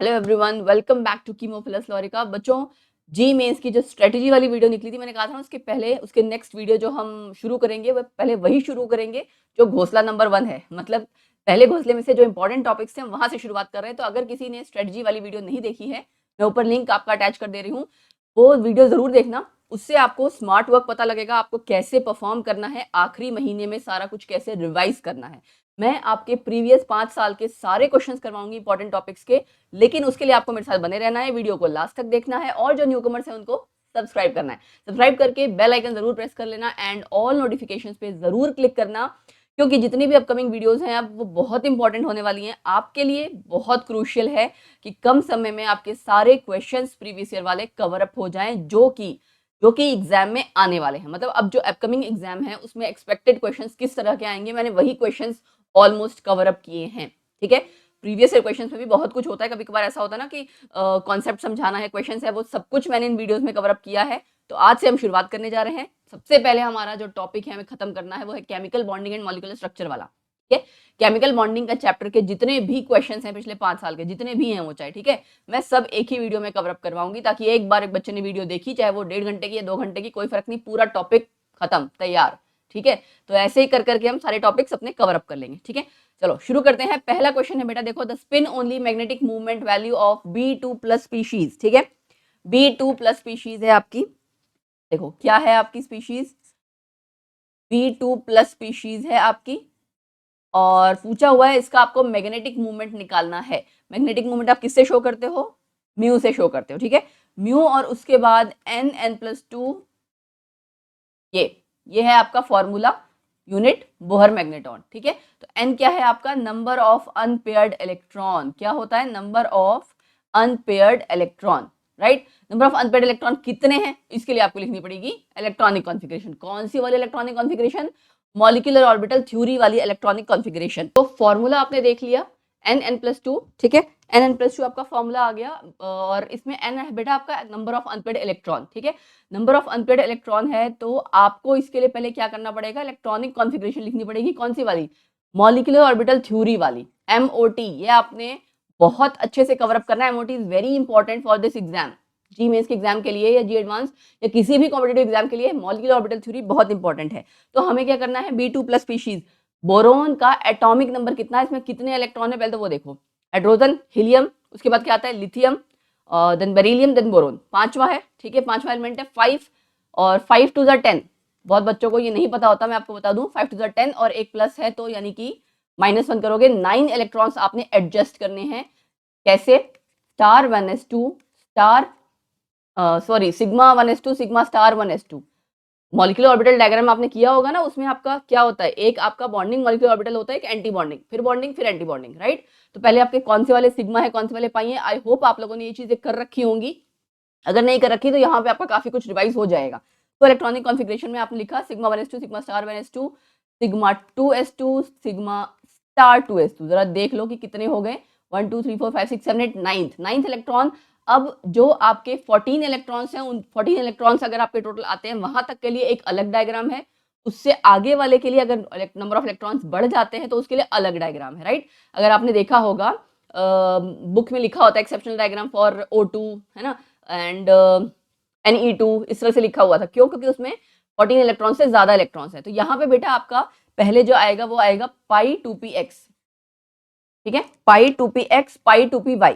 Hello everyone, welcome back to कीमो प्लस लॉरिका। बच्चों, जी मेंस की जो स्ट्रेटजी वाली वीडियो निकली थी, मैंने कहा था ना उसके पहले उसके नेक्स्ट वीडियो जो हम शुरू करेंगे वो पहले वही शुरू करेंगे जो घोंसला नंबर 1 है। मतलब पहले घोंसले में से जो इंपॉर्टेंट टॉपिक्स थे हम वहां से शुरुआत कर रहे हैं। तो अगर किसी ने स्ट्रेटजी वाली वीडियो नहीं देखी है, मैं ऊपर लिंक आपका अटैच कर दे रही हूँ, वो वीडियो जरूर देखना। उससे आपको स्मार्ट वर्क पता लगेगा, आपको कैसे परफॉर्म करना है, आखिरी महीने में सारा कुछ कैसे रिवाइज करना है। मैं आपके प्रीवियस 5 साल के सारे क्वेश्चंस करवाऊंगी इंपॉर्टेंट टॉपिक्स के, लेकिन उसके लिए आपको मेरे साथ बने रहना है, वीडियो को लास्ट तक देखना है और जो न्यूकमर्स हैं उनको सब्सक्राइब करना है। सब्सक्राइब करके बेल आइकन जरूर प्रेस कर लेना एंड ऑल नोटिफिकेशंस पे जरूर क्लिक करना, क्योंकि जितनी भी अपकमिंग वीडियोस हैं अब वो बहुत इंपॉर्टेंट होने वाली हैं आपके लिए। बहुत क्रूशियल है कि कम समय में आपके सारे क्वेश्चंस प्रीवियस ईयर वाले कवर अप हो जाएं, जो कि एग्जाम में आने वाले हैं। मतलब अब जो अपकमिंग एग्जाम है उसमें एक्सपेक्टेड क्वेश्चंस किस तरह के आएंगे, मैंने वही क्वेश्चंस ऑलमोस्ट कवर अप किए हैं। ठीक है, प्रीवियस ईयर क्वेश्चंस में भी बहुत कुछ होता है, कभी कभार ऐसा होता है ना कि कॉन्सेप्ट समझाना है, क्वेश्चंस है, वो सब कुछ मैंने इन वीडियोस में कवर अप किया है। तो आज से हम शुरुआत करने जा रहे हैं। सबसे पहले हमारा जो टॉपिक है हमें खत्म करना है वो है chemical bonding and molecular structure वाला। ठीक है, केमिकल बॉन्डिंग का चैप्टर के जितने भी क्वेश्चंस हैं पिछले 5 साल के, जितने भी हैं वो चाहे, ठीक है, मैं सब एक ही वीडियो में कवर अप करवाऊंगी, ताकि एक बार एक बच्चे ने वीडियो देखी, चाहे वो 1.5 घंटे की या 2 घंटे की, कोई फर्क नहीं, पूरा टॉपिक खत्म, तैयार। ठीक है, तो ऐसे ही कर करके हम सारे टॉपिक्स अपने कवर अप कर लेंगे। ठीक है, चलो शुरू करते हैं। पहला क्वेश्चन है बेटा, देखो, the spin only magnetic movement value of B2+ species. ठीक है, B2+ स्पीशीज है आपकी, देखो क्या है आपकी स्पीशीज, B2+ स्पीशीज है आपकी, और पूछा हुआ है इसका आपको मैग्नेटिक मूवमेंट निकालना है। मैग्नेटिक मूवमेंट आप किससे शो करते हो? म्यू से शो करते हो। ठीक है, म्यू और उसके बाद N+2, ये है आपका फॉर्मूला, यूनिट बोहर मैग्नेटॉन। ठीक है, तो N क्या है आपका? Number of unpaired electron. क्या होता है? Number of unpaired electron, right. Number of unpaired electron कितने हैं, इसके लिए आपको लिखनी पड़ेगी इलेक्ट्रॉनिक कॉन्फ़िगरेशन। कौन सी वाली electronic configuration? Molecular orbital theory वाली इलेक्ट्रॉनिक कॉन्फ़िगरेशन। तो फॉर्मूला आपने देख लिया, N+2। ठीक है, N+2 आपका फॉर्मूला आ गया, और इसमें N है बेटा आपका नंबर ऑफ अनपेयर्ड इलेक्ट्रॉन। ठीक है, नंबर ऑफ अनपेयर्ड इलेक्ट्रॉन है, तो आपको इसके लिए पहले क्या करना पड़ेगा? इलेक्ट्रॉनिक कॉन्फ़िगरेशन लिखनी पड़ेगी। कौन सी वाली? मॉलिक्यूलर ऑर्बिटल थ्योरी वाली, MOT। ये आपने बहुत अच्छे से कवर अप करना है। MOT is very important for this exam, JEE mains के एग्जाम के लिए या जी एडवांस या किसी भी कॉम्पिटिटिव एग्जाम के लिए मॉलिक्यूलर ऑर्बिटल थ्योरी बहुत इंपॉर्टेंट है। तो हमें क्या करना है? B2+ स्पीशीज, बोरोन का एटॉमिक नंबर कितना है, इसमें कितने इलेक्ट्रॉन है, पहले तो वो देखो। हाइड्रोजन, हीलियम, उसके बाद क्या आता है? Lithium, then beryllium, then boron, पांचवा है। ठीक है, पांचवा एलिमेंट है 5, और 5 टू द 10, बहुत बच्चों को ये नहीं पता होता, मैं आपको बता दूं, 5 टू द 10 और एक प्लस है, तो यानी कि -1 करोगे, 9 इलेक्ट्रॉन्स आपने एडजस्ट करने हैं। कैसे? Star 1s2 star, sorry, sigma 1s2 sigma star 1s2। Molecular orbital diagram आपने किया होगा ना, उसमें आपका क्या होता है? एक आपका बॉन्डिंग मॉलिक्यूलर ऑर्बिटल होता है, एक एंटी बॉन्डिंग, फिर बॉन्डिंग, फिर एंटी बॉन्डिंग, राइट। तो पहले आपके कौन से वाले सिग्मा है, कौन से वाले पाई है? आई होप आप लोगों ने ये चीजें कर रखी होंगी। अगर नहीं कर रखी तो यहाँ पे आपका काफी कुछ रिवाइज हो जाएगा। तो इलेक्ट्रॉनिक कॉन्फ़िगरेशन में आपने लिखा sigma 1s2 sigma star 1s2 sigma 2s2 sigma star 2s2। जरा देख लो कि कितने हो गए, 1 2 3 4 5 6 7 8 नाइन्थ इलेक्ट्रॉन। अब जो आपके 14 इलेक्ट्रॉन्स हैं, उन 14 इलेक्ट्रॉन्स अगर आपके टोटल आते हैं वहां तक के लिए एक अलग डायग्राम है, उससे आगे वाले के लिए अगर नंबर ऑफ इलेक्ट्रॉन्स बढ़ जाते हैं तो उसके लिए अलग डायग्राम है, राइट। अगर आपने देखा होगा बुक में लिखा होता है एक्सेप्शनल डायग्राम फॉर O2, है ना, एंड Ne2, इस तरह से लिखा हुआ था। क्यों? क्योंकि उसमें 14 इलेक्ट्रॉन से ज्यादा इलेक्ट्रॉन्स है। तो यहाँ पे बेटा आपका पहले जो आएगा वो आएगा π2px। ठीक है, π2px π2py।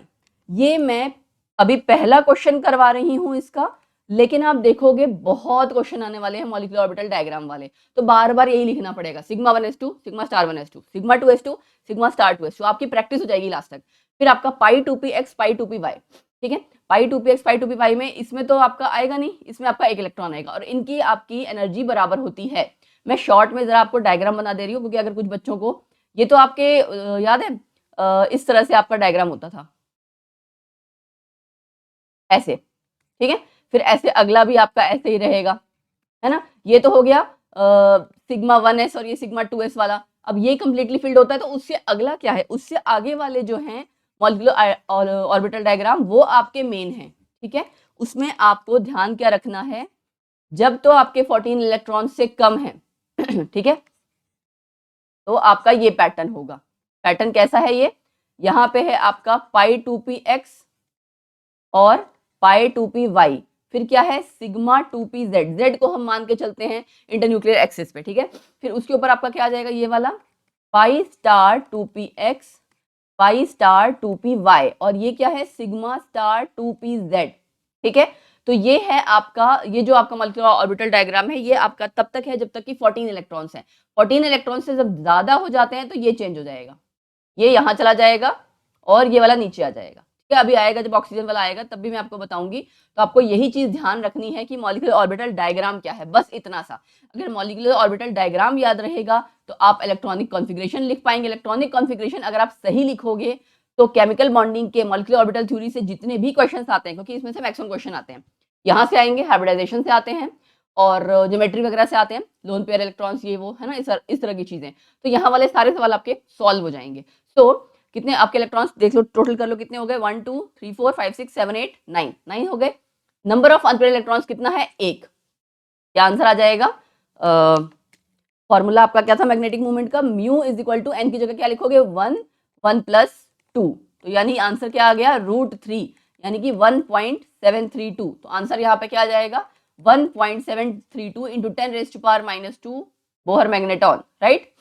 ये मैं अभी पहला क्वेश्चन करवा रही हूं इसका, लेकिन आप देखोगे बहुत क्वेश्चन आने वाले हैं मॉलिक्यूलर ऑर्बिटल डायग्राम वाले, तो बार बार यही लिखना पड़ेगा, sigma 1s2 sigma star 1s2 sigma 2s2 sigma star 2s2। आपकी प्रैक्टिस हो जाएगी लास्ट तक। फिर आपका π2px π2py। ठीक है, π2px π2py में इसमें तो आपका आएगा नहीं, इसमें आपका एक इलेक्ट्रॉन आएगा, और इनकी आपकी एनर्जी बराबर होती है। मैं शॉर्ट में जरा आपको डायग्राम बना दे रही हूँ, क्योंकि अगर कुछ बच्चों को ये तो आपके याद है, इस तरह से आपका डायग्राम होता था, ऐसे। ठीक है, फिर ऐसे अगला भी आपका ऐसे ही रहेगा, है ना। ये तो हो गया सिग्मा 1s और ये सिग्मा 2s वाला। अब ये कंप्लीटली फिल्ड होता है, तो उससे अगला क्या है? उससे आगे वाले जो हैं मॉलिक्यूलर ऑर्बिटल डायग्राम, वो आपके मेन है। ठीक है, उसमें आपको ध्यान क्या रखना है? जब तो आपके 14 इलेक्ट्रॉन से कम है ठीक है, तो आपका ये पैटर्न होगा। पैटर्न कैसा है ये? यहाँ पे है आपका पाई 2p(x) और पाई 2p(y), फिर क्या है सिग्मा 2p(z), z को हम मान के चलते हैं इंटरन्यूक्लियर एक्सिस पे, ठीक है। फिर उसके ऊपर आपका क्या आ जाएगा, ये वाला pi star 2p(x), pi star 2p(y), और ये क्या है सिग्मा स्टार 2p(z), ठीक है। तो ये है आपका, ये जो आपका मॉलिक्यूलर ऑर्बिटल डायग्राम है, ये आपका तब तक है जब तक कि 14 इलेक्ट्रॉन्स हैं। 14 इलेक्ट्रॉन से जब ज्यादा हो जाते हैं तो ये चेंज हो जाएगा, ये यहाँ चला जाएगा और ये वाला नीचे आ जाएगा, ठीक है। अभी आएगा जब ऑक्सीजन वाला आएगा तब भी मैं आपको बताऊंगी। तो आपको यही चीज ध्यान रखनी है कि मॉलिक्यूलर ऑर्बिटल डायग्राम क्या है, बस इतना सा। अगर मॉलिक्यूलर ऑर्बिटल डायग्राम याद रहेगा तो आप इलेक्ट्रॉनिक कॉन्फ़िगरेशन लिख पाएंगे। इलेक्ट्रॉनिक कॉन्फ़िगरेशन अगर आप सही लिखोगे तो केमिकल बॉन्डिंग के मॉलिक्यूलर ऑर्बिटल थ्योरी से जितने भी क्वेश्चन आते हैं, क्योंकि इसमें से मैक्सिमम क्वेश्चन आते हैं, यहाँ से आएंगे, हाइब्रिडाइजेशन से आते हैं और ज्योमेट्री वगैरह से आते हैं, लोन पेयर इलेक्ट्रॉन्स, ये वो है ना, इस तरह की चीजें। तो यहाँ वाले सारे सवाल आपके सॉल्व हो जाएंगे। तो कितने आपके इलेक्ट्रॉन्स देख लो, टोटल कर लो कितने हो गए, 1 2 3 4 5 6 7 8 9, 9 हो गए। नंबर ऑफ अनपेयर्ड इलेक्ट्रॉन्स कितना है, 1। क्या आंसर आ जाएगा, फॉर्मूला आपका क्या था मैग्नेटिक मोमेंट का, mu is equal to n की जगह क्या लिखोगे, 1 1 प्लस 2, तो यानी आंसर क्या आ गया, √3, यानी कि 1.732। तो आंसर यहाँ पे क्या आ जाएगा, 1.732 into 10⁻⁻² Bohr magneton, right.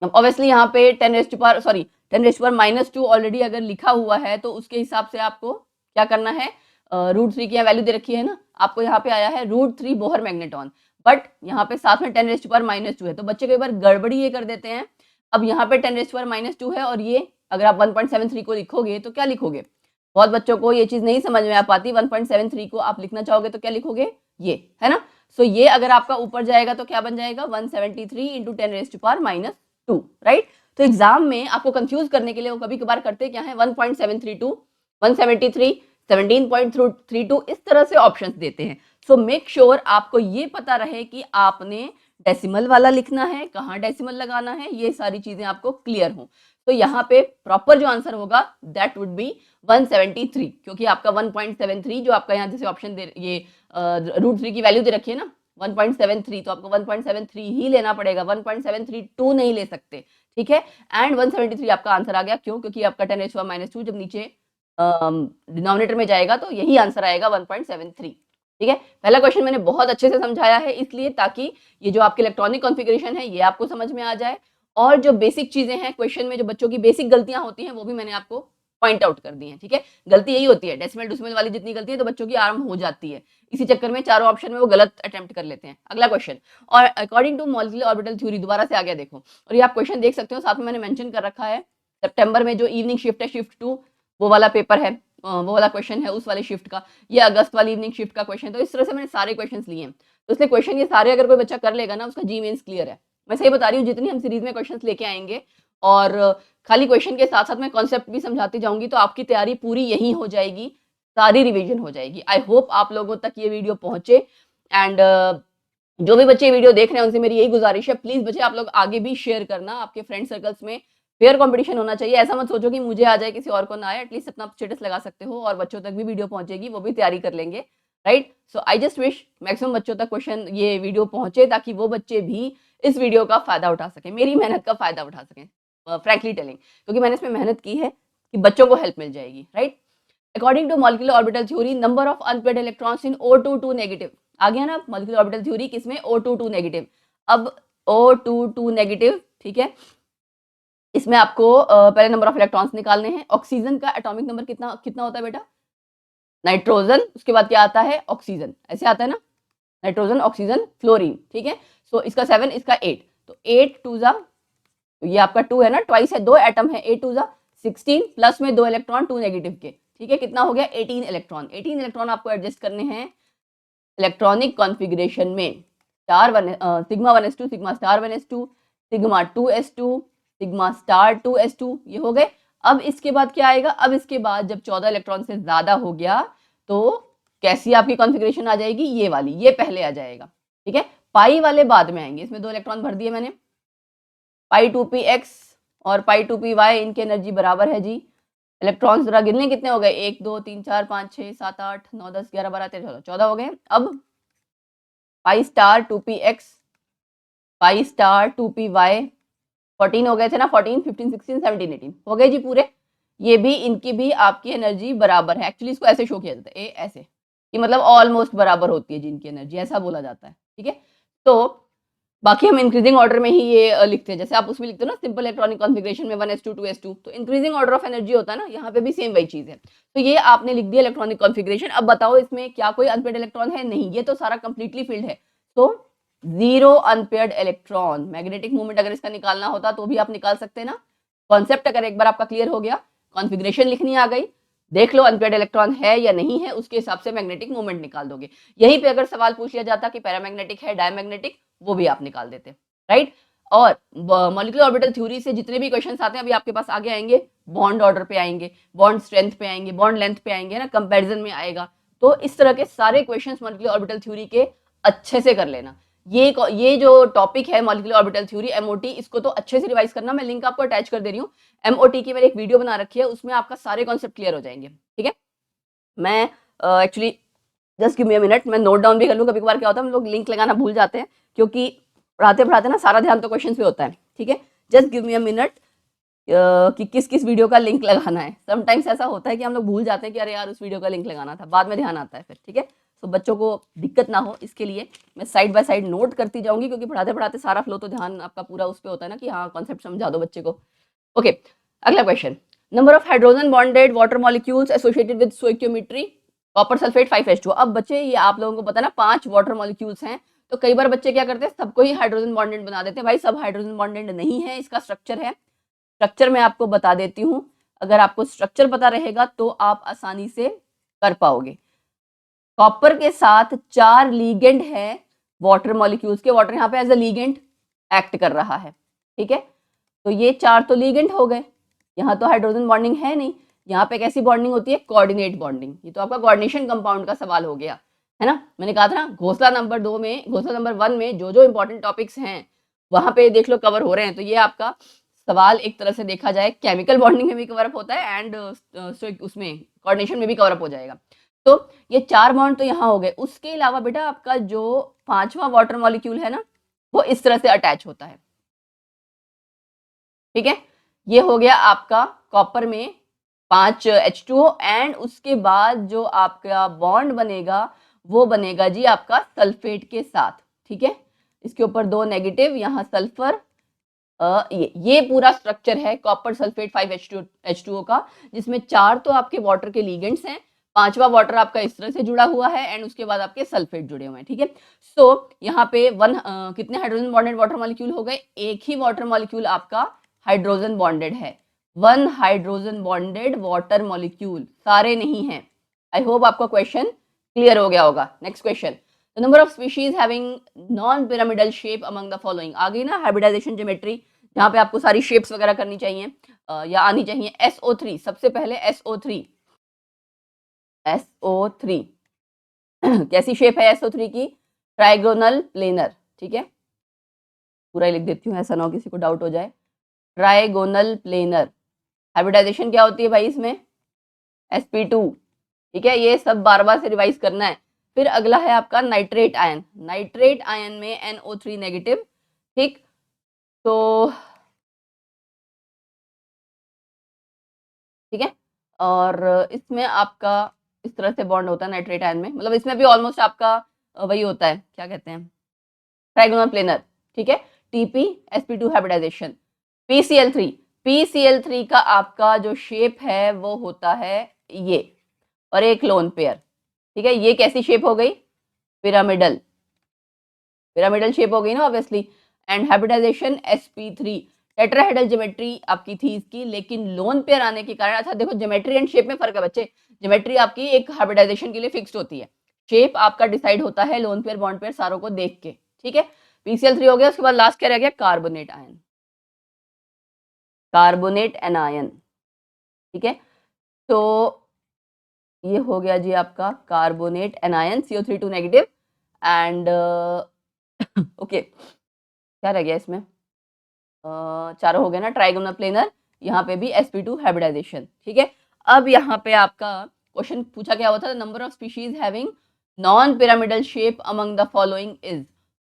Obviously यहाँ पे 10⁻⁻² ऑलरेडी अगर लिखा हुआ है तो उसके हिसाब से आपको क्या करना है, √3 की वैल्यू दे रखी है ना, आपको यहाँ पे आया है √3 बोहर मैग्नेटॉन, बट यहाँ पे साथ में 10⁻⁻² है, तो बच्चे कई बार गड़बड़ी ये कर देते हैं। अब यहाँ पे 10⁻⁻² है और ये अगर आप 1.73 को लिखोगे तो क्या लिखोगे, बहुत बच्चों को ये चीज नहीं समझ में आ पाती। 1.73 को आप लिखना चाहोगे तो क्या लिखोगे, ये है ना। सो ये अगर आपका ऊपर जाएगा तो क्या बन जाएगा, 173 इंटू 10⁻⁻², राइट। तो एग्जाम में आपको कंफ्यूज करने के लिए वो कभी कभार करते क्या है, 1.732, 173, 17.32 इस तरह से ऑप्शंस देते हैं। सो मेक श्योर आपको ये पता रहे कि आपने डेसिमल वाला लिखना है, कहाँ डेसिमल लगाना है, ये सारी चीजें आपको क्लियर हो। तो यहाँ पे प्रॉपर जो आंसर होगा दैट वुड बी 173, क्योंकि आपका 1.73 जो आपका यहाँ जैसे ऑप्शन दे, ये √3 की वैल्यू दे रखी है ना 1.73, तो आपको 1.73 ही लेना पड़ेगा, 1.732 नहीं ले सकते, ठीक है। एंड 173 आपका आंसर आ गया, क्यों, क्योंकि आपका 10⁻⁻² जब नीचे डिनोमिनेटर में जाएगा तो यही आंसर आएगा 1.73, ठीक है। पहला क्वेश्चन मैंने बहुत अच्छे से समझाया है इसलिए ताकि ये जो आपके इलेक्ट्रॉनिक कॉन्फ़िगरेशन है ये आपको समझ में आ जाए, और जो बेसिक चीजें हैं क्वेश्चन में जो बच्चों की बेसिक गलतियां होती हैं वो भी मैंने आपको पॉइंट आउट कर दी है, ठीक है। गलती यही होती है, डेसिमल डिसिमल वाली जितनी गलती है तो बच्चों की आराम हो जाती है, इसी चक्कर में चारों ऑप्शन में वो गलत अटेम्प्ट कर लेते हैं। अगला क्वेश्चन, और according to molecular orbital theory, दोबारा से आ गया देखो, और ये आप क्वेश्चन देख सकते हो, साथ में मैंने मेंशन कर रखा है सितंबर में जो इवनिंग शिफ्ट है, शिफ्ट 2 वो वाला पेपर है, वो वाला क्वेश्चन है उस वाले शिफ्ट का, ये अगस्त वाली इवनिंग शिफ्ट का क्वेश्चन। तो इस तरह से मैंने सारे क्वेश्चन लिए हैं, तो इसलिए क्वेश्चन ये सारे अगर कोई बच्चा कर लेगा ना उसका जी मेंस क्लियर है। मैं सही बता रही हूँ, जितनी हम सीरीज में क्वेश्चंस लेके आएंगे और खाली क्वेश्चन के साथ साथ मैं कॉन्सेप्ट भी समझाती जाऊंगी तो आपकी तैयारी पूरी यहीं हो जाएगी, सारी रिवीजन हो जाएगी। आई होप आप लोगों तक ये वीडियो पहुंचे। एंड जो भी बच्चे वीडियो देख रहे हैं उनसे मेरी यही गुजारिश है, प्लीज बच्चे आप लोग आगे भी शेयर करना, आपके फ्रेंड सर्कल्स में फेयर कंपटीशन होना चाहिए। ऐसा मत सोचो कि मुझे आ जाए किसी और को ना आए, एटलीस्ट अपना स्टेटस लगा सकते हो और बच्चों तक भी वीडियो पहुंचेगी, वो भी तैयारी कर लेंगे, right. So I just wish maximum बच्चों तक क्वेश्चन ये वीडियो पहुंचे ताकि वो बच्चे भी इस वीडियो का फायदा उठा सके, मेरी मेहनत का फायदा उठा सकें, फ्रैंकली टेलिंग, क्योंकि मैंने इसमें मेहनत की है कि बच्चों को हेल्प मिल जाएगी, right. According to molecular orbital theory, number of unpaired electrons in O22 negative, आ गया ना मॉलिक्यूलर ऑर्बिटल थ्योरी किसमें, O22 नेगेटिव। अब O22 नेगेटिव, ठीक है, इसमें आपको पहले नंबर ऑफ इलेक्ट्रॉन्स निकालने हैं। ऑक्सीजन का एटॉमिक नंबर कितना कितना होता है बेटा, नाइट्रोजन, उसके बाद क्या आता है, ऑक्सीजन, ऐसे आता है ना, नाइट्रोजन ऑक्सीजन फ्लोरीन, ठीक है। सो इसका 7, इसका 8, तो 8 2 जा, ये आपका 2 है ना, ट्वाइस है, 2 एटम है, 8 2 जा 16 प्लस में 2 इलेक्ट्रॉन 2 नेगेटिव के, ठीक है, कितना हो गया 18 इलेक्ट्रॉन। 18 इलेक्ट्रॉन आपको एडजस्ट करने हैं इलेक्ट्रॉनिक कॉन्फ़िगरेशन में, sigma 1s2, sigma star 1s2, sigma 2s2, sigma star 2s2, ये हो गए। अब इसके बाद क्या आएगा, अब इसके बाद जब 14 इलेक्ट्रॉन से ज्यादा हो गया तो कैसी आपकी कॉन्फ़िगरेशन आ जाएगी, ये वाली, ये पहले आ जाएगा, ठीक है। पाई वाले बाद में आएंगे, इसमें 2 इलेक्ट्रॉन भर दिए मैंने, पाई 2p(x) और पाई 2p(y), इनकी एनर्जी बराबर है जी। इलेक्ट्रॉन्स जरा गिनने कितने हो गए, 1 2 3 4 5 6 7 8 9 10 11 12 13 14 हो गए। अब pi star 2p(x), pi star 2p(y), 14 हो गए थे ना, 14, 15, 16, 17, 18 हो गए जी पूरे। ये भी, इनकी भी आपकी एनर्जी बराबर है। एक्चुअली इसको ऐसे शो किया जाता है, ए ऐसे, कि मतलब ऑलमोस्ट बराबर होती है जिनकी एनर्जी, ऐसा बोला जाता है, ठीक है। तो बाकी हम इंक्रीजिंग ऑर्डर में ही ये लिखते हैं, जैसे आप उसमें लिखते हो ना सिंपल इलेक्ट्रॉनिक कॉन्फिगरेशन में 1s2 2s2, तो इंक्रीजिंग ऑर्डर ऑफ एनर्जी होता है ना, यहाँ पे भी सेम वही चीज है। तो ये आपने लिख दिया इलेक्ट्रॉनिक कॉन्फिगरेशन। अब बताओ इसमें क्या कोई अनपेयर्ड इलेक्ट्रॉन है? नहीं, ये तो सारा कंप्लीटली फील्ड है। तो 0 अनपेयर्ड इलेक्ट्रॉन। मैग्नेटिक मूवमेंट अगर इसका निकालना होता तो भी आप निकाल सकते हैं ना। कॉन्सेप्ट अगर एक बार आपका क्लियर हो गया, कॉन्फिगरेशन लिखनी आ गई, देख लो अनपेयर्ड इलेक्ट्रॉन है या नहीं है, उसके हिसाब से मैग्नेटिक मूवमेंट निकाल दोगे। यहीं पे अगर सवाल पूछ लिया जाता कि पैरामैग्नेटिक है, डायमैग्नेटिक, वो भी आप निकाल देते, राइट। और मॉलिक्यूलर ऑर्बिटल थ्योरी से जितने भी क्वेश्चंस आते हैं अभी आपके पास आगे आएंगे, बॉन्ड ऑर्डर पे आएंगे, बॉन्ड स्ट्रेंथ पे आएंगे, बॉन्ड लेंथ पे आएंगे ना, कंपैरिजन में आएगा। तो इस तरह के सारे क्वेश्चंस मॉलिक्यूलर ऑर्बिटल थ्योरी के अच्छे से कर लेना। ये जो टॉपिक है मॉलिक्यूलर ऑर्बिटल थ्योरी, एमओटी, इसको तो अच्छे से रिवाइज करना। मैं लिंक आपको अटैच कर दे रही हूँ। एमओटी की मैंने एक वीडियो बना रखी है, उसमें आपका सारे कॉन्सेप्ट क्लियर हो जाएंगे, ठीक है। मैं actually just give me a minute, मैं नोट डाउन भी कर लूँ। कभी कभार क्या होता है हम लोग लिंक लगाना भूल जाते हैं, क्योंकि पढ़ाते पढ़ाते ना सारा ध्यान तो क्वेश्चन पे होता है, ठीक है। Just give me a minute कि किस किस वीडियो का लिंक लगाना है। समटाइम्स ऐसा होता है कि हम लोग भूल जाते हैं कि अरे यार उस वीडियो का लिंक लगाना था, बाद में ध्यान आता है फिर, ठीक है। तो बच्चों को दिक्कत ना हो इसके लिए मैं साइड बाय साइड नोट करती जाऊंगी, क्योंकि पढ़ाते पढ़ाते सारा फ्लो तो ध्यान आपका पूरा उस पर होता है ना कि हाँ कॉन्सेप्ट समझा दो बच्चे को। ओके, अगला question. Number of hydrogen bonded water molecules associated with stoichiometry copper sulphate 5H2। अब बच्चे ये आप लोगों को पता ना 5 वाटर मॉलिक्यूल्स हैं, तो कई बार बच्चे क्या करते हैं सबको ही हाइड्रोजन बॉन्डेड बना देते हैं। भाई सब हाइड्रोजन बॉन्डेड नहीं है, इसका स्ट्रक्चर है। स्ट्रक्चर मैं आपको बता देती हूँ, अगर आपको स्ट्रक्चर पता रहेगा तो आप आसानी से कर पाओगे। कॉपर के साथ 4 लीगेंड है वाटर मॉलिक्यूल्स के, वाटर यहाँ पे एज अ लीगेंड एक्ट कर रहा है, ठीक है। तो ये 4 तो लीगेंड हो गए, यहाँ तो हाइड्रोजन बॉन्डिंग है नहीं। यहाँ पे कैसी बॉन्डिंग होती है? Coordinate bonding. ये तो आपका कोऑर्डिनेशन कंपाउंड का सवाल हो गया, है ना। मैंने कहा था ना घोंसला नंबर 2 में, घोंसला नंबर 1 में जो जो इंपॉर्टेंट टॉपिक्स हैं वहां पे देख लो कवर हो रहे हैं। तो ये आपका सवाल एक तरह से देखा जाए केमिकल बॉन्डिंग में भी कवर अप होता है एंड उसमें कोऑर्डिनेशन में भी कवर अप हो जाएगा। तो ये 4 बॉन्ड तो यहाँ हो गए। उसके अलावा बेटा आपका जो 5वां वाटर मॉलिक्यूल है ना, वो इस तरह से अटैच होता है, ठीक है। ये हो गया आपका कॉपर में 5H2O एंड उसके बाद जो आपका बॉन्ड बनेगा वो बनेगा जी आपका सल्फेट के साथ, ठीक है। इसके ऊपर 2 नेगेटिव, यहाँ सल्फर, ये पूरा स्ट्रक्चर है कॉपर सल्फेट 5H2O का, जिसमें 4 तो आपके वाटर के लीगेंड्स हैं, 5वां वाटर आपका इस तरह से जुड़ा हुआ है एंड उसके बाद आपके सल्फेट जुड़े हुए हैं, ठीक है। सो यहाँ पे कितने हाइड्रोजन बॉन्डेड वाटर मॉलिक्यूल हो गए? एक ही वाटर मॉलिक्यूल आपका हाइड्रोजन बॉन्डेड है, 1 हाइड्रोजन बॉन्डेड वाटर मॉलिक्यूल, सारे नहीं है। आई होप आपका क्वेश्चन क्लियर हो गया होगा। Next question, the number of species having non pyramidal shape among the following. आ गई ना हाइब्रिडाइजेशन ज्योमेट्री, जहाँ पे आपको सारी शेप्स वगैरह करनी चाहिए या आनी चाहिए। SO3 सबसे पहले, SO3 कैसी शेप है SO3 की? ट्राइगोनल प्लेनर, ठीक है। पूरा ही लिख देती हूँ, ऐसा ना हो किसी को डाउट हो जाए। Trigonal planar. हाइब्रिडाइजेशन क्या होती है भाई इसमें? sp2, ठीक है। ये सब बार बार से रिवाइज करना है। फिर अगला है आपका नाइट्रेट आयन। नाइट्रेट आयन में NO3 नेगेटिव, ठीक। तो ठीक है, और इसमें आपका इस तरह से बॉन्ड होता है नाइट्रेट आयन में, मतलब इसमें भी ऑलमोस्ट आपका वही होता है, क्या कहते हैं, ट्राइगोनल प्लेनर, ठीक है। TP sp2 hybridisation. PCl3, PCl3 का आपका जो शेप है वो होता है ये, और एक लोन पेयर, ठीक है। ये कैसी शेप हो गई? पिरामिडल, पिरामिडल शेप हो गई ना obviously. And hybridisation sp3, tetrahedral geometry आपकी थी इसकी, लेकिन लोन पेयर आने के कारण, अच्छा देखो ज्योमेट्री एंड शेप में फर्क है बच्चे। ज्योमेट्री आपकी एक हाइब्रिडाइजेशन के लिए फिक्स्ड होती है, शेप आपका डिसाइड होता है लोन पेयर बॉन्ड पेयर सारों को देख के, ठीक है। PCl3 हो गया, उसके बाद लास्ट क्या रह गया? कार्बोनेट आयन, कार्बोनेट एनायन, ठीक है। तो ये हो गया जी आपका carbonate anion, CO3 2 negative and okay, क्या रह गया इसमें? चारों हो गए ना। ट्राइगोनल प्लेनर, यहाँ पे भी sp2 हाइब्रिडाइजेशन, ठीक है। अब यहाँ पे आपका क्वेश्चन पूछा क्या हुआ था? Number of species having non pyramidal shape among the following is.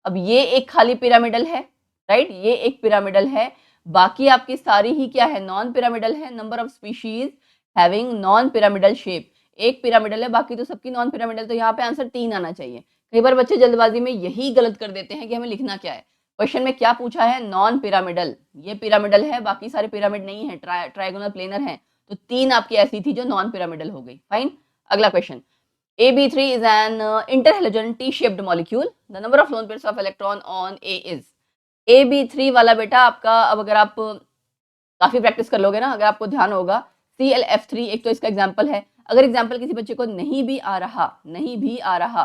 अब ये एक खाली पिरामिडल है, राइट, ये एक पिरामिडल है, बाकी आपकी सारी ही क्या है, नॉन पिरामिडल है। Number of species having non pyramidal shape, एक पिरामिडल है, बाकी तो सबकी नॉन पिरामिडल। तो यहाँ पे आंसर 3 आना चाहिए। कई बार बच्चे जल्दबाजी में यही गलत कर देते हैं कि हमें लिखना क्या है। क्वेश्चन में क्या पूछा है, नॉन पिरामिडल, ये पिरामिडल है, बाकी सारे पिरामिड नहीं है, ट्रायगोनल प्लेनर है, तो 3 आपकी ऐसी थी जो नॉन पिरामिडल हो गई। फाइन। अगला question, AB3 is an interhalogen T-shaped molecule. The number of lone pairs of electron on A is. AB3 वाला बेटा आपका, अब अगर आप काफी प्रैक्टिस कर लोगे ना, अगर आपको ध्यान होगा, ClF3 एक तो इसका एग्जाम्पल है। अगर एग्जाम्पल किसी बच्चे को नहीं भी आ रहा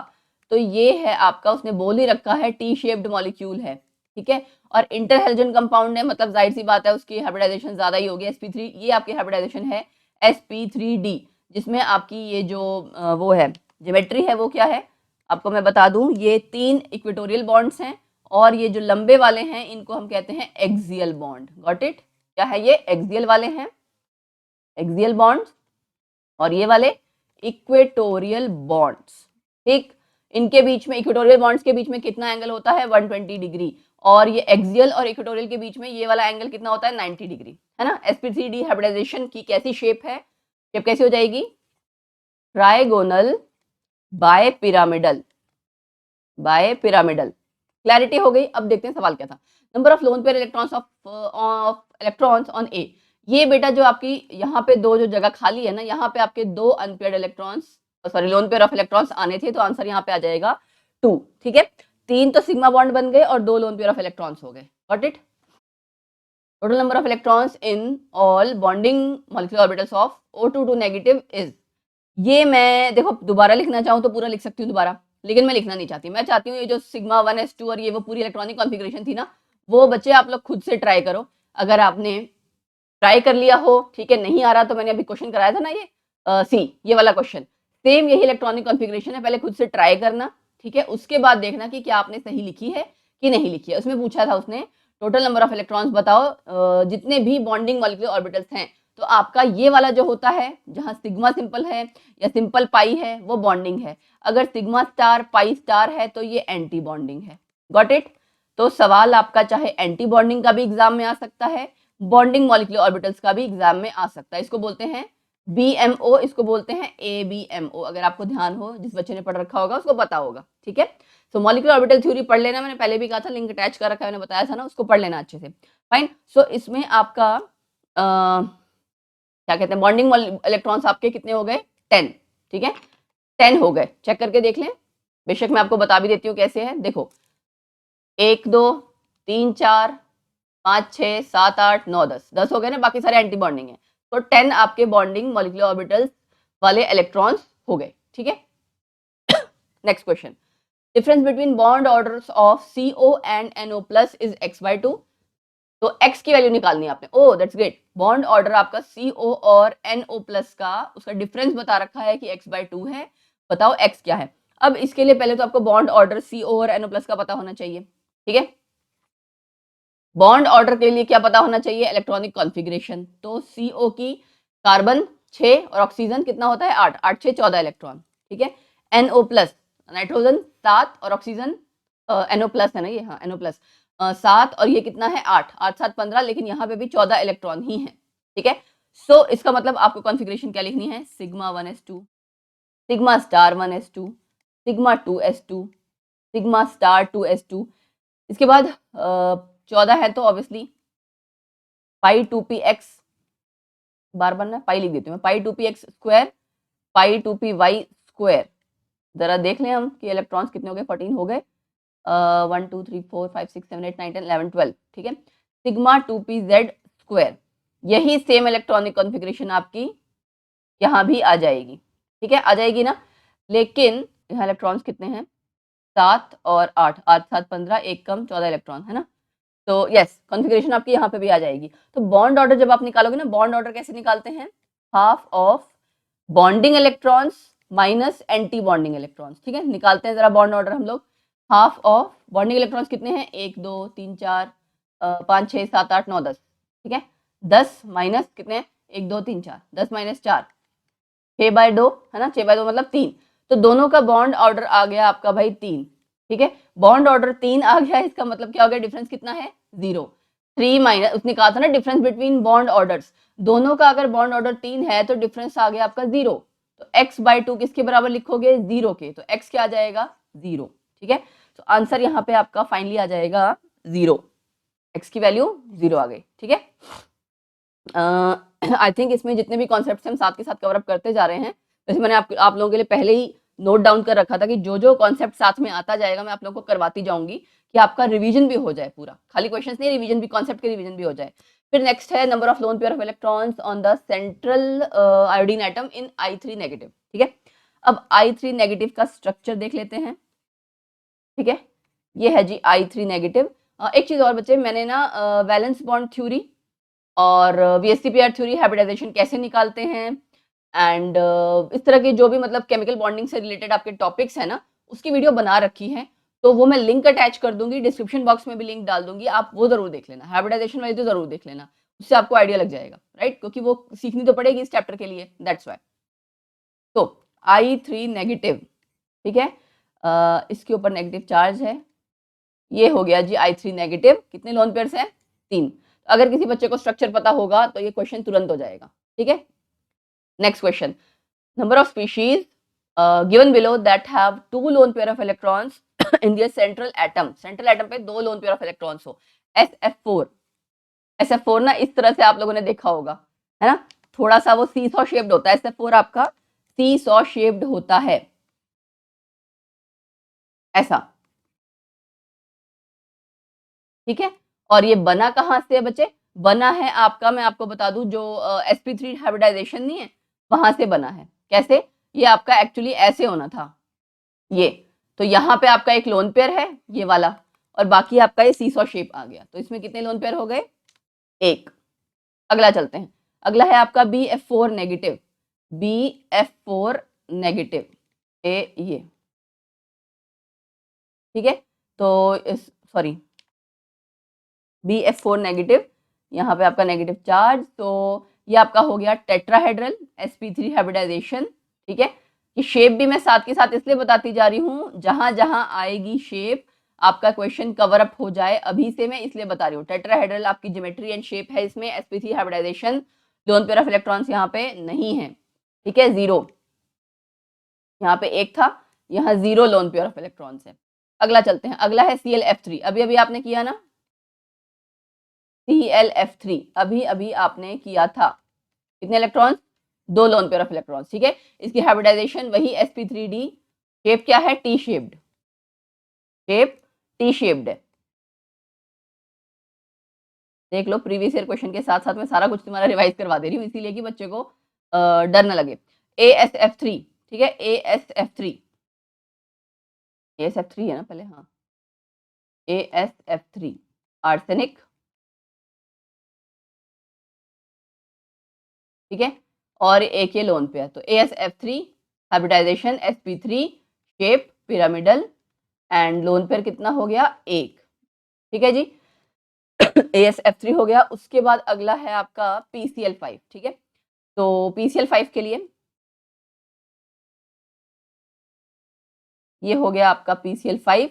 तो ये है आपका, उसने बोल ही रखा है टी शेप्ड मॉलिक्यूल है, ठीक है। और इंटरहेलोजन कंपाउंड है, मतलब जाहिर सी बात है उसकी हाइब्रिडाइजेशन ज्यादा ही होगी, sp3। ये आपकी हाइब्रिडाइजेशन है sp3d, जिसमें आपकी ये जो वो है ज्योमेट्री है वो क्या है आपको मैं बता दूं, ये 3 इक्वेटोरियल बॉन्ड्स हैं, और ये जो लंबे वाले हैं इनको हम कहते हैं एक्सियल बॉन्ड। Got it? क्या है ये? एक्सियल वाले हैं, एक्सियल बॉन्ड्स, और ये वाले इक्वेटोरियल बॉन्ड्स, ठीक। इनके बीच में, इक्वेटोरियल बॉन्ड्स के बीच में कितना एंगल होता है, 120 डिग्री, और ये एक्सियल और इक्वेटोरियल के बीच में ये वाला एंगल कितना होता है, 90 डिग्री, है ना। sp3d हाइब्रिडाइजेशन की कैसी शेप है, शेप कैसी हो जाएगी, trigonal bipyramidal, bipyramidal. Clarity हो गई। अब देखते हैं सवाल क्या था। Number of lone pair electrons of electrons on A, ये बेटा जो आपकी यहाँ पे दो जो जगह खाली है ना, यहाँ पे आपके 2 unpaired electrons, sorry loan pair of electrons आने थे, तो आंसर यहाँ पे आ जाएगा 2, ठीक है। 3 तो सिग्मा बॉन्ड बन गए और 2 लोन पेयर ऑफ इलेक्ट्रॉन्स हो गए। Got it? Total number of electrons in all bonding molecular orbitals of O2 negative is, ये मैं देखो दोबारा लिखना चाहूँ तो पूरा लिख सकती हूँ दोबारा, लेकिन मैं लिखना नहीं चाहती। मैं चाहती हूँ ये जो सिग्मा 1s2 और ये वो पूरी इलेक्ट्रॉनिक कॉन्फ़िगरेशन थी ना, वो बच्चे आप लोग खुद से ट्राई करो। अगर आपने ट्राई कर लिया हो, ठीक है, नहीं आ रहा तो मैंने अभी क्वेश्चन कराया था ना, ये सी ये वाला क्वेश्चन, सेम यही इलेक्ट्रॉनिक कॉन्फ़िगरेशन है। पहले खुद से ट्राई करना, ठीक है, उसके बाद देखना कि क्या आपने सही लिखी है कि नहीं लिखी है। उसमें पूछा था उसने टोटल नंबर ऑफ इलेक्ट्रॉन्स बताओ जितने भी बॉन्डिंग मॉलिक्यूलर ऑर्बिटल्स हैं, तो आपका ये वाला जो होता है जहां सिग्मा सिंपल है या सिंपल पाई है वो बॉन्डिंग है, अगर सिग्मा स्टार पाई स्टार है तो ये एंटी बॉन्डिंग है। Got it? तो सवाल आपका चाहे एंटी बॉन्डिंग का भी एग्जाम में आ सकता है, बॉन्डिंग मॉलिक्यूलर ऑर्बिटल्स का भी एग्जाम में आ सकता है। इसको बोलते हैं BMO, इसको बोलते हैं ABMO। अगर आपको ध्यान हो, जिस बच्चे ने पढ़ रखा होगा उसको पता होगा, ठीक है। तो मॉलिक्यूलर ऑर्बिटल थ्योरी पढ़ लेना, मैंने पहले भी कहा था, लिंक अटैच कर रखा है, मैंने बताया था ना, उसको पढ़ लेना अच्छे से। फाइन। सो इसमें आपका क्या कहते हैं, बॉन्डिंग इलेक्ट्रॉन्स आपके कितने हो गए, 10, ठीक है, 10 हो गए। चेक करके देख लें, बेशक मैं आपको बता भी देती हूँ कैसे है। देखो 1 2 3 4 5 6 7 8 9 10 हो गए ना, बाकी सारे एंटी बॉन्डिंग है, तो 10 आपके बॉन्डिंग मॉलिक्यूलर ऑर्बिटल्स वाले इलेक्ट्रॉन्स हो गए, ठीक है। Next question, difference between bond orders of CO and NO+ is x/2। तो x की वैल्यू निकालनी है आपने। Oh that's great. Bond order आपका CO और NO+ का, उसका डिफरेंस बता रखा है कि x/2 है, बताओ x क्या है। अब इसके लिए पहले तो आपको बॉन्ड ऑर्डर CO और NO+ का पता होना चाहिए, ठीक है। बॉन्ड ऑर्डर के लिए क्या पता होना चाहिए, इलेक्ट्रॉनिक कॉन्फ़िगरेशन। तो CO की कार्बन 6 और ऑक्सीजन कितना होता है 8, 8 6 14 इलेक्ट्रॉन, ठीक है। NO+ नाइट्रोजन 7 और ऑक्सीजन NO+ है ना ये, हाँ NO+, 7 और ये कितना है 8, 8 7 15, लेकिन यहाँ पे भी 14 इलेक्ट्रॉन ही है, ठीक है। सो इसका मतलब आपको कॉन्फ़िगरेशन क्या लिखनी है, sigma 1s2, sigma star 1s2, sigma 2s2, sigma star 2s2। इसके बाद 14 है तो ऑब्वियसली पाई 2px, बार बनना पाई लिख देती हूँ मैं, पाई 2px स्क्वायर, पाई 2py स्क्वायर। जरा देख लें हम कि इलेक्ट्रॉन्स कितने हो गए, 14 हो गए, 1 2 3 4 5 6 7 8 9 10 11 12, ठीक है। सिग्मा 2pz स्क्वायर, यही सेम इलेक्ट्रॉनिक कॉन्फ़िगरेशन आपकी यहाँ भी आ जाएगी, ठीक है, आ जाएगी ना। लेकिन यहाँ इलेक्ट्रॉन्स कितने हैं, 7 और 8, 8 7 15, एक कम 14 इलेक्ट्रॉन है ना। तो यस, कॉन्फ़िगरेशन आपकी यहाँ पे भी आ जाएगी। तो बॉन्ड ऑर्डर जब आप निकालोगे ना, बॉन्ड ऑर्डर कैसे निकालते हैं, half of bonding electrons minus anti bonding electrons, ठीक है। निकालते हैं जरा बॉन्ड ऑर्डर हम लोग, हाफ ऑफ बॉन्डिंग इलेक्ट्रॉन्स कितने हैं, 1 2 3 4 5 6 7 8 9 10, ठीक है। 10 माइनस कितने, 1 2 3 4, 10 माइनस 4 6/2 है ना, 6/2 मतलब 3। तो दोनों का बॉन्ड ऑर्डर आ गया आपका भाई 3, ठीक है। बॉन्ड ऑर्डर 3 आ गया, इसका मतलब क्या हो गया, डिफरेंस कितना है 0। 3 माइनस, उसने कहा था ना डिफरेंस बिटवीन बॉन्ड ऑर्डर्स, दोनों का अगर बॉन्ड ऑर्डर 3 है तो डिफरेंस आ गया आपका 0, तो x/2 किसके बराबर लिखोगे, 0 के, तो x क्या आ जाएगा, 0, ठीक है। तो आंसर यहाँ पे आपका फाइनली आ जाएगा 0, x की वैल्यू 0 आ गई, ठीक है। आई थिंक इसमें जितने भी कॉन्सेप्ट्स हम साथ के साथ कवर अप करते जा रहे हैं, जैसे मैंने आप लोगों के लिए पहले ही नोट डाउन कर रखा था कि जो जो कॉन्सेप्ट साथ में आता जाएगा मैं आप लोगों को करवाती जाऊंगी कि आपका रिवीजन भी हो जाए पूरा, खाली क्वेश्चंस नहीं, रिवीजन भी, कॉन्सेप्ट के रिवीजन भी हो जाए। फिर नेक्स्ट है number of lone pair of electrons on the central iodine atom in I3 negative, ठीक है। अब I3 नेगेटिव का स्ट्रक्चर देख लेते हैं, ठीक है। ये है जी I3 नेगेटिव। एक चीज और बच्चे, मैंने ना वैलेंस बॉन्ड थ्योरी और VSCPR थ्योरी, हाइब्रिडाइजेशन कैसे निकालते हैं एंड इस तरह के जो भी मतलब केमिकल बॉन्डिंग से रिलेटेड आपके टॉपिक्स है ना, उसकी वीडियो बना रखी है, तो वो मैं लिंक अटैच कर दूंगी, डिस्क्रिप्शन बॉक्स में भी लिंक डाल दूंगी, आप वो जरूर देख लेना, हाइब्रिडाइजेशन वाली तो जरूर देख लेना, उससे आपको आइडिया लग जाएगा, राइट, क्योंकि वो सीखनी तो पड़ेगी इस चैप्टर के लिए, दैट्स वाई। तो I3 नेगेटिव, ठीक है, इसके ऊपर नेगेटिव चार्ज है, ये हो गया जी I3 नेगेटिव। कितने लोन पेयर्स हैं, 3। अगर किसी बच्चे को स्ट्रक्चर पता होगा तो ये क्वेश्चन तुरंत हो जाएगा, ठीक है। Next question, number of species given below that have 2 loan pair of electrons in their central atom, central atom पे 2 लोन पेयर ऑफ इलेक्ट्रॉन्स हो, SF4। SF4 ना इस तरह से आप लोगों ने देखा होगा, है ना, थोड़ा सा वो सीसॉ शेप्ड होता है, SF4 आपका सीसॉ शेप्ड होता है, ऐसा, ठीक है। और ये बना कहाँ से है बच्चे, बना है आपका, मैं आपको बता दूं, जो sp3 हाइब्रिडाइजेशन नहीं है, वहां से बना है। कैसे, ये आपका एक्चुअली ऐसे होना था, ये, तो यहाँ पे आपका एक लोन पेयर है ये वाला, और बाकी आपका ये सीसॉ शेप आ गया, तो इसमें कितने लोन पेयर हो गए, एक। अगला चलते हैं, अगला है आपका BF4 नेगेटिव, BF4 नेगेटिव, ये, ठीक है। तो सॉरी, BF4 नेगेटिव, यहाँ पे आपका नेगेटिव चार्ज, तो ये आपका हो गया टेट्राहेड्रल sp3 हाइब्रिडाइजेशन, ठीक है। ये शेप भी मैं साथ के साथ इसलिए बताती जा रही हूँ, जहां जहां आएगी शेप आपका क्वेश्चन कवर अप हो जाए, अभी से मैं इसलिए बता रही हूँ। टेट्राहेड्रल आपकी ज्योमेट्री एंड शेप है, इसमें sp3 hybridisation, lone pair of electrons यहाँ पे नहीं है, ठीक है, 0, यहाँ पे 1 था, यहाँ 0 लोन पेयर ऑफ इलेक्ट्रॉन्स है। अगला चलते हैं, अगला है ClF3, अभी अभी आपने किया ना, ClF3 अभी अभी आपने किया था, कितने electrons, 2 loan pair of electrons, ठीक है। इसकी हाइब्रिडाइजेशन वही sp3d, शेप क्या है, T shaped, shape T shaped है, देख लो, प्रीवियस ईयर क्वेश्चन के साथ साथ मैं सारा कुछ तुम्हारा रिवाइज करवा दे रही हूँ, इसीलिए कि बच्चे को डर ना लगे। ASF3, ठीक है, ASF3, ASF3 है ना पहले, हाँ, ASF3 आर्सेनिक, ठीक है, और एक ये लोन पेयर, तो ASF3 hybridisation sp3 shape pyramidal and lone pair कितना हो गया, 1, ठीक है जी। ASF3 हो गया, उसके बाद अगला है आपका PCl5, ठीक है। तो PCl5 के लिए ये हो गया आपका PCl5,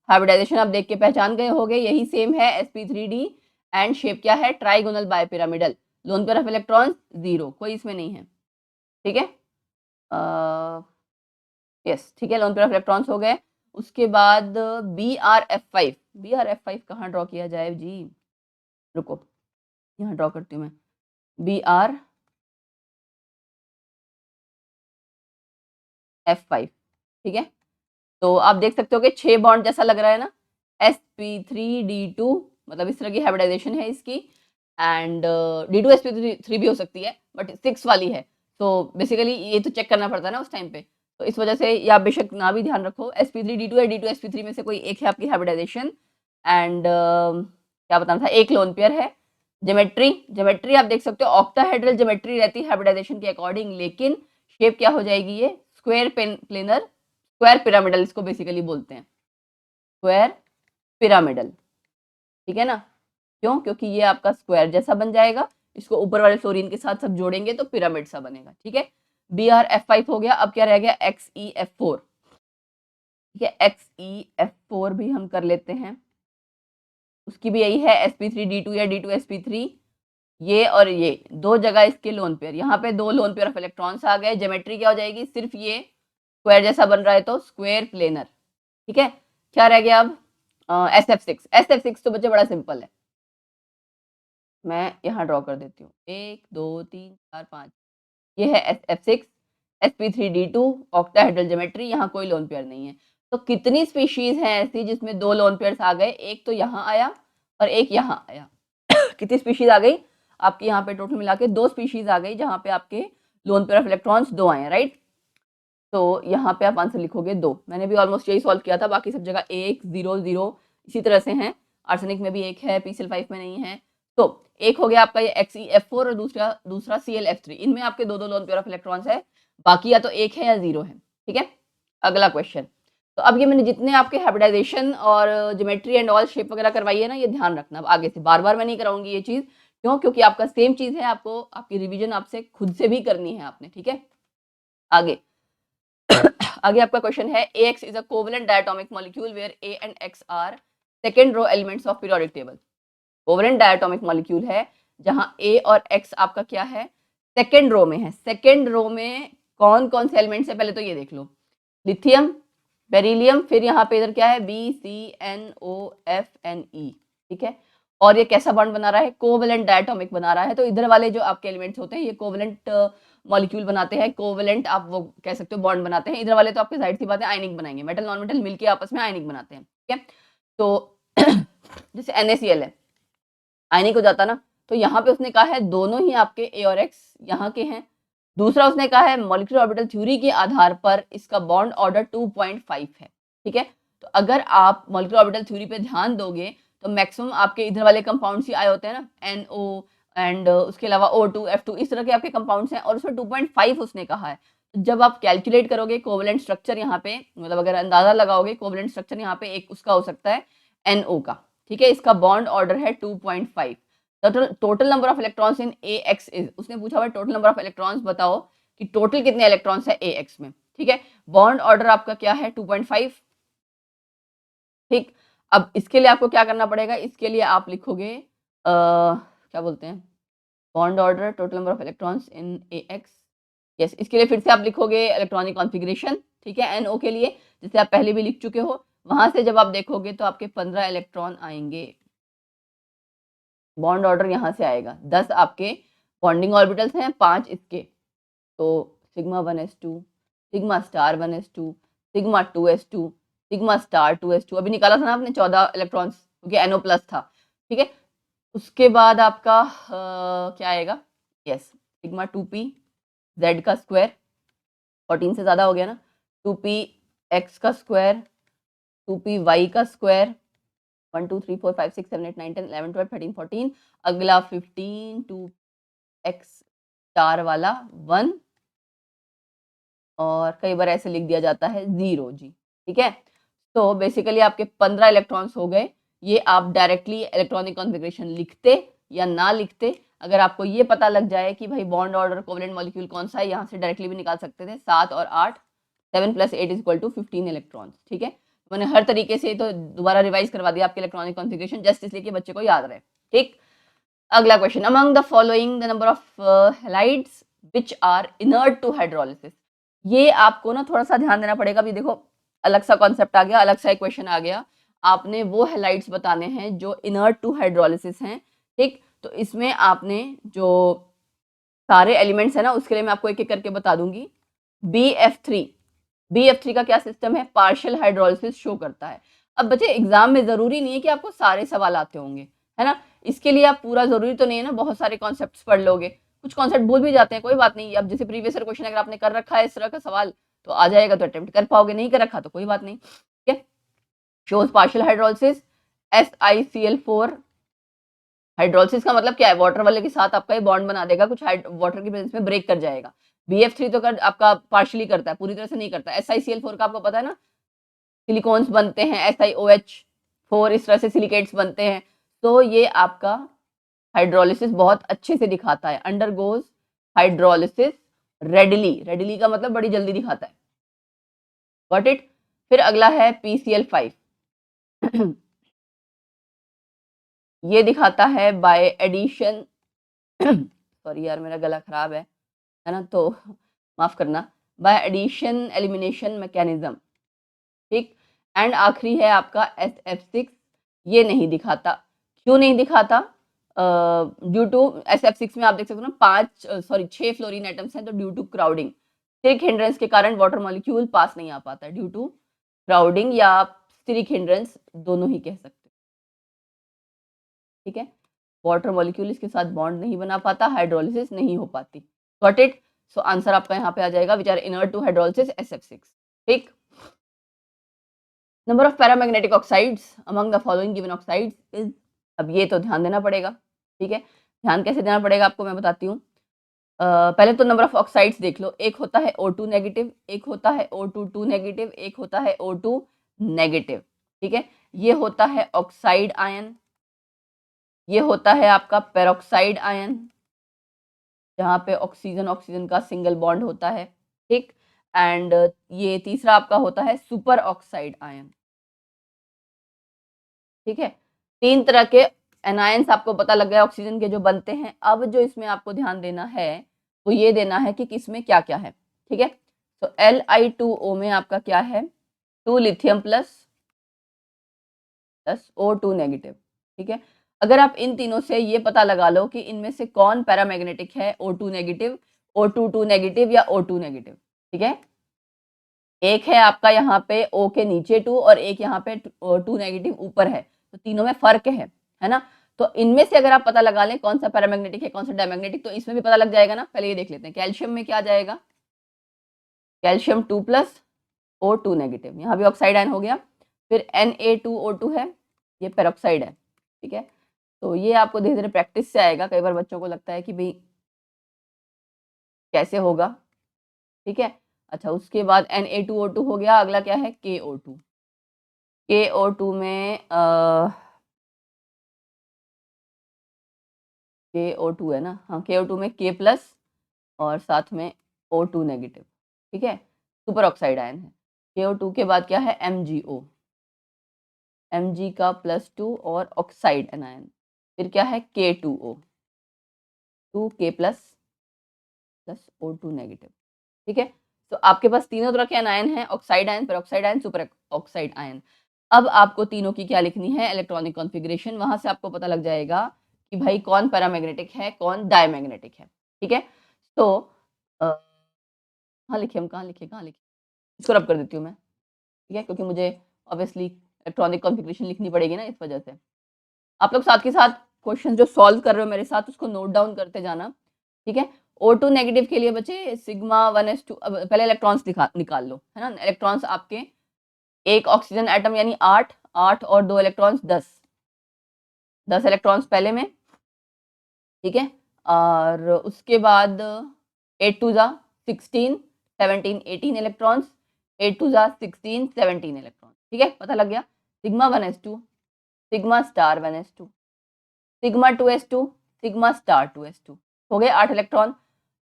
हाइब्रिडाइजेशन आप देख के पहचान गए होंगे, यही सेम है sp3d एंड शेप क्या है, trigonal bipyramidal, loan pair of electrons 0, कोई इसमें नहीं है, ठीक है। यस, ठीक है, लोन पेयर ऑफ इलेक्ट्रॉन्स हो गए। उसके बाद BRF5, BRF5 कहाँ ड्रॉ किया जाए जी, रुको, यहाँ ड्रॉ करती हूँ मैं, BRF5, ठीक है। तो आप देख सकते हो कि 6 बॉन्ड जैसा लग रहा है ना, sp3d2, मतलब इस तरह की हाइब्रिडाइजेशन है इसकी, एंड D2sp3 भी हो सकती है, बट 6 वाली है, तो बेसिकली ये तो चेक करना पड़ता है ना उस टाइम पे, तो इस वजह से या बेशक ना भी ध्यान रखो, sp3d2 या D2sp3 में से कोई एक है आपकी हाइब्रिडाइजेशन, एंड क्या बताना था, एक लोन पेयर है। ज्योमेट्री, ज्योमेट्री आप देख सकते हो ऑक्टाहेड्रल ज्योमेट्री रहती है हाइब्रिडाइजेशन के अकॉर्डिंग, लेकिन शेप क्या हो जाएगी, ये स्क्वायर प्लेनर, स्क्वायर पिरामिडल इसको बेसिकली बोलते हैं, स्क्वायर पिरामिडल, ठीक है ना, क्यों, क्योंकि ये आपका स्क्वायर जैसा बन जाएगा, इसको ऊपर वाले फ्लोरीन के साथ सब जोड़ेंगे तो पिरामिड सा बनेगा, ठीक है। BRF5 हो गया, अब क्या रह गया, XEF4, ठीक है, XEF4 भी हम कर लेते हैं, उसकी भी यही है sp3d2 या d2sp3, ये और ये दो जगह इसके लोन पेयर, यहाँ पे दो लोन पेयर ऑफ इलेक्ट्रॉन्स आ गए। ज्योमेट्री क्या हो जाएगी, सिर्फ ये स्क्वायर जैसा बन रहा है तो स्क्वायर प्लेनर, ठीक है। क्या रह गया अब, SF6। SF6 तो बच्चे बड़ा सिंपल है, मैं यहाँ ड्रॉ कर देती हूँ, 1 2 3 4 5, ये है SF6, sp3d2 ऑक्टाहेड्रल ज्योमेट्री, यहाँ कोई लोन पेयर नहीं है। तो कितनी स्पीशीज हैं ऐसी जिसमें दो लोन पेयर्स आ गए, एक तो यहाँ आया और एक यहाँ आया। कितनी स्पीशीज आ गई आपके, यहाँ पे टोटल मिला के 2 स्पीशीज आ गई जहाँ पे आपके लोन पेयर ऑफ इलेक्ट्रॉन्स 2 आए हैं, राइट। तो यहाँ पे आप आंसर लिखोगे 2। मैंने भी ऑलमोस्ट यही सॉल्व किया था, बाकी सब जगह 1 0 0 इसी तरह से हैं। आर्सेनिक में भी 1 है, PCl5 में नहीं है। तो एक हो गया आपका ये XeF4 और दूसरा ClF3, इनमें आपके दो लोन पेयर ऑफ इलेक्ट्रॉन्स है, बाकी या तो 1 है या 0 है, ठीक है। अगला क्वेश्चन, तो अब ये मैंने जितने आपके हाइब्रिडाइजेशन और ज्योमेट्री एंड ऑल शेप वगैरह करवाई है ना, ये ध्यान रखना, अब आगे से बार बार मैं नहीं कराऊंगी ये चीज, क्यों, क्योंकि आपका सेम चीज है, आपको आपकी रिवीजन आपसे खुद से भी करनी है आपने, ठीक है। आगे आगे आपका क्वेश्चन है, AX is a covalent diatomic molecule where A and X are second row elements of periodic table. Covalent diatomic molecule है जहां A और X आपका क्या है, सेकेंड रो में है। सेकेंड रो में कौन कौन से एलिमेंट्स है, पहले तो ये देख लो, लिथियम, बेरिलियम, फिर यहाँ पे इधर क्या है BCNOFNE, ठीक है। और ये कैसा बॉन्ड बना रहा है, कोवेलेंट डायटोमिक बना रहा है। तो इधर वाले जो आपके एलिमेंट्स होते हैं ये कोवेलेंट मॉलिक्यूल बनाते हैं, कोवेलेंट आप वो कह सकते हो बॉन्ड बनाते हैं। इधर वाले तो आपके जाहिर सी बात है आयनिक बनाएंगे, मेटल नॉन मेटल मिलके आपस में आयनिक बनाते हैं, ठीक है। तो जैसे NaCl है, आयनिक हो जाता ना, तो यहाँ पे उसने कहा है दोनों ही आपके A और X यहाँ के हैं। दूसरा उसने कहा है मॉलिक्यूलर ऑर्बिटल थ्योरी के आधार पर इसका बॉन्ड ऑर्डर 2.5 है, ठीक है। तो अगर आप मॉलिक्यूलर ऑर्बिटल थ्योरी पे ध्यान दोगे तो मैक्सिमम आपके इधर वाले कंपाउंड्स ही आए होते हैं ना, NO एंड उसके अलावा O2 F2 इस तरह के आपके कंपाउंड्स हैं, और उसमें 2.5 उसने कहा है। तो जब आप कैलकुलेट करोगे कोवेलेंट स्ट्रक्चर यहाँ पे, मतलब अगर अंदाजा लगाओगे कोवेलेंट स्ट्रक्चर यहाँ पे एक उसका हो सकता है NO का, ठीक है। इसका बॉन्ड ऑर्डर है 2.5। Total number of electrons in AX is, उसने पूछा हुआ टोटल नंबर ऑफ इलेक्ट्रॉन्स बताओ कि टोटल कितने इलेक्ट्रॉन्स है AX में, ठीक है। बॉन्ड ऑर्डर आपका क्या है 2.5, ठीक। अब इसके लिए आपको क्या करना पड़ेगा, इसके लिए आप लिखोगे क्या बोलते हैं, bond order total number of electrons in AX, yes. इसके लिए फिर से आप लिखोगे इलेक्ट्रॉनिक कॉन्फ़िगरेशन, ठीक है, NO के लिए, जैसे आप पहले भी लिख चुके हो। वहां से जब आप देखोगे तो आपके 15 इलेक्ट्रॉन आएंगे, बॉन्ड ऑर्डर यहाँ से आएगा। 10 आपके बॉन्डिंग ऑर्बिटल्स हैं, 5 इसके, तो sigma 1s2, sigma star 1s2, sigma 2s2, sigma star 2s2, अभी निकाला था ना आपने 14 इलेक्ट्रॉन्स, क्योंकि NO प्लस था, ठीक है। उसके बाद आपका क्या आएगा, यस, सिग्मा 2p z का स्क्वायर, 14 से ज़्यादा हो गया ना, 2p x का स्क्वायर, 2p y का स्क्वायर, 1 2 3 4 5 6 7 8 9 10 11 12 13 14, अगला 15 2x स्टार वाला 1, और कई बार ऐसे लिख दिया जाता है 0 जी, ठीक है। तो बेसिकली आपके 15 इलेक्ट्रॉन्स हो गए। ये आप डायरेक्टली इलेक्ट्रॉनिक कॉन्फ़िगरेशन लिखते या ना लिखते, अगर आपको ये पता लग जाए कि भाई बॉन्ड ऑर्डर कोवेलेंट मॉलिक्यूल कौन सा है, यहाँ से डायरेक्टली भी निकाल सकते थे, 7 और 8, 7 + 8 = 15 इलेक्ट्रॉन्स, ठीक है। मैंने हर तरीके से तो दोबारा रिवाइज करवा दिया आपके इलेक्ट्रॉनिक कॉन्फ़िगरेशन, जस्ट इसलिए कि बच्चे को याद रहे, ठीक। अगला question, among the following the number of halides which are inert to hydrolysis. ये आपको ना थोड़ा सा ध्यान देना पड़ेगा। अभी देखो अलग सा कॉन्सेप्ट आ गया, अलग सा एक क्वेश्चन आ गया, आपने वो हैलाइड्स बताने हैं जो इनर्ट टू हाइड्रोलिसिस हैं, ठीक। तो इसमें आपने जो सारे एलिमेंट्स है ना, उसके लिए मैं आपको एक एक करके बता दूंगी। BF3 का क्या सिस्टम है, पार्शियल हाइड्रोलिसिस शो करता है। अब बच्चे एग्जाम में जरूरी नहीं है कि आपको सारे सवाल आते होंगे, है ना, इसके लिए आप पूरा जरूरी तो नहीं है ना बहुत सारे कॉन्सेप्ट्स पढ़ लोगे, कुछ कॉन्सेप्ट भूल भी जाते हैं, कोई बात नहीं। अब जैसे प्रीवियस ईयर क्वेश्चन अगर आपने कर रखा है इस तरह का सवाल तो आ जाएगा, तो अटेम्प्ट कर पाओगे, नहीं कर रखा तो कोई बात नहीं, ठीक है। Shows partial hydrolysis, SiCl4, hydrolysis का मतलब क्या है, वाटर वाले के साथ आपका ये बॉन्ड बना देगा, कुछ वाटर की प्रेजेंस में ब्रेक कर जाएगा। BF3 तो आपका पार्शियली करता है, पूरी तरह से नहीं करता। SiCl4 का आपको पता है ना, सिलिकॉन्स बनते हैं, SiOH4, इस तरह से सिलिकेट्स बनते हैं। तो ये आपका हाइड्रोलिसिस बहुत अच्छे से दिखाता है, अंडरगोज हाइड्रोलिसिस रेडली, रेडली का मतलब बड़ी जल्दी दिखाता है, गॉट इट। फिर अगला है PCl5 ये दिखाता है बाय एडिशन सॉरी यार मेरा गला खराब है ना, तो माफ करना, बाय एडिशन एलिमिनेशन मैकेनिज्म, ठीक। एंड आखिरी है आपका SF6, ये नहीं दिखाता। क्यों नहीं दिखाता? ड्यू टू SF6 में आप देख सकते हो ना 6 फ्लोरीन एटम्स हैं, तो due to crowding, steric hindrance के कारण वाटर मॉलिक्यूल पास नहीं आ पाता, ड्यू टू क्राउडिंग या स्टिरिक हिंड्रेंस दोनों ही कह सकते हैं, ठीक है। वाटर मॉलिक्यूल इसके साथ बॉन्ड नहीं बना पाता, हाइड्रोलिसिस नहीं हो पाती। Got it? सो आंसर आपका यहाँ पे आ जाएगा which are inert to hydrolysis SF6, ठीक। Number of paramagnetic oxides among the following given oxides is, अब ये तो ध्यान देना पड़ेगा, ठीक है। ध्यान कैसे देना पड़ेगा आपको मैं बताती हूँ। पहले तो नंबर ऑफ ऑक्साइड्स देख लो, एक होता है O2 नेगेटिव, एक होता है O22 नेगेटिव, एक होता है O2 नेगेटिव, ठीक है। ये होता है ऑक्साइड आयन, ये होता है आपका पेरोक्साइड आयन, जहाँ पे ऑक्सीजन ऑक्सीजन का सिंगल बॉन्ड होता है, ठीक। एंड ये तीसरा आपका होता है सुपर ऑक्साइड आयन, ठीक है। 3 तरह के एनायंस आपको पता लग गया ऑक्सीजन के जो बनते हैं। अब जो इसमें आपको ध्यान देना है वो ये देना है कि किसमें क्या क्या है, ठीक है। तो Li2O में आपका क्या है, 2 लिथियम प्लस O2 नेगेटिव, ठीक है। अगर आप इन तीनों से ये पता लगा लो कि इनमें से कौन पैरामैग्नेटिक है, O2 नेगेटिव, O22 नेगेटिव या O2 नेगेटिव, ठीक है। एक है आपका यहाँ पे O के नीचे 2 और एक यहाँ पे 2 नेगेटिव ऊपर है, तो तीनों में फर्क है ना। तो इनमें से अगर आप पता लगा लें कौन सा पैरामैग्नेटिक है कौन सा डायमैग्नेटिक, तो इसमें भी पता लग जाएगा ना। पहले ये देख लेते हैं कैल्शियम में क्या जाएगा, कैल्शियम 2 प्लस O2 नेगेटिव, यहाँ भी ऑक्साइड आयन हो गया। फिर Na2O2 है, ये पेरोक्साइड है, ठीक है। तो ये आपको धीरे धीरे प्रैक्टिस से आएगा, कई बार बच्चों को लगता है कि भाई कैसे होगा, ठीक है। अच्छा, उसके बाद Na2O2 हो गया, अगला क्या है KO2, KO2 में KO2 है ना, हाँ KO2 में K प्लस और साथ में O2 नेगेटिव, ठीक है, सुपर ऑक्साइड आयन है। KO2 के बाद क्या है MgO, Mg का +2 और ऑक्साइड एनायन। फिर क्या है K2O, 2K plus O2 negative, ठीक है। तो आपके पास तीनों तरह के एनायन हैं, oxide ion, peroxide ion, super oxide ion. अब आपको तीनों की क्या लिखनी है, इलेक्ट्रॉनिक कॉन्फ़िगरेशन, वहां से आपको पता लग जाएगा कि भाई कौन पैरामैग्नेटिक है कौन डायमैग्नेटिक है, ठीक है। तो कहाँ लिखे, हम कहाँ लिखे इसको रब कर देती हूँ मैं, ठीक है, क्योंकि मुझे ऑब्वियसली इलेक्ट्रॉनिक कॉन्फ़िगरेशन लिखनी पड़ेगी ना, इस वजह से। आप लोग साथ के साथ क्वेश्चन जो सॉल्व कर रहे हो मेरे साथ उसको नोट डाउन करते जाना, ठीक है। O2 नेगेटिव के लिए बचे सिग्मा 1s2, पहले इलेक्ट्रॉन्स निकाल लो, है ना। इलेक्ट्रॉन्स आपके एक ऑक्सीजन एटम यानी 8 और 2 इलेक्ट्रॉन्स 10 इलेक्ट्रॉन्स पहले में, ठीक है। और उसके बाद 8 2 जा 16 17 18 इलेक्ट्रॉन्स, 8 2 जा 16 17 इलेक्ट्रॉन्स, ठीक है, पता लग गया। Sigma 1s2, sigma star 1s2, sigma 2s2, sigma star 2s2, हो गए 8 इलेक्ट्रॉन।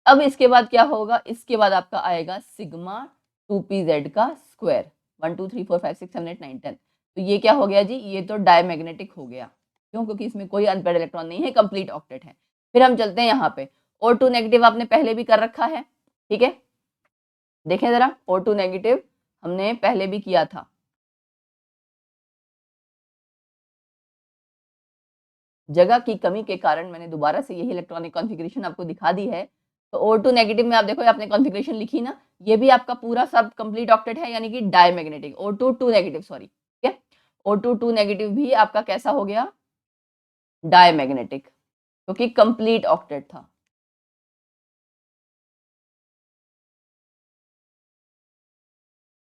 अब इसके बाद क्या होगा, इसके बाद आपका आएगा सिग्मा 2pz का स्क्वायर, 1 2 3 4 5 6 7 8 9 10। तो ये क्या हो गया जी, ये तो डायमैग्नेटिक हो गया, क्यों, क्योंकि इसमें कोई अनपेयर्ड इलेक्ट्रॉन नहीं है, कंप्लीट ऑक्टेट है। फिर हम चलते हैं यहाँ पे, O2 नेगेटिव आपने पहले भी कर रखा है, ठीक है। देखें जरा, O2 नेगेटिव हमने पहले भी किया था, जगह की कमी के कारण मैंने दोबारा से यही इलेक्ट्रॉनिक कॉन्फ़िगरेशन आपको दिखा दी है। तो O2 नेगेटिव में आप देखो आपने कॉन्फ़िगरेशन लिखी ना, ये भी आपका पूरा सब कंप्लीट ऑक्टेट है, यानी कि डायमैग्नेटिक। O2 2 नेगेटिव, सॉरी, ठीक है। O2 2 नेगेटिव भी आपका कैसा हो गया, डायमैग्नेटिक, क्योंकि कंप्लीट ऑक्टेट था।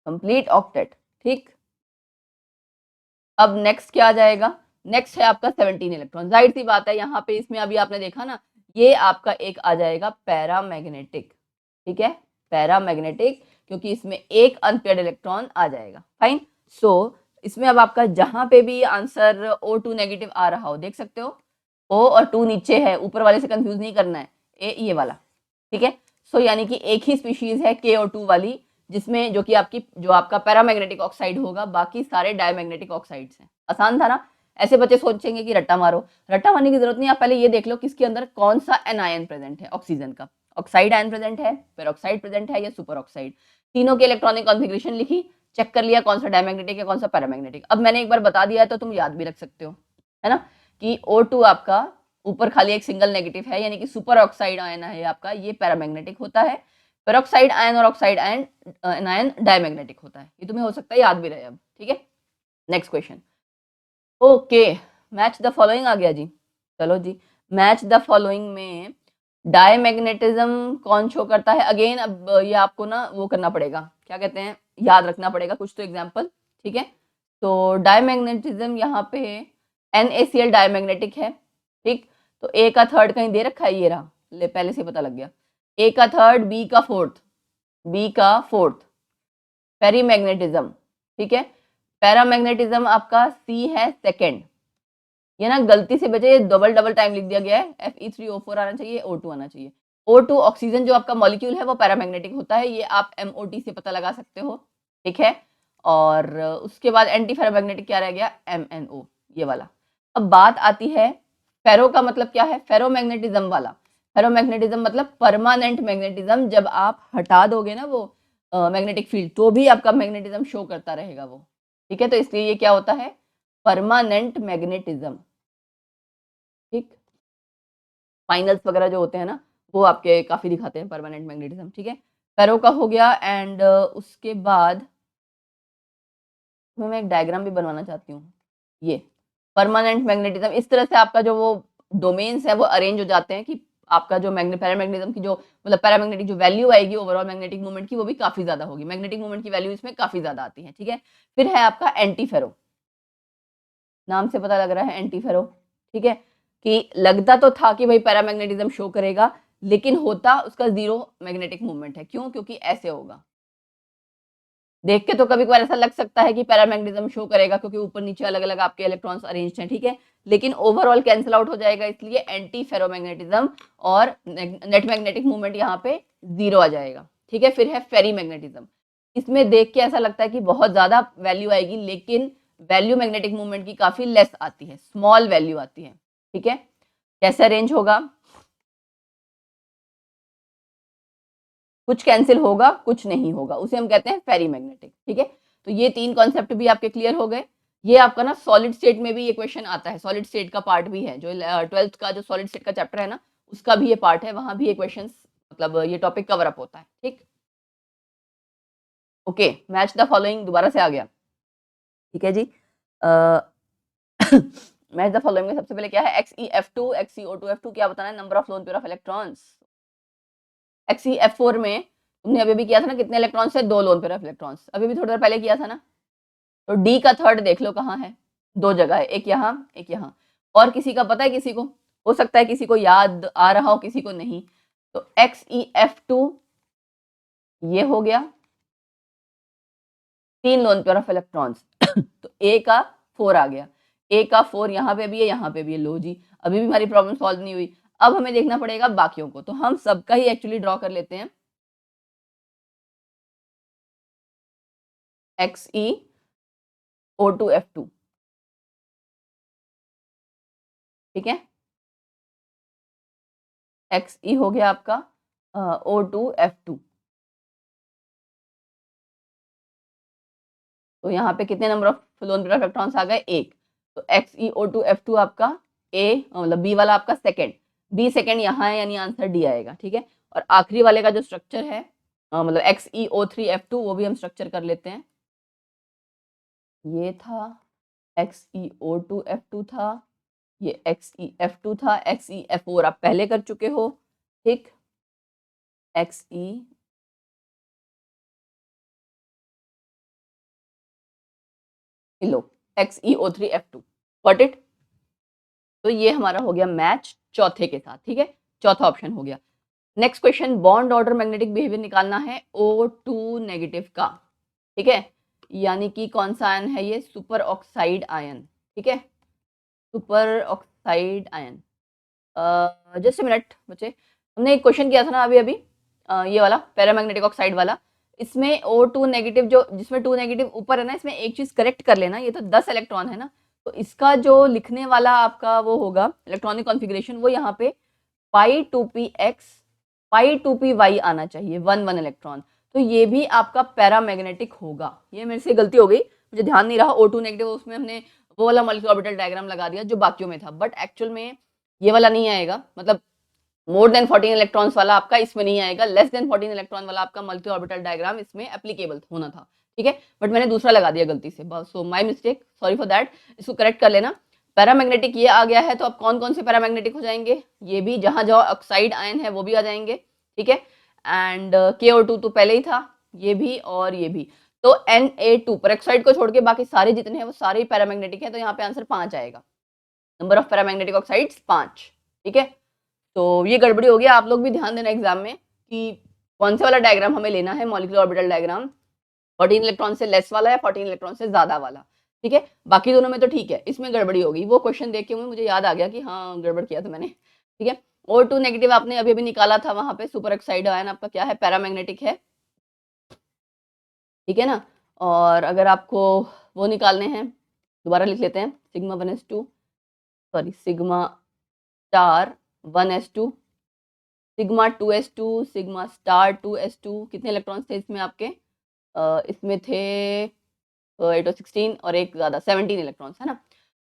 कंप्लीट ऑक्टेट, ठीक। अब नेक्स्ट क्या आ जाएगा, नेक्स्ट है आपका 17 इलेक्ट्रॉन। जाहिर सी बात है यहाँ पे इसमें अभी आपने देखा ना, ये आपका एक आ जाएगा पैरामैग्नेटिक, ठीक है, पैरामैग्नेटिक, क्योंकि इसमें एक अनपेयर्ड इलेक्ट्रॉन आ जाएगा। फाइन। सो इसमें अब आपका जहां पे भी आंसर O2 नेगेटिव आ रहा हो, देख सकते हो O और 2 नीचे है, ऊपर वाले से कंफ्यूज नहीं करना है, ये वाला, ठीक है। सो यानी कि एक ही स्पीशीज है KO2 वाली, जिसमें जो कि आपकी जो आपका पैरामैग्नेटिक ऑक्साइड होगा, बाकी सारे डायमैग्नेटिक ऑक्साइड्स हैं। आसान था ना। ऐसे बच्चे सोचेंगे कि रट्टा मारो, रट्टा मारने की जरूरत नहीं, आप पहले ये देख लो किसके अंदर कौन सा एनायन प्रेजेंट है, ऑक्सीजन का ऑक्साइड आयन प्रेजेंट है, पेरोक्साइड प्रेजेंट है या सुपर ऑक्साइड, तीनों की इलेक्ट्रॉनिक कॉन्फ़िगरेशन लिखी, चेक कर लिया कौन सा डायमैग्नेटिक है कौन सा पैरामैग्नेटिक। अब मैंने एक बार बता दिया है तो तुम याद भी रख सकते हो, है ना, कि O2 आपका ऊपर खाली एक सिंगल नेगेटिव है, यानी कि सुपर ऑक्साइड आयन है आपका, ये पैरामैग्नेटिक होता है, पेरोक्साइड आयन और ऑक्साइड आयन आयन डायमैग्नेटिक होता है। ये तुम्हें हो सकता है याद भी रहे अब, ठीक है। Next question, okay, match the following आ गया जी। चलो जी, मैच द फॉलोइंग में डायमैग्नेटिज्म कौन शो करता है, अगेन अब ये आपको ना वो करना पड़ेगा, क्या कहते हैं, याद रखना पड़ेगा कुछ तो एग्जाम्पल, ठीक है। तो डायमैग्नेटिज्म यहाँ पे NaCl डायमैग्नेटिक है, ठीक, तो A का थर्ड कहीं दे रखा है, ये रहा, ले पहले से पता लग गया, A का थर्ड, B का फोर्थ, B का फोर्थ, पेरीमैग्नेटिज्म, ठीक है, पैरामैग्नेटिज्म आपका C है सेकेंड, ये ना गलती से बचे डबल डबल टाइम लिख दिया गया है, Fe3O4 आना चाहिए, O2 आना चाहिए। O2 ऑक्सीजन जो आपका मॉलिक्यूल है वो पैरामैग्नेटिक होता है, ये आप MOT से पता लगा सकते हो, ठीक है। और उसके बाद एंटी फेरोमैग्नेटिक क्या रह गया, MnO, ये वाला। अब बात आती है फेरो का मतलब क्या है, फेरोमैग्नेटिज्म वाला, फेरोमैग्नेटिज्म मतलब परमानेंट मैग्नेटिज्म, जब आप हटा दोगे ना वो मैग्नेटिक फील्ड तो भी आपका मैग्नेटिज्म शो करता रहेगा वो, ठीक है, तो इसलिए ये क्या होता है, परमानेंट मैग्नेटिज्म, ठीक। फाइनल्स वगैरह जो होते हैं ना वो आपके काफी दिखाते हैं परमानेंट मैग्नेटिज्म, ठीक है। फेरो का हो गया, एंड उसके बाद मैं एक डायग्राम भी बनवाना चाहती हूँ, ये परमानेंट मैग्नेटिज्म, इस तरह से आपका जो वो डोमेन्स है वो अरेंज हो जाते हैं कि आपका जो पैरामैग्नेटिज्म की जो मतलब पैरामैग्नेटिक जो वैल्यू आएगी ओवरऑल मैग्नेटिक मूवमेंट की वो भी काफी ज्यादा होगी, मैग्नेटिक मूवमेंट की वैल्यू इसमें काफी ज्यादा आती है, ठीक है। फिर है आपका एंटी फेरो, नाम से पता लग रहा है एंटी फेरो, ठीक है, कि लगता तो था कि भाई पैरामैग्नेटिज्म शो करेगा लेकिन होता उसका जीरो मैग्नेटिक मूवमेंट है, क्यों, क्योंकि ऐसे होगा, देख के तो कभी कभार ऐसा लग सकता है कि पैरामैग्नेटिज्म शो करेगा क्योंकि ऊपर नीचे अलग अलग आपके इलेक्ट्रॉन्स अरेंज्ड हैं, ठीक है, लेकिन ओवरऑल कैंसिल आउट हो जाएगा, इसलिए एंटी फेरोमैग्नेटिज्म और नेट मैग्नेटिक मूवमेंट यहाँ पे जीरो आ जाएगा, ठीक है। फिर है फेरीमैग्नेटिज्म, इसमें देख के ऐसा लगता है कि बहुत ज्यादा वैल्यू आएगी लेकिन वैल्यू मैग्नेटिक मूवमेंट की काफी लेस आती है, स्मॉल वैल्यू आती है, ठीक है। कैसे अरेंज होगा, कुछ कैंसिल होगा कुछ नहीं होगा, उसे हम कहते हैं फेरीमैग्नेटिक, ठीक है। तो ये तीन कॉन्सेप्ट भी आपके क्लियर हो गए। ये आपका ना सॉलिड स्टेट में भी ये क्वेश्चन आता है, सॉलिड स्टेट का पार्ट भी है, जो 12th का जो सॉलिड स्टेट का चैप्टर है ना उसका भी ये पार्ट है, वहां भी ये क्वेश्चन मतलब ये टॉपिक कवर अप होता है, ठीक। ओके, मैच द फॉलोइंग दोबारा से आ गया, ठीक है जी। मैच द फॉलोइंग में सबसे पहले क्या है, XeF2 XeO2F2 क्या बताना है, number of lone pair of electrons. XeF4 में तुमने अभी भी किया था ना, कितने इलेक्ट्रॉन्स है, 2 लोन पेयर ऑफ इलेक्ट्रॉन्स, अभी भी थोड़ी देर पहले किया था ना। तो डी का थर्ड देख लो कहाँ है, दो जगह है, एक यहाँ एक यहाँ, और किसी का पता है, किसी को हो सकता है किसी को याद आ रहा हो किसी को नहीं, तो XeF2 ये हो गया, 3 लोन पेयर ऑफ इलेक्ट्रॉन्स तो ए का 4 आ गया, ए का 4 यहाँ पे भी है यहाँ पे भी है, लो जी अभी भी हमारी प्रॉब्लम सॉल्व नहीं हुई। अब हमें देखना पड़ेगा बाकियों को, तो हम सबका ही एक्चुअली ड्रॉ कर लेते हैं, XeO2F2, ठीक है, Xe हो गया आपका O2F2, तो यहाँ पे कितने number of lone pair of electrons आ गए, एक, तो XeO2F2 आपका ए मतलब बी वाला आपका सेकंड, बी सेकंड यहाँ है यानी आंसर डी आएगा, ठीक है। और आखिरी वाले का जो स्ट्रक्चर है मतलब XeO3F2 वो भी हम स्ट्रक्चर कर लेते हैं, ये था XeO2F2 था, ये XeF2 था, XeF4 आप पहले कर चुके हो, ठीक, Xe low XeO3F2, got it. तो ये हमारा हो गया मैच चौथे के साथ, ठीक है, चौथा ऑप्शन हो गया। Next question, bond order magnetic behaviour निकालना है O2 नेगेटिव का, ठीक है, यानी कि कौन सा आयन है ये, सुपर ऑक्साइड आयन, ठीक है, super oxide ion. Just minute बच्चे, हमने एक क्वेश्चन किया था ना अभी अभी ये वाला पैरामैग्नेटिक ऑक्साइड वाला, इसमें O2 नेगेटिव जो जिसमें 2 नेगेटिव ऊपर है ना, इसमें एक चीज करेक्ट कर लेना, ये तो 10 इलेक्ट्रॉन है ना, तो इसका जो लिखने वाला आपका वो होगा इलेक्ट्रॉनिक कॉन्फ़िगरेशन, वो यहाँ पे पाई 2p(x) पाई 2p(y) आना चाहिए, 1 इलेक्ट्रॉन। तो ये भी आपका पैरामैग्नेटिक होगा। ये मेरे से गलती हो गई, मुझे ध्यान नहीं रहा, O2 नेगेटिव, उसमें हमने वो वाला मॉलिक्यूलर ऑर्बिटल डायग्राम लगा दिया जो बाकियों में था, बट एक्चुअल में ये वाला नहीं आएगा, मतलब मोर देन 14 इलेक्ट्रॉन्स वाला आपका इसमें नहीं आएगा, लेस देन 14 इलेक्ट्रॉन वाला आपका मल्टी ऑर्बिटल डायग्राम इसमें एप्लीकेबल होना था, ठीक है, बट मैंने दूसरा लगा दिया गलती से, so my mistake, sorry for that, इसको करेक्ट कर लेना। पैरामैग्नेटिक ये आ गया है, तो अब कौन कौन से पैरामैग्नेटिक हो जाएंगे, ये भी, जहां जहां ऑक्साइड आयन है वो भी आ जाएंगे, ठीक है, एंड KO2 तो पहले ही था, ये भी और ये भी, तो Na2 पेरोक्साइड को छोड़ के बाकी सारे जितने हैं वो सारे पैरामैग्नेटिक हैं, तो यहाँ पे आंसर 5 आएगा, नंबर ऑफ पैरामैग्नेटिक ऑक्साइड्स 5, ठीक है। तो ये गड़बड़ी हो गया, आप लोग भी ध्यान देना एग्जाम में कि कौन से वाला डायग्राम हमें लेना है, मॉलिक्यूलर ऑर्बिटल डायग्राम 14 इलेक्ट्रॉन से लेस वाला या 14 इलेक्ट्रॉन से ज्यादा वाला, ठीक है, बाकी दोनों में तो ठीक है, इसमें गड़बड़ी हो गई, वो क्वेश्चन देख के मुझे याद आ गया कि हाँ गड़बड़ किया था मैंने, ठीक है। O2 नेगेटिव आपने अभी अभी निकाला था, वहां पे सुपर ऑक्साइड आयन आपका क्या है, पैरामैग्नेटिक है, ठीक है ना। और अगर आपको वो निकालने हैं, दोबारा लिख लेते हैं, sigma 1s2, sorry sigma star 1s2, sigma 2s2, sigma star 2s2, कितने इलेक्ट्रॉन्स थे इसमें आपके, इसमें थे 8 और 16 और एक ज़्यादा 17 इलेक्ट्रॉन्स, है ना।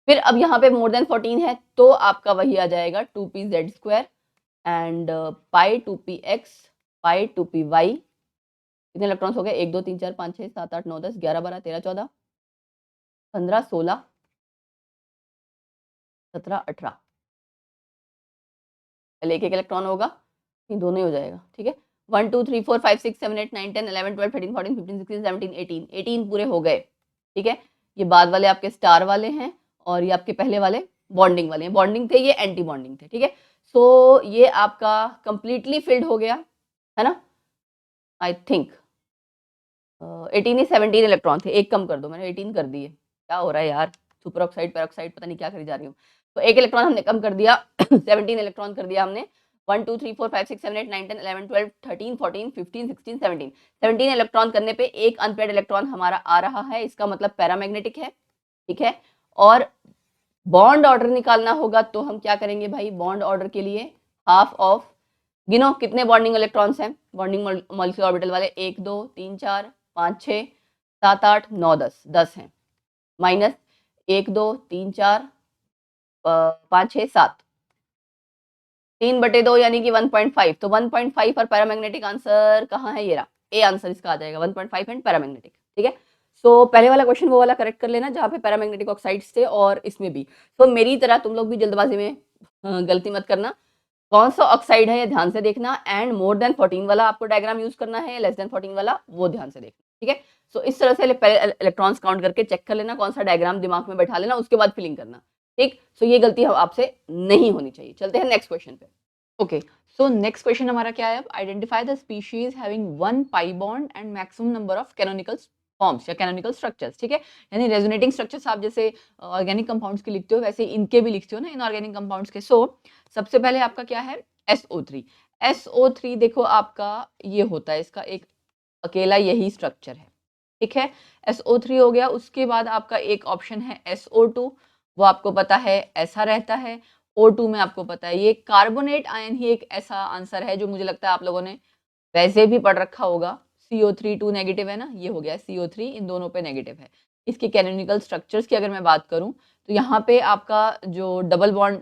फिर अब यहाँ पे मोर देन 14 है, तो आपका वही आ जाएगा 2pz² and pi 2px pi 2py, कितने इलेक्ट्रॉन्स हो गए, 1 2 3 4 5 6 7 8 9 10 11 12 13 14 15 16 17 18, पहले एक इलेक्ट्रॉन होगा, ये दोनों ही हो जाएगा, ठीक है। 1 2 3 4 5 6 7 8 9 10 11 12 13 14 15 16 17 18, 18 पूरे हो गए, ठीक है। ये बाद वाले आपके स्टार वाले हैं और ये आपके पहले वाले बॉन्डिंग वाले हैं, बॉन्डिंग थे, ये एंटी बॉन्डिंग थे, ठीक है। सो ये आपका कंप्लीटली फिल्ड हो गया, है ना, आई थिंक 18 ही 17 इलेक्ट्रॉन थे, एक कम कर दो, मैंने 18 कर दिए, क्या हो रहा है यार, सुपर ऑक्साइड पेरोक्साइड पता नहीं क्या करी जा रही हूँ। तो एक इलेक्ट्रॉन हमने कम कर दिया 17 इलेक्ट्रॉन कर दिया हमने, 1 2 3 4 5 6 7 8 9 10 11 12 13 14 15 16 17, 17 इलेक्ट्रॉन करने पे एक अनपेयर्ड इलेक्ट्रॉन हमारा आ रहा है, इसका मतलब पैरामैग्नेटिक है, ठीक है। और बॉन्ड ऑर्डर निकालना होगा, तो हम क्या करेंगे भाई, बॉन्ड ऑर्डर के लिए हाफ ऑफ, गिनो कितने बॉन्डिंग इलेक्ट्रॉन्स हैं, बॉन्डिंग मॉलिक्यूलर ऑर्बिटल वाले, 1 2 3 4 5 6 7 8 9 10, 10 हैं, माइनस 1 2 3 4 5 6 7, 3/2 यानी कि 1.5, तो 1.5 और पैरामैग्नेटिक आंसर कहाँ है, ये रहा, ए आंसर इसका आ जाएगा 1.5 एंड पैरामैग्नेटिक, ठीक है। सो पहले वाला क्वेश्चन वो वाला करेक्ट कर लेना जहाँ पे पैरामैग्नेटिक ऑक्साइड्स थे, और इसमें भी, तो मेरी तरह तुम लोग भी जल्दबाजी में गलती मत करना, कौन सा ऑक्साइड है ये ध्यान से देखना, एंड मोर देन 14 वाला आपको डायग्राम यूज करना है, लेस देन 14 वाला वो ध्यान से देखना, ठीक है। सो इस तरह से इलेक्ट्रॉन्स काउंट करके चेक कर लेना, कौन सा डायग्राम दिमाग में बैठा लेना, उसके बाद फिलिंग करना, ठीक। सो ये गलती आपसे नहीं होनी चाहिए। चलते हैं नेक्स्ट क्वेश्चन पे। ओके, सो नेक्स्ट क्वेश्चन हमारा क्या है, identify the species having 1 pi bond and maximum number of canonical forms या कैनोनिकल स्ट्रक्चर्स, ठीक है, यानी रेजोनेटिंग स्ट्रक्चर्स आप जैसे ऑर्गेनिक कंपाउंड्स के लिखते हो वैसे इनके भी लिखते हो ना, इनऑर्गेनिक कंपाउंड्स के। सो सबसे पहले आपका क्या है, SO3, SO3 देखो आपका ये होता है, इसका एक अकेला यही स्ट्रक्चर है, ठीक है, SO3 हो गया। उसके बाद आपका एक ऑप्शन है SO2, वो आपको पता है ऐसा रहता है। O2 में आपको पता है ये कार्बोनेट आयन ही एक ऐसा आंसर है जो मुझे लगता है आप लोगों ने वैसे भी पढ़ रखा होगा। CO3 2 नेगेटिव है ना, ये हो गया CO3, इन दोनों पे नेगेटिव है। इसके कैनोनिकल स्ट्रक्चर्स की अगर मैं बात करूं तो यहाँ पे आपका जो डबल बॉन्ड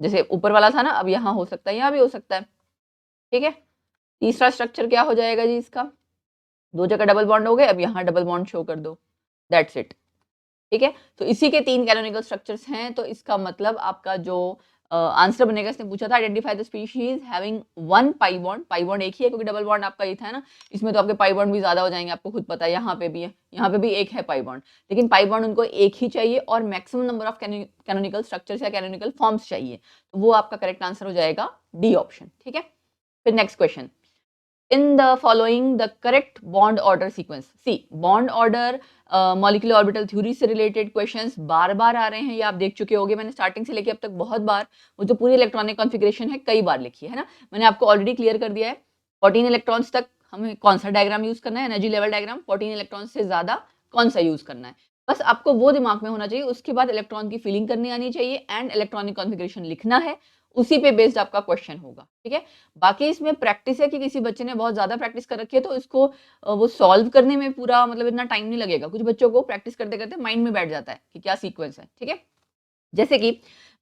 जैसे ऊपर वाला था ना, अब यहाँ हो सकता है, यहाँ भी हो सकता है, ठीक है। तीसरा स्ट्रक्चर क्या हो जाएगा जी इसका, 2 जगह डबल बॉन्ड हो गए, अब यहाँ डबल बॉन्ड शो कर दो, दैट्स इट, ठीक है। तो इसी के 3 कैनोनिकल स्ट्रक्चर्स हैं, तो इसका मतलब आपका जो आंसर बनेगा, इसने पूछा था identify the species having 1 pi bond एक ही है क्योंकि डबल बॉन्ड आपका ये था है ना, इसमें तो आपके पाई बॉन्ड भी ज्यादा हो जाएंगे, आपको खुद पता है, यहाँ पे भी है, यहाँ पे भी एक है पाई बॉन्ड, लेकिन पाई बॉन्ड उनको एक ही चाहिए और maximum number of canonical structures या कैनोनिकल फॉर्म्स चाहिए, तो वो आपका करेक्ट आंसर हो जाएगा डी ऑप्शन, ठीक है। फिर next question, in the following the correct bond order sequence, see bond order molecular orbital theory से related questions बार बार आ रहे हैं, ये आप देख चुके होंगे, मैंने स्टार्टिंग से लेके अब तक बहुत बार वो जो पूरी इलेक्ट्रॉनिक कॉन्फ़िगरेशन है कई बार लिखी है ना, मैंने आपको ऑलरेडी क्लियर कर दिया है। 14 इलेक्ट्रॉन्स तक हमें कौन सा डायग्राम यूज करना है, एनर्जी लेवल डायग्राम, 14 इलेक्ट्रॉन्स से ज्यादा कौन सा यूज करना है, बस आपको वो दिमाग में होना चाहिए, उसके बाद इलेक्ट्रॉन की फीलिंग करनी आनी चाहिए एंड इलेक्ट्रॉनिक कॉन्फ़िगरेशन लिखना है, उसी पे बेस्ड आपका क्वेश्चन होगा, ठीक है। बाकी इसमें प्रैक्टिस है कि किसी बच्चे ने बहुत ज़्यादा प्रैक्टिस कर रखी है तो इसको वो सॉल्व करने में पूरा मतलब इतना टाइम नहीं लगेगा। कुछ बच्चों को प्रैक्टिस करते-करते माइंड में बैठ जाता है कि क्या सीक्वेंस है, ठीक है। जैसे कि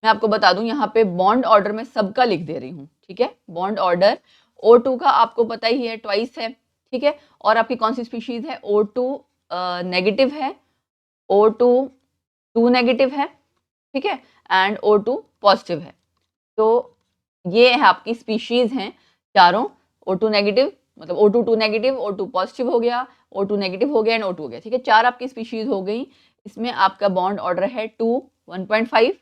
मैं आपको बता दूं यहाँ पे बॉन्ड ऑर्डर में सबका लिख दे रही हूँ, ठीक है। बॉन्ड ऑर्डर O2 का आपको पता ही है ट्वाइस है, ठीक है। और आपकी कौन सी स्पीशीज है, O2 नेगेटिव है, O2 2 नेगेटिव है, ठीक है, एंड O2 पॉजिटिव है। तो ये है आपकी स्पीशीज हैं चारों, O2 नेगेटिव मतलब O2 2 नेगेटिव, O2 पॉजिटिव हो गया, O2 नेगेटिव हो गया एंड O2 हो गया, ठीक है। चार आपकी स्पीशीज हो गई। इसमें आपका बॉन्ड ऑर्डर है 2, 1.5,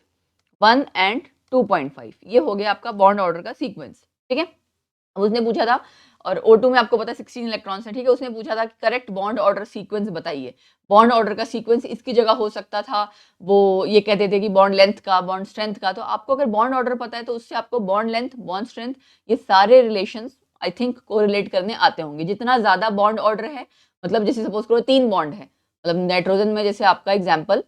1 एंड 2.5। ये हो गया आपका बॉन्ड ऑर्डर का सीक्वेंस, ठीक है। अब उसने पूछा था, और O2 में आपको पता है 16 इलेक्ट्रॉन्स हैं, ठीक है। उसने पूछा था कि करेक्ट बॉन्ड ऑर्डर सीक्वेंस बताइए। बॉन्ड ऑर्डर का सीक्वेंस इसकी जगह हो सकता था, वो ये कहते थे कि बॉन्ड लेंथ का, बॉन्ड स्ट्रेंथ का। तो आपको अगर बॉन्ड ऑर्डर पता है तो उससे आपको बॉन्ड लेंथ, बॉन्ड स्ट्रेंथ, ये सारे रिलेशंस आई थिंक कोरिलेट करने आते होंगे। जितना ज्यादा बॉन्ड ऑर्डर है, मतलब जैसे सपोज करो 3 बॉन्ड है, मतलब नाइट्रोजन में जैसे आपका एग्जाम्पल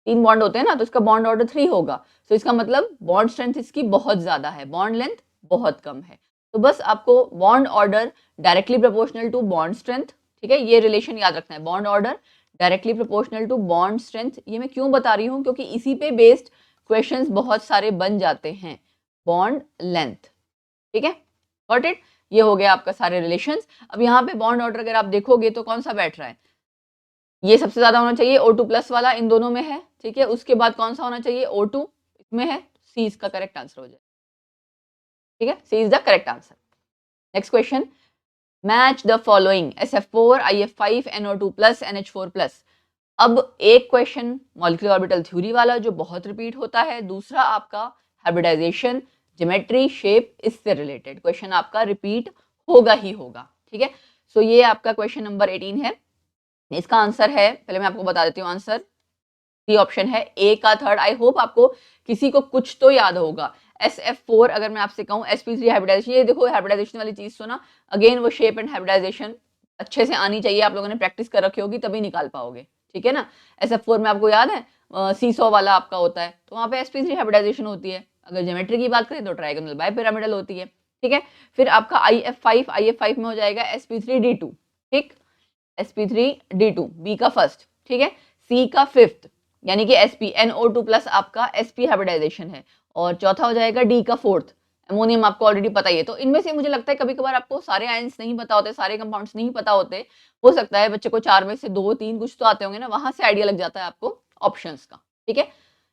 3 बॉन्ड होते हैं ना, तो इसका बॉन्ड ऑर्डर 3 होगा। तो इसका मतलब बॉन्ड स्ट्रेंथ इसकी बहुत ज्यादा है, बॉन्ड लेंथ बहुत कम है। तो बस आपको bond order directly proportional to bond strength, ठीक है, ये रिलेशन याद रखना है। Bond order directly proportional to bond strength. ये मैं क्यों बता रही हूँ, क्योंकि इसी पे बेस्ड क्वेश्चंस बहुत सारे बन जाते हैं। बॉन्ड लेंथ, ठीक है, गॉट इट। ये हो गया आपका सारे रिलेशंस। अब यहाँ पे बॉन्ड ऑर्डर अगर आप देखोगे तो कौन सा बैठ रहा है, ये सबसे ज्यादा होना चाहिए O2 प्लस वाला, इन दोनों में है, ठीक है। उसके बाद कौन सा होना चाहिए, O2 इसमें है, सी इसका करेक्ट आंसर हो जाए, ठीक है, C is the correct answer. Next question, match the following SF4 IF5 NO2 plus NH4 plus. अब एक क्वेश्चन मॉलिक्यूलर ऑर्बिटल थ्योरी वाला जो बहुत रिपीट होता है, दूसरा आपका हाइब्रिडाइजेशन, ज्योमेट्री, शेप, इससे रिलेटेड क्वेश्चन आपका रिपीट होगा ही होगा, ठीक है। सो ये आपका क्वेश्चन नंबर 18 है। इसका आंसर है, पहले मैं आपको बता देती हूँ आंसर, सी ऑप्शन है ए का थर्ड। आई होप आपको किसी को कुछ तो याद होगा। SF4 अगर मैं आपसे कहूँ, sp3 हाइब्रिडाइजेशन, ये देखो हाइब्रिडाइजेशन वाली चीज तो ना, अगेन वो शेप एंड हाइब्रिडाइजेशन अच्छे से आनी चाहिए, आप लोगों ने प्रैक्टिस कर रखी होगी तभी निकाल पाओगे, ठीक है ना। SF4 में आपको याद है सीसॉ वाला आपका होता है, तो वहाँ पे sp3 हाइब्रिडाइजेशन होती है। अगर ज्योमेट्री की बात करें तो ट्राइगोनल बाइपिरामिडल होती है, ठीक है। फिर आपका IF5 में हो जाएगा sp3d2, ठीक, sp3d2 बी का फर्स्ट, ठीक है, सी का फिफ्थ, यानी कि sp NO2 प्लस आपका sp हाइब्रिडाइजेशन है, और चौथा हो जाएगा डी का फोर्थ, अमोनियम आपको ऑलरेडी पता ही है। तो इनमें से मुझे लगता है कभी कभार आपको सारे आयंस नहीं पता होते, सारे कंपाउंड्स नहीं पता होते, हो सकता है बच्चे को 4 में से 2 3 कुछ तो आते होंगे ना, वहां से आइडिया लग जाता है आपको ऑप्शंस का, ठीक है।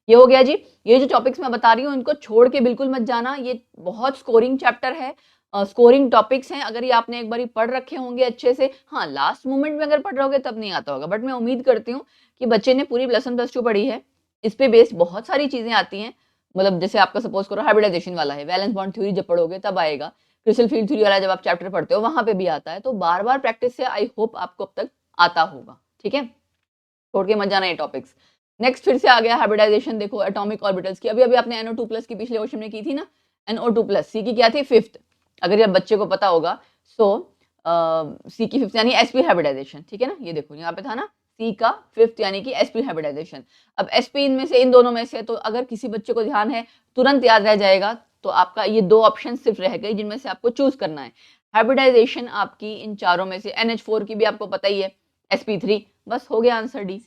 ये हो गया जी। ये जो टॉपिक्स मैं बता रही हूँ इनको छोड़ के बिल्कुल मत जाना, ये बहुत स्कोरिंग चैप्टर है, स्कोरिंग टॉपिक्स हैं। अगर ये आपने एक बार पढ़ रखे होंगे अच्छे से, हाँ लास्ट मोमेंट में अगर पढ़ रहोगे तब नहीं आता होगा, बट मैं उम्मीद करती हूँ कि बच्चे ने पूरी प्लस 1 प्लस 2 पढ़ी है, इस पे बेस्ड बहुत सारी चीजें आती हैं। मतलब जैसे आपका सपोज करो हाइब्रिडाइजेशन वाला है, वैलेंस बॉन्ड थ्योरी जब पढ़ोगे तब आएगा, क्रिस्टल फील्ड थ्योरी वाला जब आप चैप्टर पढ़ते हो वहां पे भी आता है। तो बार बार प्रैक्टिस से आई होप आपको अब तक आता होगा, ठीक है, छोड़ के मत जाना ये टॉपिक्स। नेक्स्ट फिर से आ गया हाइब्रिडाइजेशन, देखो एटॉमिक ऑर्बिटल्स की, अभी अभी आपने NO2 प्लस की पिछले क्वेश्चन में की थी ना, NO2 प्लस, सी की क्या थी, फिफ्थ, अगर ये बच्चे को पता होगा। सो सी की फिफ्थ यानी sp हाइब्रिडाइजेशन, ठीक है ना, ये देखो यहाँ पे था ना सी का फिफ्थ यानी कि sp हाइब्रिडाइजेशन। अब sp इनमें से, इन दोनों में से, तो अगर किसी बच्चे को ध्यान है तुरंत याद रह जाएगा, तो आपका ये 2 ऑप्शन सिर्फ रह गए जिनमें से आपको चूज करना है। हाइब्रिडाइजेशन आपकी इन चारों में से, NH4 की भी आपको पता ही है, sp3, बस हो गया आंसर डी,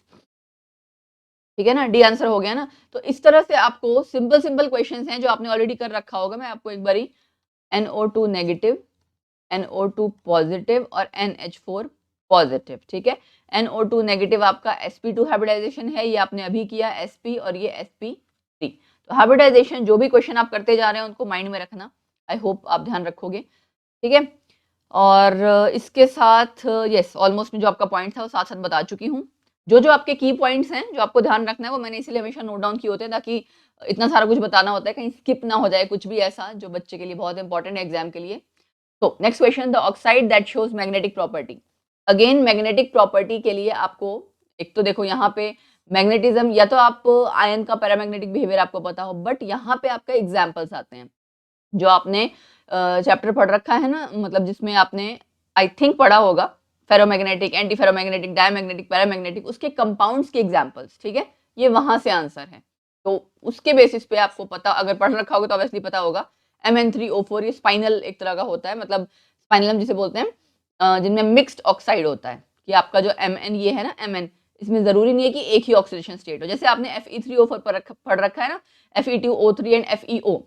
ठीक है ना, डी आंसर हो गया ना। तो इस तरह से आपको सिंपल सिंपल क्वेश्चंस हैं जो आपने ऑलरेडी कर रखा होगा, मैं आपको एक बारी NO2 नेगेटिव, NO2 पॉजिटिव और NH4 पॉजिटिव, ठीक है। NO2 नेगेटिव आपका sp2 हाइब्रिडाइजेशन है, ये आपने अभी किया sp, और ये sp3। तो हाइब्रिडाइजेशन जो भी क्वेश्चन आप करते जा रहे हैं उनको माइंड में रखना, आई होप आप ध्यान रखोगे, ठीक है। और इसके साथ यस ऑलमोस्ट जो आपका पॉइंट था वो साथ साथ बता चुकी हूँ। जो जो आपके की पॉइंट्स हैं जो आपको ध्यान रखना है वो मैंने इसलिए हमेशा नोट डाउन किए होते हैं, ताकि इतना सारा कुछ बताना होता है कहीं स्किप ना हो जाए कुछ भी ऐसा जो बच्चे के लिए बहुत इंपॉर्टेंट है एग्जाम के लिए। तो next question, the oxide that shows magnetic property. Again magnetic property के लिए आपको एक तो देखो यहाँ पे मैग्नेटिज्म, या तो आप आयन का पैरामैग्नेटिक बिहेवियर आपको पता हो, बट यहाँ पे आपका एग्जाम्पल्स आते हैं जो आपने चैप्टर पढ़ रखा है ना, मतलब जिसमें आपने आई थिंक पढ़ा होगा ferromagnetic, anti ferromagnetic, diamagnetic, paramagnetic, उसके कंपाउंड्स के एग्जांपल्स, ठीक है, ये वहां से आंसर है। तो उसके बेसिस पे आपको पता, अगर पढ़ रखा होगा तो ऑब्वियसली पता होगा Mn3O4 ये स्पाइनल एक तरह का होता है, मतलब स्पाइनल हम जिसे बोलते हैं जिनमें मिक्स्ड ऑक्साइड होता है, कि आपका जो Mn ये है ना Mn, इसमें जरूरी नहीं है कि एक ही ऑक्सीडेशन स्टेट हो। जैसे आपने Fe3O4 पढ़ रखा है ना, Fe2O3 एंड FeO,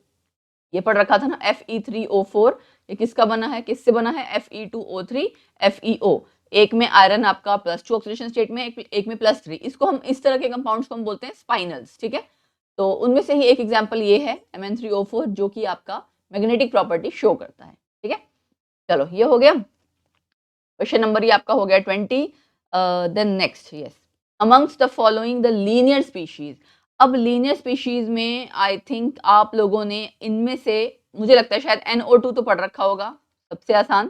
ये पढ़ रखा था ना Fe3O4, ये किसका बना है, किससे बना है, Fe2O3 FeO, एक में आयरन आपका +2 ऑक्सीडेशन स्टेट में, एक में +3, इसको हम इस तरह के कंपाउंड्स को हम बोलते हैं स्पाइनल्स, ठीक है। तो उनमें से ही एक एग्जांपल ये है Mn3O4 जो कि आपका मैग्नेटिक प्रॉपर्टी शो करता है, ठीक है। चलो ये हो गया क्वेश्चन नंबर, ये आपका हो गया 20। Then next, yes, amongst the following the linear species. अब लीनियर स्पीशीज में आई थिंक आप लोगों ने इनमें से, मुझे लगता है शायद NO2 तो पढ़ रखा होगा, सबसे आसान,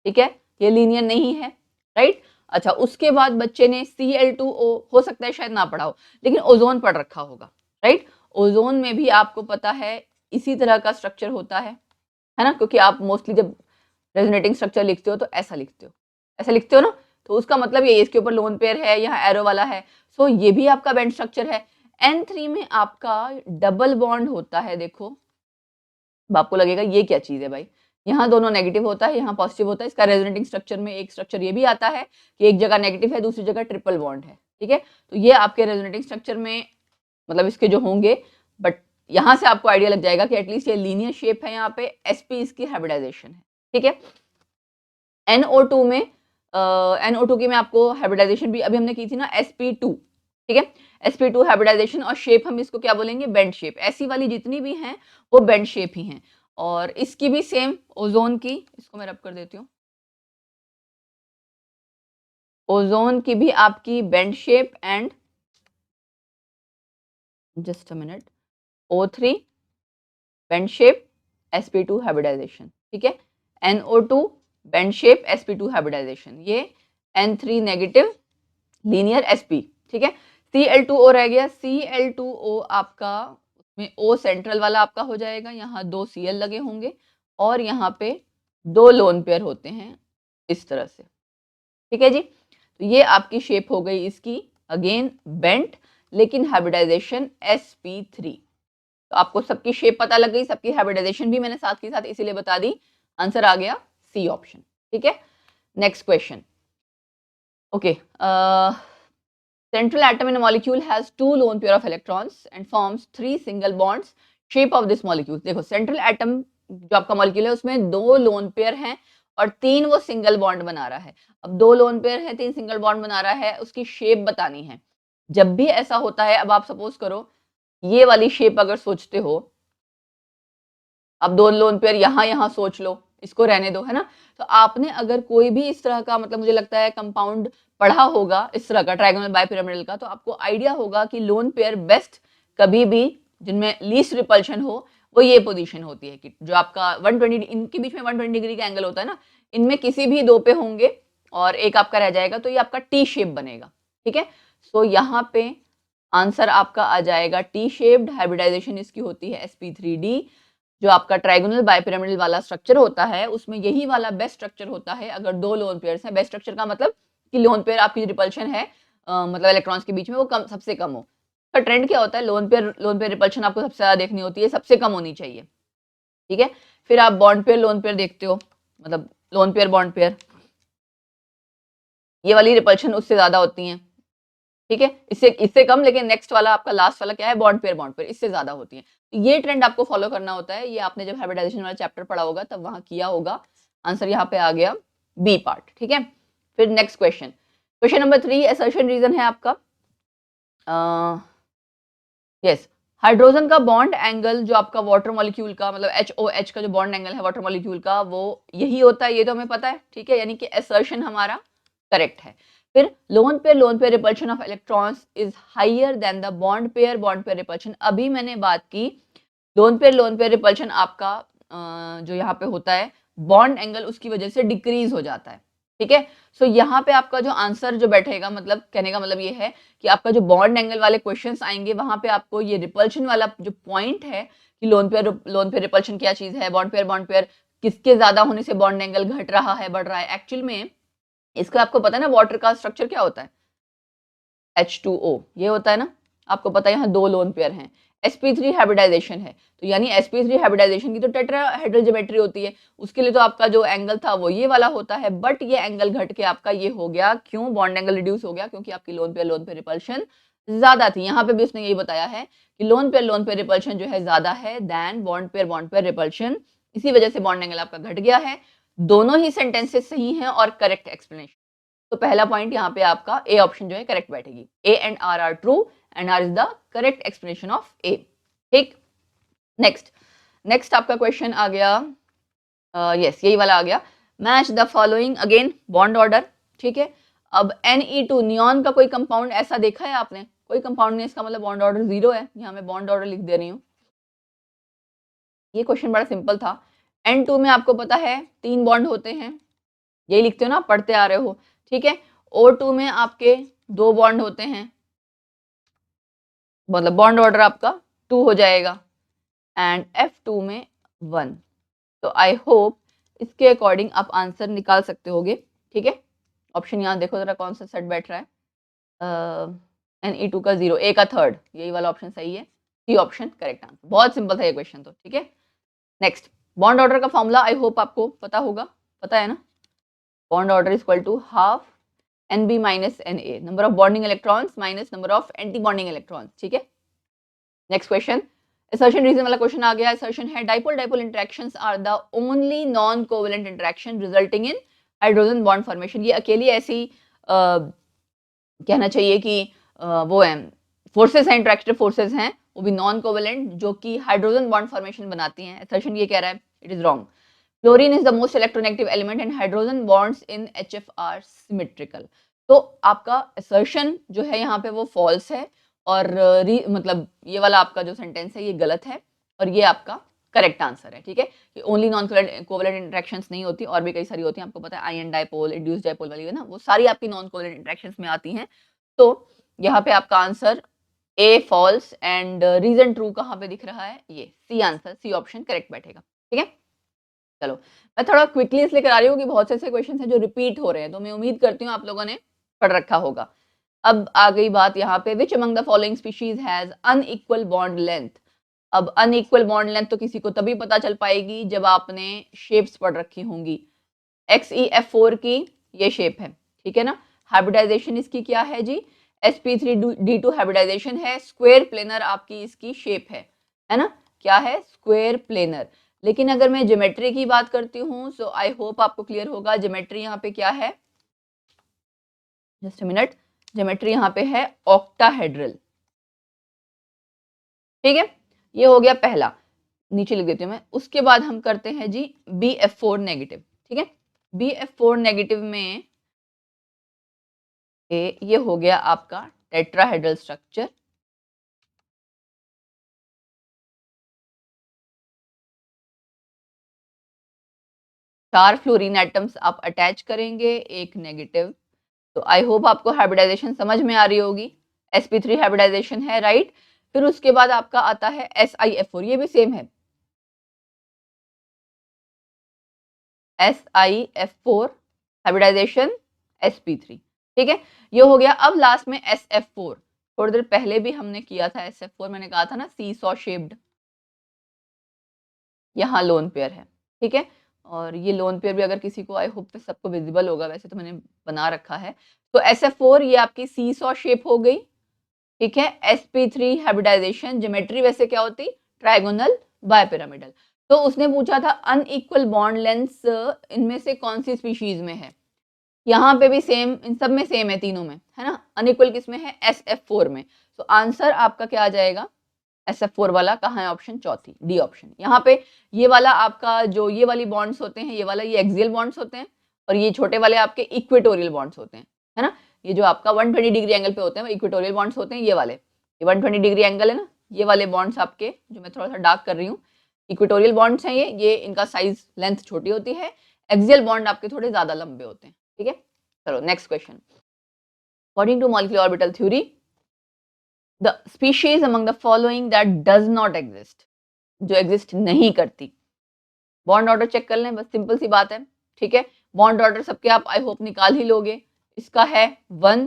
ठीक है, ये लीनियर नहीं है, राइट। अच्छा, उसके बाद बच्चे ने Cl2O, हो सकता है शायद ना पढ़ा हो, लेकिन ओजोन पढ़ रखा होगा, राइट। ओजोन में भी आपको पता है इसी तरह का स्ट्रक्चर होता है ना, क्योंकि आप मोस्टली जब रेजोनेटिंग स्ट्रक्चर लिखते हो तो ऐसा लिखते हो, ऐसा लिखते हो ना, तो उसका मतलब ये इसके ऊपर लोन पेयर है, यहाँ एरो वाला है, सो ये भी आपका बेंड स्ट्रक्चर है। N3 में आपका डबल बॉन्ड होता है, देखो, अब आपको लगेगा ये क्या चीज है भाई, यहाँ दोनों नेगेटिव होता है, यहाँ पॉजिटिव होता है, इसका रेजोनेटिंग स्ट्रक्चर में एक स्ट्रक्चर ये भी आता है कि एक जगह नेगेटिव है, दूसरी जगह ट्रिपल बॉन्ड है, ठीक है। तो ये आपके रेजोनेटिंग स्ट्रक्चर में मतलब इसके जो होंगे, बट यहाँ से आपको आइडिया लग जाएगा कि एटलीस्ट ये लीनियर शेप है, यहाँ पे sp इसकी हाइब्रिडाइजेशन है, ठीक है। NO2 में NO2 की मैं आपको हाइब्रिडाइजेशन भी अभी हमने की थी ना, sp2, ठीक है, sp2 हाइब्रिडाइजेशन, और शेप हम इसको क्या बोलेंगे, बेंड शेप। ऐसी वाली जितनी भी हैं वो बेंड शेप ही हैं, और इसकी भी सेम ओजोन की, इसको मैं रब कर देती हूँ, ओजोन की भी आपकी bent shape and just a minute O3 bent shape, sp2 hybridisation, ठीक है, NO2 bend shape, sp2 hybridisation, ये N3 नेगेटिव लीनियर sp, ठीक है। Cl2O रह गया, Cl2O आपका उसमें O सेंट्रल वाला आपका हो जाएगा, यहाँ 2 Cl लगे होंगे और यहाँ पे 2 लोन पेयर होते हैं इस तरह से, ठीक है जी। तो ये आपकी शेप हो गई इसकी, अगेन बेंट, लेकिन हाइब्रिडाइजेशन sp3। तो आपको सबकी शेप पता लग गई, सबकी हाइब्रिडाइजेशन भी मैंने साथ के साथ इसीलिए बता दी, आंसर आ गया सी ऑप्शन, ठीक है। Next question, okay, central atom in a molecule has 2 lone pair of electrons and forms 3 single bonds. Shape of this molecule, देखो central atom जो आपका मॉलिक्यूल है उसमें 2 लोन पेयर हैं और 3 वो सिंगल बॉन्ड बना रहा है। अब 2 लोन पेयर है, 3 सिंगल बॉन्ड बना रहा है, उसकी शेप बतानी है। जब भी ऐसा होता है, अब आप सपोज करो ये वाली शेप अगर सोचते हो, अब 2 लोन पेयर यहाँ यहाँ सोच लो, इसको रहने दो, है ना। तो आपने अगर कोई भी इस तरह का, मतलब मुझे लगता है कंपाउंड पढ़ा होगा इस तरह का ट्रायगोनल बाइपिरामिडल का, तो आपको आइडिया होगा कि लोन पेयर बेस्ट कभी भी जिनमें लीस्ट रिपल्शन हो वो ये पोजीशन होती है कि जो आपका 120, इनके बीच में 120 डिग्री का एंगल होता है ना, इनमें किसी भी 2 पे होंगे और एक आपका रह जाएगा, तो ये आपका टी शेप बनेगा, ठीक है। सो यहाँ पे आंसर आपका आ जाएगा टी शेप्ड, हाइब्रिडाइजेशन इसकी होती है sp3d। जो आपका ट्रायगोनल बाइपिरामिडल वाला स्ट्रक्चर होता है उसमें यही वाला बेस्ट स्ट्रक्चर होता है अगर 2 लोन पेयर्स हैं। बेस्ट स्ट्रक्चर का मतलब कि लोन पेयर आपकी रिपल्शन है मतलब इलेक्ट्रॉन्स के बीच में वो कम, सबसे कम हो। तो ट्रेंड क्या होता है, लोन पेयर रिपल्शन आपको सबसे ज्यादा देखनी होती है, सबसे कम होनी चाहिए, ठीक है। फिर आप बॉन्ड पेयर लोन पेयर देखते हो, मतलब लोन पेयर बॉन्ड पेयर, ये वाली रिपल्शन उससे ज्यादा होती है, ठीक है, इससे इससे कम, लेकिन नेक्स्ट वाला आपका लास्ट वाला क्या है, बॉन्ड पेयर इससे ज्यादा होती है। तो ये ट्रेंड आपको फॉलो करना होता है, ये आपने जब हाइब्रिडाइजेशन वाला चैप्टर पढ़ा होगा तब वहां किया होगा। आंसर यहाँ पे आ गया बी पार्ट, ठीक है। फिर next question, question number 3 assertion reason है आपका, यस, हाइड्रोजन का बॉन्ड एंगल जो आपका वाटर मॉलिक्यूल का, मतलब HOH का जो बॉन्ड एंगल है वाटर मॉलिक्यूल का, वो यही होता है, ये तो हमें पता है, ठीक है, यानी कि असर्शन हमारा करेक्ट है। फिर lone pair repulsion of electrons is higher than the bond pair repulsion. अभी मैंने बात की लोन पेयर रिपल्शन आपका जो यहाँ पे होता है बॉन्ड एंगल उसकी वजह से डिक्रीज हो जाता है, ठीक है। सो यहाँ पे आपका जो आंसर जो बैठेगा, मतलब कहने का मतलब ये है कि आपका जो बॉन्ड एंगल वाले क्वेश्चंस आएंगे वहां पे आपको ये रिपल्शन वाला जो पॉइंट है कि लोन पेयर रिपल्शन क्या चीज है, बॉन्ड पेयर किसके ज्यादा होने से बॉन्ड एंगल घट रहा है बढ़ रहा है, एक्चुअल में इसका आपको पता है ना वाटर का स्ट्रक्चर क्या होता है, H2O, ये होता है ना, आपको पता है यहाँ 2 लोन पेयर हैं। sp3 हाइब्रिडाइजेशन है, तो यानी sp3 हाइब्रिडाइजेशन की तो टेट्राहेड्रल ज्योमेट्री होती है, उसके लिए तो आपका जो एंगल था वो ये वाला होता है, बट ये एंगल घट के आपका ये हो गया, क्यों बॉन्ड एंगल रिड्यूस हो गया, क्योंकि आपकी लोन पेयर रिपल्शन ज्यादा थी। यहाँ पे भी उसने यही बताया है कि लोन पेयर रिपल्शन जो है ज्यादा है देन बॉन्ड पेयर रिपल्शन, इसी वजह से बॉन्ड एंगल आपका घट गया है। दोनों ही सेंटेंसेस सही हैं और करेक्ट एक्सप्लेनेशन, तो पहला पॉइंट यहाँ पे आपका ए ऑप्शन जो है करेक्ट बैठेगी, A and R R true and R is the correct explanation of A. ठीक, नेक्स्ट आपका क्वेश्चन आ गया, यस यही वाला आ गया, match the following again bond order. ठीक है, अब Ne2 नियॉन का कोई कंपाउंड ऐसा देखा है आपने, कोई कंपाउंड नहीं, इसका मतलब बॉन्ड ऑर्डर 0 है, यहाँ मैं बॉन्ड ऑर्डर लिख दे रही हूँ। ये क्वेश्चन बड़ा सिंपल था। N2 में आपको पता है 3 बॉन्ड होते हैं, यही लिखते हो ना, पढ़ते आ रहे हो। ठीक है, O2 में आपके 2 बॉन्ड होते हैं, मतलब बॉन्ड ऑर्डर आपका 2 हो जाएगा, एंड F2 में 1। तो आई होप इसके अकॉर्डिंग आप आंसर निकाल सकते होगे। ठीक है, ऑप्शन यहाँ देखो जरा कौन सा सेट बैठ रहा है, Ne2 का 0, ए का 3rd, यही वाला ऑप्शन सही है, सी ऑप्शन करेक्ट आंसर। बहुत सिंपल था ये क्वेश्चन तो। ठीक है, नेक्स्ट बॉन्ड ऑर्डर का फॉर्मूला आई होप आपको पता होगा, पता है ना, bond order is equal to half Nb minus Na, number of bonding electrons minus number of anti bonding electrons. ठीक है, नेक्स्ट क्वेश्चन, असर्शन रीजन वाला क्वेश्चन आ गया। असर्शन है dipole dipole interactions are the only non covalent interaction resulting in hydrogen bond formation. ये अकेली ऐसी कहना चाहिए कि वो है फोर्सेस हैं, इंटरेक्टिव फोर्सेस हैं, वो भी नॉन कोवेलेंट, जो कि हाइड्रोजन बॉन्ड फॉर्मेशन बनाती हैं। असर्शन ये कह रहा है, it is wrong. Fluorine is the most electronegative element and hydrogen bonds in HF are symmetrical. तो आपका असर्शन जो है यहाँ पे वो फॉल्स है, और मतलब ये वाला आपका जो सेंटेंस है ये गलत है, और ये आपका करेक्ट आंसर है। ठीक है, ये ओनली नॉन कोवेलेंट इंटरेक्शंस नहीं होती, और भी कई सारी होती हैं, आपको पता है आयन डाइपोल, इंड्यूस डाइपोल वाली है ना, वो सारी आपकी नॉन कोवेलेंट इंटरेक्शंस में आती हैं। तो यहाँ पे आपका answer A false and reason true कहाँ पे दिख रहा है, ये C answer, C option correct बैठेगा। ठीक है, चलो मैं थोड़ा क्विकली इसलिए करा रही हूँ कि बहुत से ऐसे क्वेश्चन हैं जो रिपीट हो रहे हैं, तो मैं उम्मीद करती हूँ आप लोगों ने पढ़ रखा होगा। अब आ गई बात यहाँ पे, which among the following species has unequal bond length. अब अनइक्वल बॉन्ड लेंथ तो किसी को तभी पता चल पाएगी जब आपने शेप्स पढ़ रखी होंगी। XeF4 की ये शेप है, ठीक है ना, हाइब्रिडाइजेशन इसकी क्या है जी, sp3d2 हाइब्रिडाइजेशन है, स्क्वायर प्लेनर आपकी इसकी शेप है ना, क्या है, स्क्वायर प्लेनर। लेकिन अगर मैं ज्योमेट्री की बात करती हूँ, सो आई होप आपको क्लियर होगा ज्योमेट्री यहाँ पे क्या है, जस्ट अ मिनट, ज्योमेट्री यहाँ पे है ऑक्टाहेड्रल। ठीक है, ये हो गया पहला, नीचे लिख देती हूँ मैं। उसके बाद हम करते हैं जी BF4 नेगेटिव। ठीक है, BF4 नेगेटिव में ये हो गया आपका टेट्राहेड्रल स्ट्रक्चर। चार फ्लोरीन एटम्स आप अटैच करेंगे, एक नेगेटिव। तो आई होप आपको हाइब्रिडाइजेशन समझ में आ रही होगी, sp3 हाइब्रिडाइजेशन है, राइट। फिर उसके बाद आपका आता है SiF4, ये भी सेम है, SiF4 हाइब्रिडाइजेशन sp3। ठीक है, ये हो गया। अब लास्ट में SF4, थोड़ी देर पहले भी हमने किया था SF4, मैंने कहा था ना सीसॉ शेप्ड, यहाँ लोन पेयर है। ठीक है, और ये लोन पेयर भी अगर किसी को, आई होप तो सबको विजिबल होगा, वैसे तो मैंने बना रखा है। तो SF4 ये आपकी सीसॉ शेप हो गई। ठीक है, sp3 हाइब्रिडाइजेशन ज्योमेट्री वैसे क्या होती, ट्रायगोनल बायपिरामिडल। तो उसने पूछा था अनइक्वल बॉन्ड लेंथ्स इनमें से कौन सी स्पीशीज में है, यहाँ पे भी सेम, इन सब में सेम है, तीनों में है ना। अनइक्वल किस में है, SF4 में। तो आंसर आपका क्या आ जाएगा, SF4 वाला कहाँ है, ऑप्शन चौथी, डी ऑप्शन। यहाँ पे ये वाला आपका जो ये वाली बॉन्ड्स होते हैं, ये वाला ये एक्सियल बॉन्ड्स होते हैं, और ये छोटे वाले आपके इक्वेटोरियल बॉन्ड्स होते हैं, है ना। ये जो आपका 120 डिग्री एंगल पे होते हैं वो इक्वेटोरियल बॉन्ड्स होते हैं, ये वाले, ये 120 डिग्री एंगल है ना, ये वाले बॉन्ड्स आपके, जो मैं थोड़ा सा डार्क कर रही हूँ, इक्वेटोरियल बॉन्ड्स हैं ये इनका साइज लेंथ छोटी होती है, एक्सियल बॉन्ड आपके थोड़े ज्यादा लंबे होते हैं। ठीक है, चलो next question, according to molecular orbital theory the species among the following that does not exist, जो एग्जिस्ट नहीं करती। बॉन्ड ऑर्डर चेक कर लें, बस सिंपल सी बात है। ठीक है, बॉन्ड ऑर्डर सबके आप आई होप निकाल ही लोगे। इसका है 1,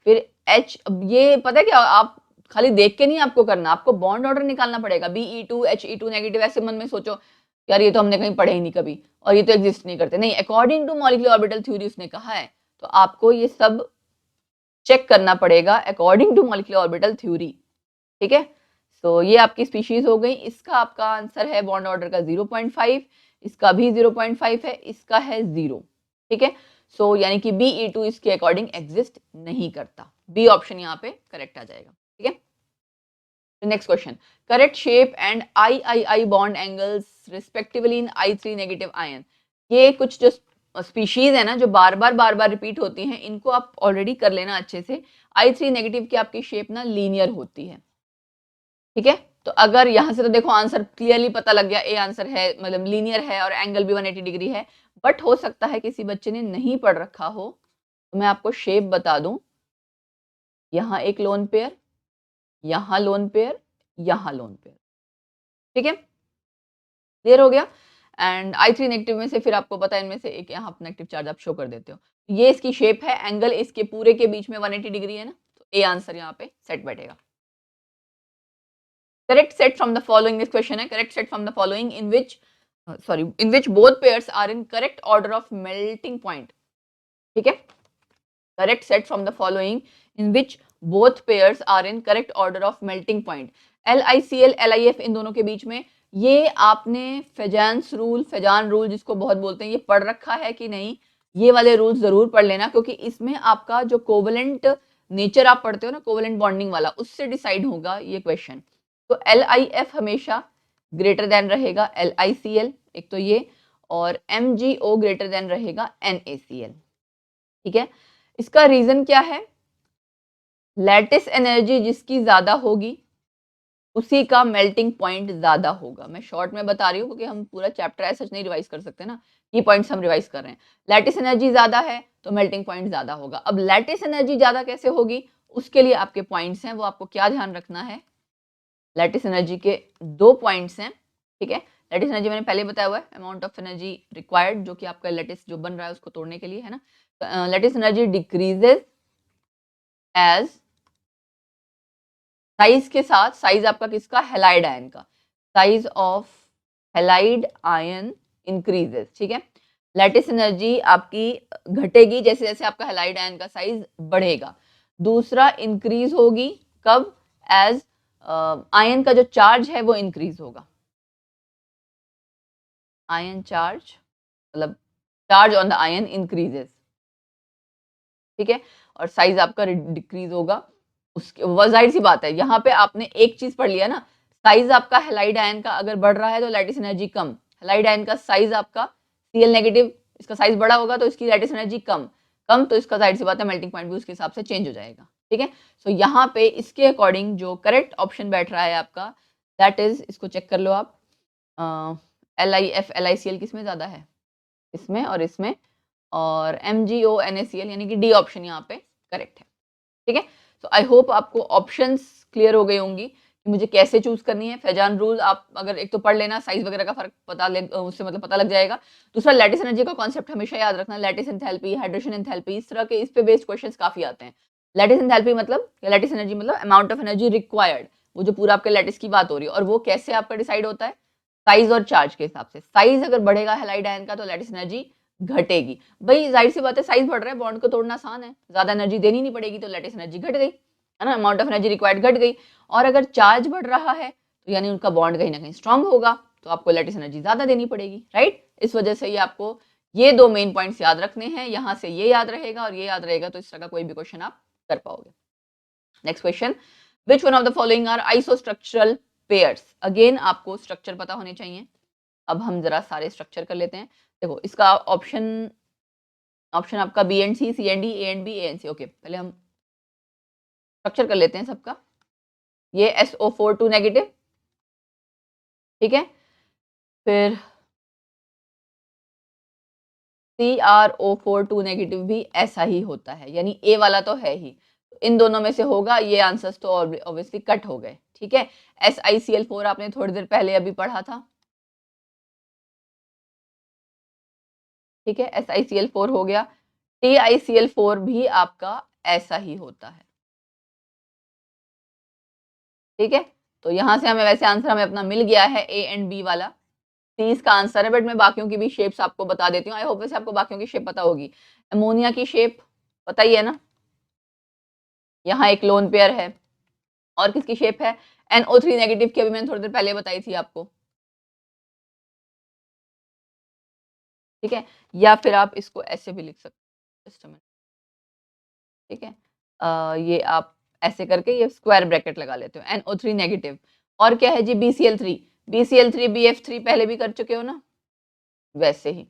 फिर H, ये पता है क्या, आप खाली देख के नहीं आपको करना, आपको बॉन्ड ऑर्डर निकालना पड़ेगा। Be2 He2 नेगेटिव, ऐसे मन में सोचो यार ये तो हमने कहीं पढ़े ही नहीं कभी और ये तो एग्जिस्ट नहीं करते, नहीं, according to molecular orbital theory उसने कहा है, तो आपको ये सब चेक करना पड़ेगा according to molecular orbital theory, ठीक है। सो ये आपकी स्पीशीज हो गई। इसका आपका आंसर है बॉन्ड ऑर्डर का 0.5, इसका भी 0.5 है, इसका है 0, ठीक है। सो यानी कि Be2 इसके अकॉर्डिंग एग्जिस्ट नहीं करता, बी ऑप्शन यहाँ पे करेक्ट आ जाएगा, ठीक है। Next question, correct shape and III bond angles respectively in I3 negative ion. ये कुछ जो स्पीशीज है ना जो बार बार रिपीट होती हैं, इनको आप ऑलरेडी कर लेना अच्छे से। I3 नेगेटिव की आपकी शेप ना लीनियर होती है, ठीक है। तो अगर यहां से तो देखो आंसर क्लियरली पता लग गया, ए आंसर है, मतलब लीनियर है और एंगल भी 180 डिग्री है। बट हो सकता है किसी बच्चे ने नहीं पढ़ रखा हो, तो मैं आपको शेप बता दूं, यहाँ एक लोन पेयर, यहाँ लोन पेयर, यहाँ लोन पेयर, ठीक है, क्लियर हो गया। एंड I3 नेगेटिव में से फिर आपको पता है इनमें से एक यहाँ नेगेटिव चार्ज आप शो कर देते हो। ये इसकी शेप है, एंगल इसके पूरे के बीच में 180 डिग्री है ना, तो ए आंसर यहाँ पे सेट बैठेगा। Correct set from the following, this question है, correct set from the following in which in which both pairs are in correct order of melting point, ठीक है। Correct set from the following in which both pairs are in correct order of melting point. LICL LIF इन दोनों के बीच में, ये आपने Fajans rule जिसको बहुत बोलते हैं, ये पढ़ रखा है कि नहीं, ये वाले रूल्स जरूर पढ़ लेना, क्योंकि इसमें आपका जो कोवलेंट नेचर आप पढ़ते हो ना, कोवलेंट बॉन्डिंग वाला, उससे डिसाइड होगा ये क्वेश्चन। तो LIF हमेशा ग्रेटर देन रहेगा LICL, एक तो ये, और MgO ग्रेटर देन रहेगा NaCl, ठीक है। इसका रीजन क्या है, लैटिस एनर्जी जिसकी ज्यादा होगी उसी का मेल्टिंग पॉइंट ज्यादा होगा। मैं शॉर्ट में बता रही हूँ क्योंकि हम पूरा चैप्टर ऐसा नहीं रिवाइज कर सकते ना, ये पॉइंट्स हम रिवाइज कर रहे हैं। लैटिस एनर्जी ज्यादा है तो मेल्टिंग पॉइंट ज्यादा होगा। अब लैटिस एनर्जी ज्यादा कैसे होगी, उसके लिए आपके पॉइंट्स हैं, वो आपको क्या ध्यान रखना है। लैटिस एनर्जी के 2 पॉइंट्स हैं, ठीक है। लैटिस एनर्जी मैंने पहले बताया हुआ है, अमाउंट ऑफ एनर्जी रिक्वायर्ड, जो कि आपका लैटिस जो बन रहा है उसको तोड़ने के लिए है ना। Lattice energy decreases as size के साथ, साइज आपका किसका, हैलाइड आयन का, size of halide ion increases, ठीक है। लैटिस एनर्जी आपकी घटेगी जैसे जैसे आपका हैलाइड आयन का साइज बढ़ेगा। दूसरा इंक्रीज होगी कब, एज आयन का जो चार्ज है वो इंक्रीज होगा, आयन चार्ज, मतलब charge on the ion increases, ठीक है, और साइज आपका डिक्रीज होगा। उसके वो जाहिर सी बात है, यहाँ पे आपने एक चीज पढ़ लिया ना, साइज आपका हैलाइड आयन का अगर बढ़ रहा है तो लैटिस एनर्जी कम, हैलाइड आयन का साइज आपका Cl नेगेटिव, इसका साइज बड़ा होगा तो इसकी लैटिस एनर्जी कम, कम तो इसका जाहिर सी बात है मेल्टिंग पॉइंट भी उसके हिसाब से चेंज हो जाएगा, ठीक है। सो यहाँ पे इसके अकॉर्डिंग जो करेक्ट ऑप्शन बैठ रहा है आपका, दैट इज, इसको चेक कर लो आप, LIF LICL किसमें ज्यादा है, इसमें और इसमें, और MgO NaCl यानी कि डी ऑप्शन यहाँ पे करेक्ट है, ठीक है। तो आई होप आपको ऑप्शंस क्लियर हो गई होंगी कि मुझे कैसे चूज करनी है। फेजान रूल आप अगर एक तो पढ़ लेना, साइज वगैरह का फर्क उससे मतलब पता लग जाएगा। दूसरा लैटिस एनर्जी का कॉन्सेप्ट हमेशा याद रखना, लैटिस एंथैल्पी, हाइड्रेशन एंथैल्पी, इस तरह के इस पे बेस्ड क्वेश्चंस काफी आते हैं। लैटिस एंथैल्पी मतलब, लैटिस एनर्जी मतलब अमाउंट ऑफ एनर्जी रिक्वायर्ड, वो जो पूरा आपके लैटिस की बात हो रही है, और वो कैसे आपका डिसाइड होता है, साइज और चार्ज के हिसाब से। साइज अगर बढ़ेगा हैलाइड आयन का तो लैटिस एनर्जी घटेगी। भाई जाहिर सी बात है, साइज बढ़ रहा है, बॉन्ड को तोड़ना आसान है, ज्यादा एनर्जी देनी नहीं पड़ेगी, तो लैटिस एनर्जी घट गई, है ना, अमाउंट ऑफ एनर्जी रिक्वायर्ड घट गई। और अगर चार्ज बढ़ रहा है तो यानी उनका बॉन्ड कहीं ना कहीं स्ट्रांग होगा, तो आपको लैटिस एनर्जी ज्यादा देनी पड़ेगी, राइट। इस वजह से ये आपको ये 2 मेन पॉइंट्स याद रखने हैं, यहाँ से ये याद रहेगा और ये याद रहेगा, तो इस तरह का कोई भी क्वेश्चन आप कर पाओगे। Next question, which one of the following are isostructural pairs. Again आपको स्ट्रक्चर पता होने चाहिए। अब हम जरा सारे स्ट्रक्चर कर लेते हैं। देखो इसका ऑप्शन आपका B and C, C and D, A and B, A and C। Okay, पहले हम स्ट्रक्चर कर लेते हैं सबका। ये SO4 2 नेगेटिव, ठीक है, फिर CrO4 2 नेगेटिव भी ऐसा ही होता है, यानी A वाला तो है ही, इन दोनों में से होगा, ये आंसर्स तो ऑब्वियसली कट हो गए, ठीक है। SiCl4 आपने थोड़ी देर पहले अभी पढ़ा था, ठीक है, SiCl4 हो गया। TiCl4 भी आपका ऐसा ही होता है, ठीक है। तो यहाँ से हमें वैसे आंसर हमें अपना मिल गया है A एंड B वाला, सी इसका आंसर है। बट मैं बाकियों की भी शेप्स आपको बता देती हूँ। आई होप वैसे आपको बाकियों की शेप पता होगी। अमोनिया की शेप पता ही है ना, यहाँ एक लोन पेयर है, और किसकी शेप है, NO3 नेगेटिव की, अभी मैंने थोड़ी देर पहले बताई थी आपको, ठीक है। या फिर आप इसको ऐसे भी लिख सकते हैं, ठीक है। ये आप ऐसे करके ये स्क्वायर ब्रैकेट लगा लेते हो, NO3 नेगेटिव। और क्या है जी, BCl3, BCl3 BF3 पहले भी कर चुके हो ना, वैसे ही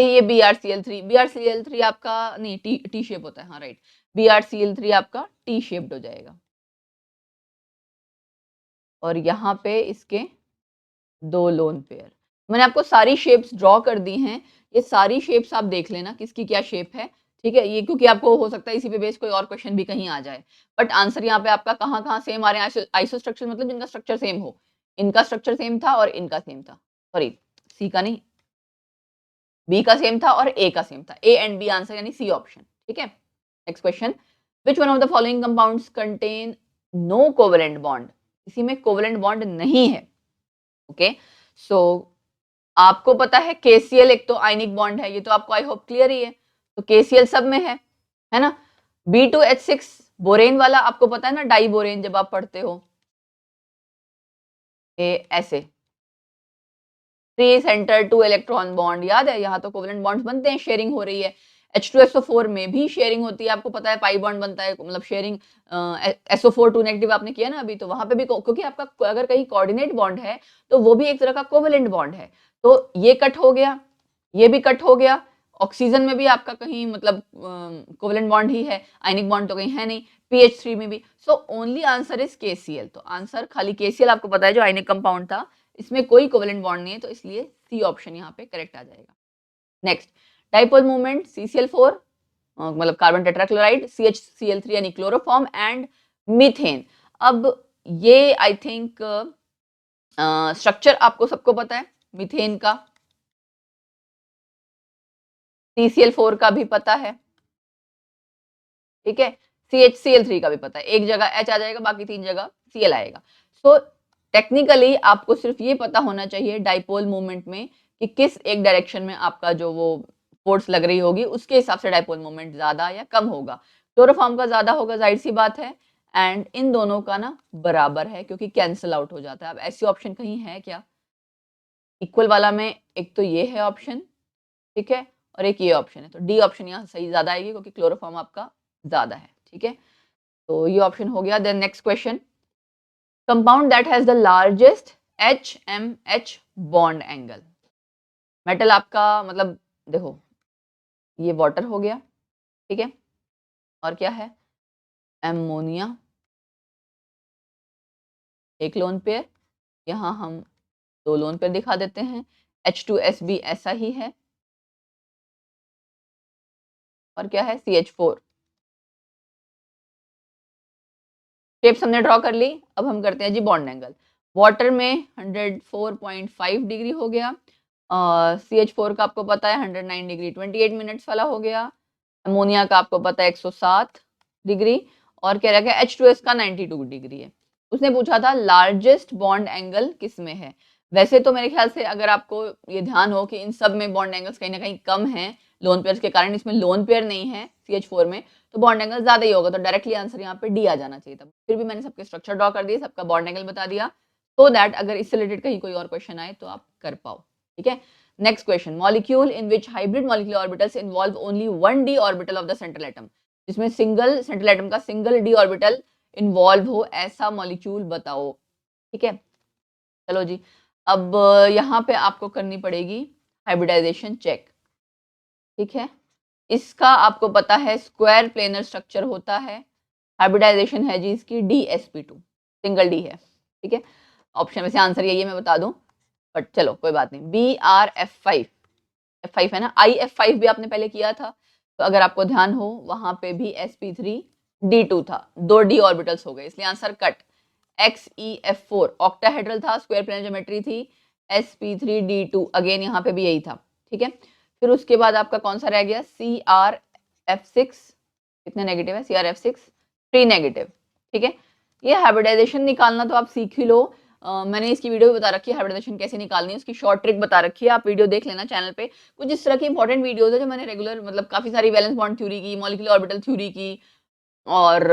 ये BrCl3 आपका नहीं, टी शेप होता है, हाँ राइट, BrCl3 आपका टी शेप्ड हो जाएगा। और यहाँ पे इसके दो लोन पेयर, मैंने आपको सारी शेप्स ड्रॉ कर दी हैं। ये सारी शेप्स आप देख लेना किसकी क्या शेप है, ठीक है। ये क्योंकि आपको हो सकता है इसी पे बेस कोई और क्वेश्चन भी कहीं आ जाए। बट आंसर यहाँ पे आपका कहाँ कहाँ सेम आ रहे हैं, आइसो स्ट्रक्चर मतलब जिनका स्ट्रक्चर सेम हो। इनका स्ट्रक्चर सेम था और इनका सेम था, सॉरी सी का नहीं, बी का सेम था और ए का सेम था। ए एंड बी आंसर यानी सी ऑप्शन, ठीक है। Next question, which one of the following compounds contain no covalent bond, इसी में कोवेलेंट बॉन्ड नहीं है, ओके। सो आपको पता है KCl एक तो आयनिक बॉन्ड है, ये तो आपको आई होप क्लियर ही है। तो KCl सब में है ना। B2H6 बोरेन वाला आपको पता है ना, डाई बोरेन जब आप पढ़ते हो, ये ऐसे 3 सेंटर 2 इलेक्ट्रॉन बॉन्ड, याद है, यहाँ तो कोवेलेंट बॉन्ड्स बनते हैं, शेयरिंग हो रही है। H2SO4 में भी शेयरिंग होती है, आपको पता है पाई बॉन्ड बनता है, मतलब शेयरिंग। SO4 2 नेगेटिव आपने किया ना अभी, तो वहां पे भी क्योंकि आपका अगर कहीं कोऑर्डिनेट बॉन्ड है तो वो भी एक तरह का कोवेलेंट बॉन्ड है। तो ये कट हो गया, ये भी कट हो गया। ऑक्सीजन में भी आपका कहीं मतलब कोवेलेंट बॉन्ड ही है, आयनिक बॉन्ड तो कहीं है नहीं। PH3 में भी। So only answer is KCl, तो आंसर खाली KCl आपको पता है जो आयनिक कंपाउंड था, इसमें कोई कोवेलेंट बॉन्ड नहीं है, तो इसलिए सी ऑप्शन यहाँ पे करेक्ट आ जाएगा। नेक्स्ट, डाइपोल मूवमेंट CCl4 मतलब कार्बन टेट्राक्लोराइड, CHCl3 यानी क्लोरोफॉर्म एंड मीथेन। अब ये आई थिंक स्ट्रक्चर आपको सबको पता है मीथेन का, CCl4 का भी पता है, ठीक है। CHCl3 का भी पता है, एक जगह H आ जाएगा, बाकी 3 जगह Cl आएगा। सो टेक्निकली आपको सिर्फ ये पता होना चाहिए डाइपोल मूवमेंट में कि किस एक डायरेक्शन में आपका जो वो फोर्स लग रही होगी, उसके हिसाब से डाइपोल मूवमेंट ज्यादा या कम होगा। क्लोरोफॉर्म का ज्यादा होगा, जाहिर सी बात है। एंड इन दोनों का ना बराबर है, क्योंकि कैंसिल आउट हो जाता है। अब ऐसी ऑप्शन कहीं है क्या इक्वल वाला में, एक तो ये है ऑप्शन, ठीक है, और एक ये ऑप्शन है, तो डी ऑप्शन यहाँ सही ज्यादा आएगी, क्योंकि क्लोरोफॉर्म आपका ज्यादा है, ठीक है। तो ये ऑप्शन हो गया। Then next question, compound that has the largest HMH bond angle. Metal आपका मतलब देखो, ये वाटर हो गया, ठीक है, और क्या है, एमोनिया एक लोन पेयर, यहाँ हम दो लोन पेयर दिखा देते हैं, H2S भी ऐसा ही है, और क्या है, CH4। शेप्स हमने ड्रॉ कर ली, अब हम करते हैं जी बॉन्ड एंगल। वाटर में 104.5 डिग्री हो गया, CH4 का आपको पता है 109 डिग्री 28 मिनट्स वाला हो गया, अमोनिया का आपको पता है 107 डिग्री, और कह रहा है H2S का 92 डिग्री है। उसने पूछा था लार्जेस्ट बॉन्ड एंगल किस में है। वैसे तो मेरे ख्याल से अगर आपको ये ध्यान हो कि इन सब में बॉन्ड एंगल्स कहीं ना कहीं कम हैं लोन पेयर्स के कारण, इसमें लोन पेयर नहीं है CH4 में, तो बॉन्ड एंगल ज्यादा ही होगा, तो डायरेक्टली आंसर यहाँ पे डी आ जाना चाहिए था। फिर भी मैंने सबके स्ट्रक्चर ड्रॉ कर दिए, सबका बॉन्ड एंगल बता दिया, सो दैट अगर इससे रिलेटेड कहीं कोई और क्वेश्चन आए तो आप कर पाओ, ठीक है। Next question, molecule in which hybrid molecular orbitals involve only one D orbital of the central atom, जिसमें सिंगल सेंट्रल एटम का सिंगल डी ऑर्बिटल इन्वॉल्व हो, ऐसा मॉलिक्यूल बताओ, ठीक है। चलो जी, अब यहाँ पे आपको करनी पड़ेगी हाइब्रिडाइजेशन चेक, ठीक है। इसका आपको पता है स्क्वायर प्लेनर स्ट्रक्चर होता है, हाइब्रिडाइजेशन है जी इसकी DsP2, सिंगल डी है, ठीक है। ऑप्शन में से आंसर यही है, मैं बता दूं, बट चलो कोई बात नहीं। BrF5, F5 है ना, IF5 भी आपने पहले किया था, तो अगर आपको ध्यान हो वहां पे भी sp3d2 था, दो डी ऑर्बिटल्स हो गए, इसलिए आंसर कट। XeF4 ऑक्टाहेड्रल था, स्क्वायर प्लेनर ज्योमेट्री थी, sp3d2 अगेन यहाँ पे भी यही था, ठीक है। फिर उसके बाद आपका कौन सा रह गया, CrF6, कितने नेगेटिव है, CrF6 3 नेगेटिव, ठीक है। ये हाइब्रिडाइजेशन निकालना तो आप सीख ही लो, मैंने इसकी वीडियो भी बता रखी है हाइब्रिडाइजेशन कैसे निकालनी है, उसकी शॉर्ट ट्रिक बता रखी है, आप वीडियो देख लेना चैनल पे। कुछ इस तरह की इंपॉर्टेंट वीडियोस है जो मैंने रेगुलर, मतलब काफी सारी वैलेंस बॉन्ड थ्योरी की, मॉलिक्यूलर ऑर्बिटल थ्योरी की, और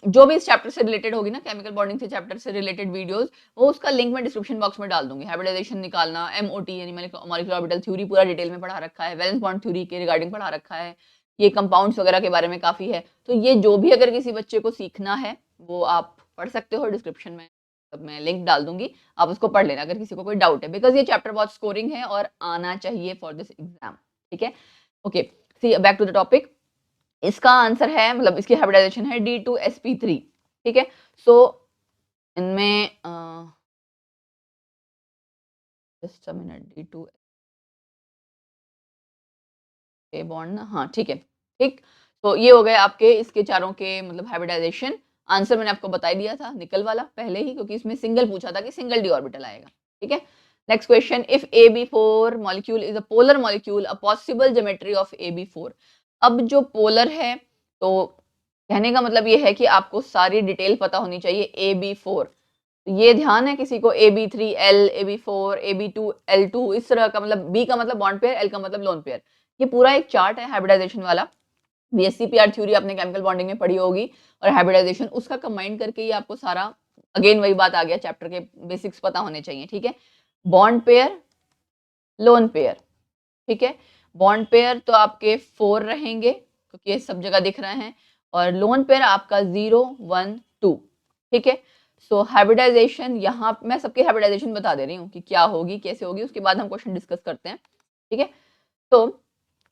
जो भी इस चैप्टर से रिलेटेड होगी ना, केमिकल बॉन्डिंग से चैप्टर से रिलेटेड वीडियोस, वो उसका लिंक मैं डिस्क्रिप्शन बॉक्स में डाल दूंगी। हाइब्रिडाइजेशन निकालना, MOT यानी मॉलिक्यूलर ऑर्बिटल थ्योरी पूरा डिटेल में पढ़ा रखा है, वैलेंस बॉन्ड थ्योरी के रिगार्डिंग पढ़ा रखा है, ये कंपाउंड्स वगैरह के बारे में काफी है। तो ये जो भी अगर किसी बच्चे को सीखना है वो आप पढ़ सकते हो, डिस्क्रिप्शन में मैं लिंक डाल दूंगी, आप उसको पढ़ लेना अगर किसी को कोई डाउट है, बिकॉज ये चैप्टर बहुत स्कोरिंग है और आना चाहिए फॉर दिस एग्जाम, ठीक है। Okay, see back to the topic. इसका आंसर है, मतलब इसकी हाइब्रिडाइजेशन है D2sp3, ठीक है। सो इनमें जस्ट अ मिनट, D2 के बॉन्ड ना, हाँ ठीक है, ठीक। तो ये हो गए आपके इसके चारों के मतलब हाइब्रिडाइजेशन। आंसर मैंने आपको बता दिया था निकल वाला पहले ही, क्योंकि इसमें सिंगल पूछा था कि सिंगल डी ऑर्बिटल आएगा, ठीक है। Next question, if AB4 molecule is a polar molecule, a possible geometry of AB4। अब जो पोलर है, तो कहने का मतलब ये है कि आपको सारी डिटेल पता होनी चाहिए AB4। ये ध्यान है किसी को, AB3L, AB4, AB2L2, इस तरह का, मतलब B का मतलब बॉन्ड पेयर, L का मतलब लोन पेयर। ये पूरा एक चार्ट है हाइब्रिडाइजेशन वाला, BSc-PR थ्योरी आपने केमिकल बॉन्डिंग में पढ़ी होगी, और हाइब्रिडाइजेशन उसका कंबाइन करके ही आपको सारा, अगेन वही बात आ गया, चैप्टर के बेसिक्स पता होने चाहिए, ठीक है। बॉन्ड पेयर, लोन पेयर, ठीक है। बॉन्ड पेयर तो आपके 4 रहेंगे क्योंकि ये सब जगह दिख रहे हैं, और लोन पेयर आपका 0 1 2, ठीक है। सो हाइब्रिडाइजेशन, यहाँ मैं सबकी हाइब्रिडाइजेशन बता दे रही हूँ कि क्या होगी कैसे होगी, उसके बाद हम क्वेश्चन डिस्कस करते हैं, ठीक है। तो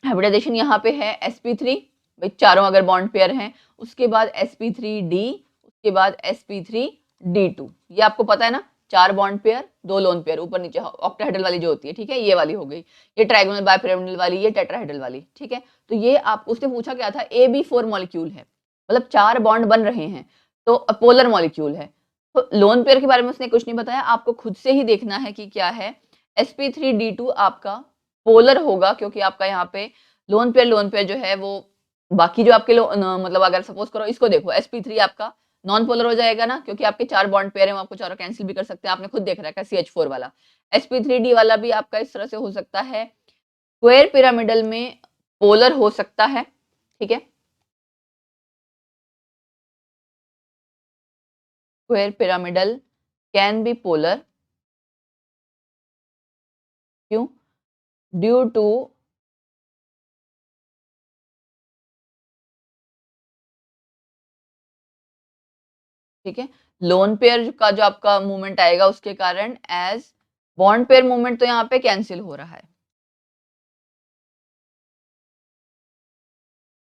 हाइब्रिडाइजेशन यहाँ पे है sp3, भाई चारों अगर बॉन्ड पेयर हैं, उसके बाद sp3d, उसके बाद sp3d2, ये आपको पता है ना, 4 बॉन्ड पेयर 2 लोन पेयर, ऊपर नीचे ऑक्टाहेड्रल वाली जो होती है, ठीक है, ये वाली हो गई, ये ट्राइगोनल बाइपिरामिडल वाली, ये टेट्राहेड्रल वाली, ठीक है। तो ये आप, उसने पूछा क्या था, AB4 मॉलिक्यूल है, मतलब 4 बॉन्ड बन रहे हैं, तो अपोलर मॉलिक्यूल है। तो लोन पेयर के बारे में उसने कुछ नहीं बताया, आपको खुद से ही देखना है कि क्या है। sp3d2 आपका पोलर होगा, क्योंकि आपका यहाँ पे लोन पेयर जो है वो, बाकी जो आपके मतलब अगर सपोज करो इसको देखो, sp3 आपका नॉन पोलर हो जाएगा ना, क्योंकि आपके 4 बॉन्ड पेयर हैं, आपको चारों कैंसिल भी कर सकते हैं, आपने खुद देख रखा है CH4 वाला। sp3d वाला भी आपका इस तरह से हो सकता है, स्क्वायर पिरामिडल में पोलर हो सकता है, ठीक है, square pyramidal can be polar, क्यों, ड्यू टू, ठीक है, लोन पेयर का जो आपका मूवमेंट आएगा उसके कारण, एज बॉन्ड पेयर मूवमेंट तो यहाँ पे कैंसिल हो रहा है,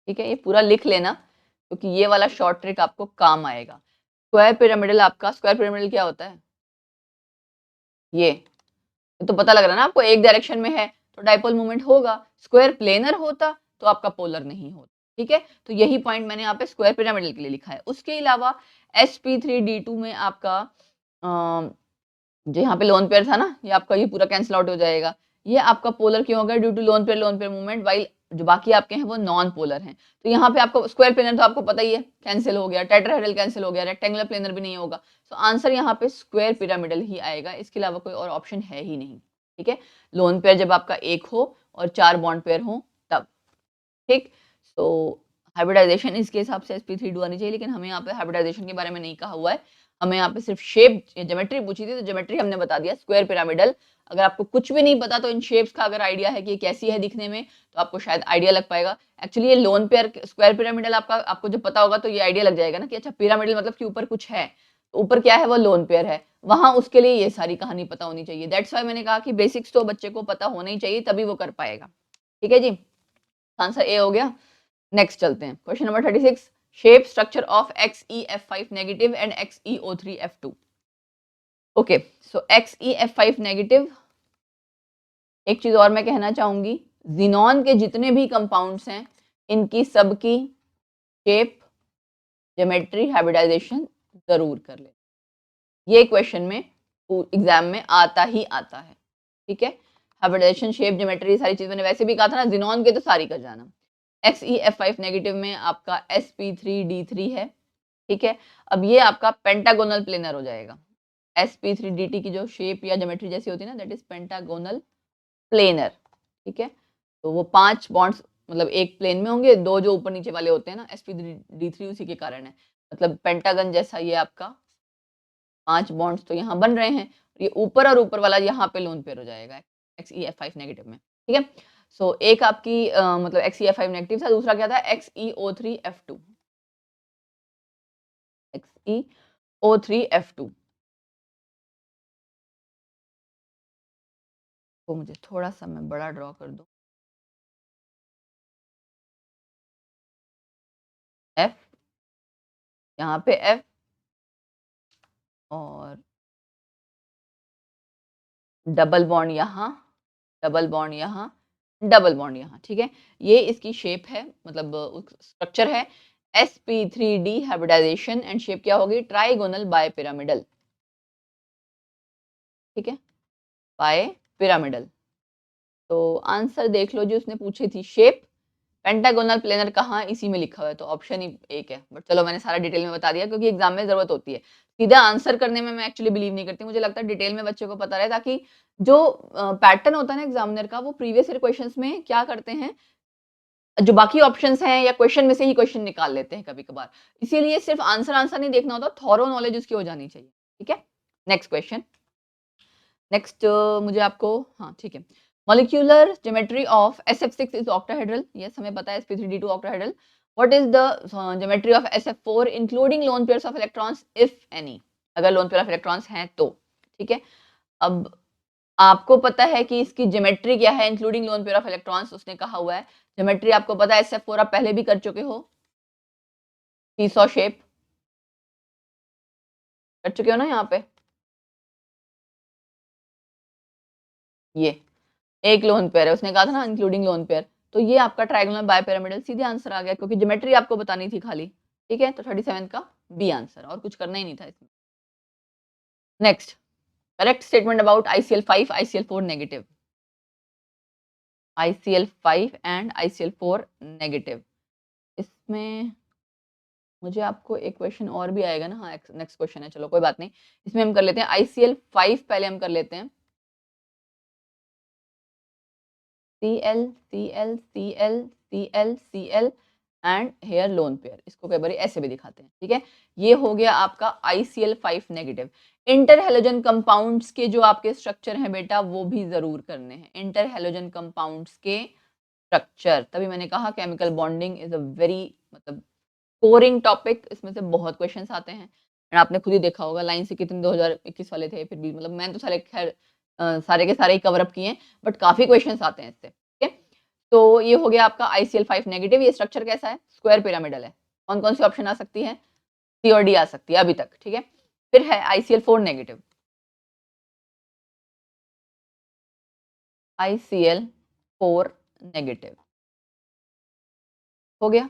ठीक है। ये पूरा लिख लेना क्योंकि ये वाला शॉर्ट ट्रिक आपको काम आएगा। स्क्वायर पिरामिडल, आपका स्क्वायर पिरामिडल क्या होता है, ये तो पता लग रहा है ना आपको, एक डायरेक्शन में है तो डाइपोल मूवमेंट होगा, स्क्वायर प्लेनर होता तो आपका पोलर नहीं होता, ठीक है। तो यही पॉइंट मैंने यहाँ पे स्क्वायर पिरामिडल के लिए लिखा है। उसके अलावा sp3d2 में आपका जो यहाँ पे लोन पेयर था ना, ये आपका ये पूरा कैंसिल आउट हो जाएगा, ये आपका पोलर क्यों होगा, due to lone pair movement, while जो बाकी आपके हैं वो नॉन पोलर हैं। तो यहाँ पे आपको स्क्वायर प्लेनर तो आपको पता ही है कैंसिल हो गया, टेट्राहेड्रल कैंसिल हो गया, रेक्टेंगुलर प्लेनर भी नहीं होगा। तो आंसर यहाँ पे स्क्वायर पिरामिडल ही आएगा, इसके अलावा कोई और ऑप्शन है ही नहीं, ठीक है। लोन पेयर जब आपका एक हो और 4 बॉन्ड पेयर हो तब, ठीक। सो हाइब्रिडाइजेशन इसके हिसाब से sp3 आनी चाहिए, लेकिन हमें यहाँ पे हाइब्रिडाइजेशन के बारे में नहीं कहा हुआ है, हमें यहाँ पे सिर्फ शेप ज्योमेट्री पूछी थी, तो ज्योमेट्री हमने बता दिया स्क्वायर पिरामिडल। अगर आपको कुछ भी नहीं पता तो इन शेप्स का अगर आइडिया है कि ये कैसी है दिखने में, तो आपको शायद आइडिया लग पाएगा। एक्चुअली ये लोन पेयर स्क्वायर पिरामिडल आपका, आपको जब पता होगा तो ये आइडिया लग जाएगा ना कि अच्छा पिरामिडल मतलब कि ऊपर कुछ है, तो ऊपर क्या है, वो लोन पेयर है, वहां उसके लिए ये सारी कहानी पता होनी चाहिए। दैट्स वाई मैंने कहा कि बेसिक्स तो बच्चे को पता होना ही चाहिए, तभी वो कर पाएगा, ठीक है जी। आंसर ए हो गया। नेक्स्ट चलते हैं, question number 36, shape structure of XeF5 negative and XeO3F2। Okay, so XeF5 negative, एक चीज और मैं कहना चाहूंगी, जिनॉन के जितने भी कंपाउंड्स हैं इनकी सबकी शेप, ज्योमेट्री, हाइब्रिडाइजेशन जरूर कर ले, ये क्वेश्चन में एग्जाम में आता ही आता है, ठीक है। हाइब्रिडाइजेशन, शेप, ज्योमेट्री, सारी चीज मैंने वैसे भी कहा था ना, जिनॉन के तो सारी कर जाना। XeF5 नेगेटिव में आपका sp3d3 है, ठीक है। अब ये आपका पेंटागोनल प्लेनर हो जाएगा। sp3dt की जो शेप या ज्योमेट्री जैसी होती है ना, दैट इज पेंटागोनल प्लेनर, ठीक है। तो वो 5 बॉन्ड्स मतलब एक प्लेन में होंगे, 2 जो ऊपर नीचे वाले होते हैं ना, sp3d3 उसी के कारण है। मतलब पेंटागन जैसा ये आपका 5 बॉन्ड्स तो यहाँ बन रहे हैं, ये ऊपर और ऊपर वाला यहाँ पे लोन पेयर हो जाएगा XeF5 नेगेटिव में, ठीक है। सो एक आपकी मतलब XeF5 नेगेटिव था, दूसरा क्या था XeO3F2, XeO3F2। तो मुझे थोड़ा सा मैं बड़ा ड्रॉ कर दूं, F, यहाँ पे F और डबल बॉन्ड यहाँ, डबल बॉन्ड यहाँ, डबल बॉन्ड यहाँ, ठीक है। ये इसकी शेप है, मतलब स्ट्रक्चर है sp3d हाइब्रिडाइजेशन, एंड शेप क्या होगी, ट्राइगोनल बाय पिरामिडल, ठीक है, बाय पिरामिडल। तो आंसर देख लो जो उसने पूछी थी, शेप पेंटागोनल प्लेनर कहाँ, इसी में लिखा हुआ है, तो ऑप्शन ही एक है। बट चलो मैंने सारा डिटेल में बता दिया क्योंकि एग्जाम में जरूरत होती है, सीधा आंसर करने में मैं एक्चुअली बिलीव नहीं करती, मुझे लगता है डिटेल में बच्चे को पता रहे, ताकि जो पैटर्न होता है ना एग्जामिनर का, वो प्रीवियस ईयर क्वेश्चंस में क्या करते हैं, जो बाकी ऑप्शंस हैं या क्वेश्चन में से ही क्वेश्चन निकाल लेते हैं कभी कभार, इसीलिए सिर्फ आंसर आंसर नहीं देखना होता, थॉरो नॉलेज उसकी हो जानी चाहिए, ठीक है। नेक्स्ट क्वेश्चन, नेक्स्ट मुझे आपको, हाँ ठीक है, molecular geometry of SF6 is octahedral, yes हमें पता है sp3d2 octahedral. What is the geometry of SF4 including lone pairs of electrons if any, अगर लोन पेयर ऑफ इलेक्ट्रॉन्स हैं तो, ठीक है। अब आपको पता है कि इसकी ज्योमेट्री क्या है including loan pair of electrons, उसने कहा हुआ है ज्योमेट्री आपको पता है, SF4 आप पहले भी कर चुके हो, सीसॉ शेप कर चुके हो ना यहाँ पे, ये एक लोन पेयर है, उसने कहा था ना इंक्लूडिंग लोन पेयर, तो ये आपका ट्रायंगुलर बायपिरामिडल, सीधे आंसर आ गया क्योंकि ज्योमेट्री आपको बतानी थी खाली, ठीक है। तो 37 का बी आंसर, और कुछ करना ही नहीं था इसमें। Next, correct statement about ICL5 ICL4 negative, ICL5 and ICL4 negative, इसमें मुझे आपको एक क्वेश्चन और भी आएगा ना, हाँ नेक्स्ट क्वेश्चन है, चलो कोई बात नहीं, इसमें हम कर लेते हैं ICL5 पहले हम कर लेते हैं, Cl Cl Cl Cl Cl and here lone pair, इसको कई बार ऐसे भी दिखाते हैं, ठीक है। ये हो गया आपका ICL5 negative. Inter halogen compounds के जो आपके स्ट्रक्चर हैं बेटा, वो भी जरूर करने हैं, इंटर हेलोजन कंपाउंड्स के स्ट्रक्चर, तभी मैंने कहा chemical bonding is a very मतलब कोरिंग टॉपिक, इसमें से बहुत क्वेश्चंस आते हैं, एंड आपने खुद ही देखा होगा लाइन से कितने 2021 वाले थे, फिर भी मतलब मैंने तो सारे खैर सारे के सारे ही कवर अप किए हैं, बट काफी क्वेश्चंस आते हैं इससे, ठीक है। तो ये हो गया आपका ICL5 नेगेटिव, ये स्ट्रक्चर कैसा है, स्क्वायर पिरामिडल है। कौन कौन सी ऑप्शन आ सकती है, सी और डी आ सकती है अभी तक, ठीक है। फिर है ICL4 नेगेटिव, ICL4 नेगेटिव हो गया।